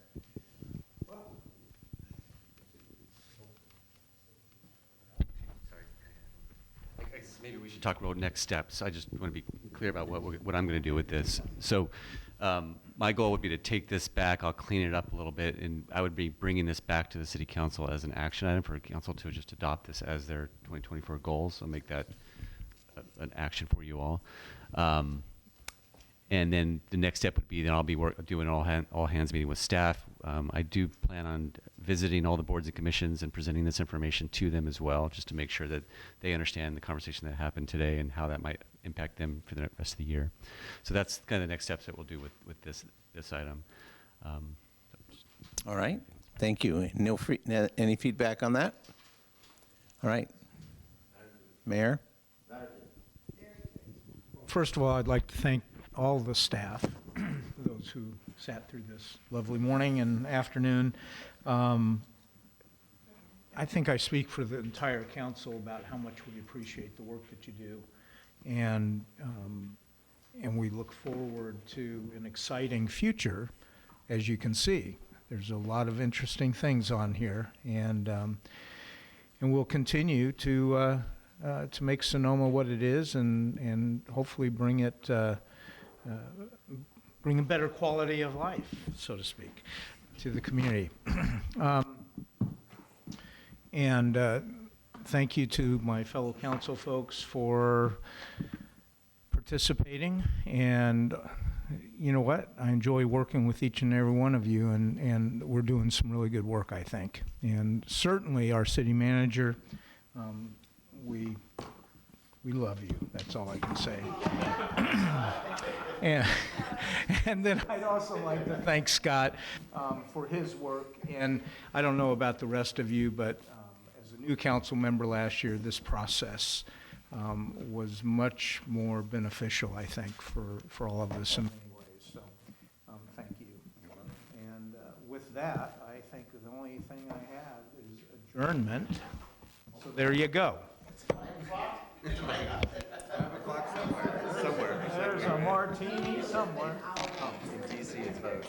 Maybe we should talk about next steps. I just want to be clear about what I'm going to do with this. So my goal would be to take this back. I'll clean it up a little bit, and I would be bringing this back to the city council as an action item for council to just adopt this as their 2024 goals. So make that an action for you all. And then the next step would be then I'll be doing an all hands meeting with staff. I do plan on visiting all the boards and commissions and presenting this information to them as well, just to make sure that they understand the conversation that happened today and how that might impact them for the rest of the year. So that's kind of the next steps that we'll do with this item. All right, thank you. Any feedback on that? All right, Mayor? First of all, I'd like to thank all the staff, those who sat through this lovely morning and afternoon. I think I speak for the entire council about how much we appreciate the work that you do, and we look forward to an exciting future. As you can see, there's a lot of interesting things on here, and we'll continue to make Sonoma what it is, and hopefully bring it. Bring a better quality of life, so to speak, to the community. And thank you to my fellow council folks for participating. And you know what? I enjoy working with each and every one of you, and we're doing some really good work, I think. And certainly our city manager, we love you. That's all I can say. And then I'd also like to thank Scott for his work. And I don't know about the rest of you, but as a new council member last year, this process was much more beneficial, I think, for all of us in many ways. So thank you. And with that, I think the only thing I have is adjournment. So there you go. There's a martini somewhere. In DC, it's vote.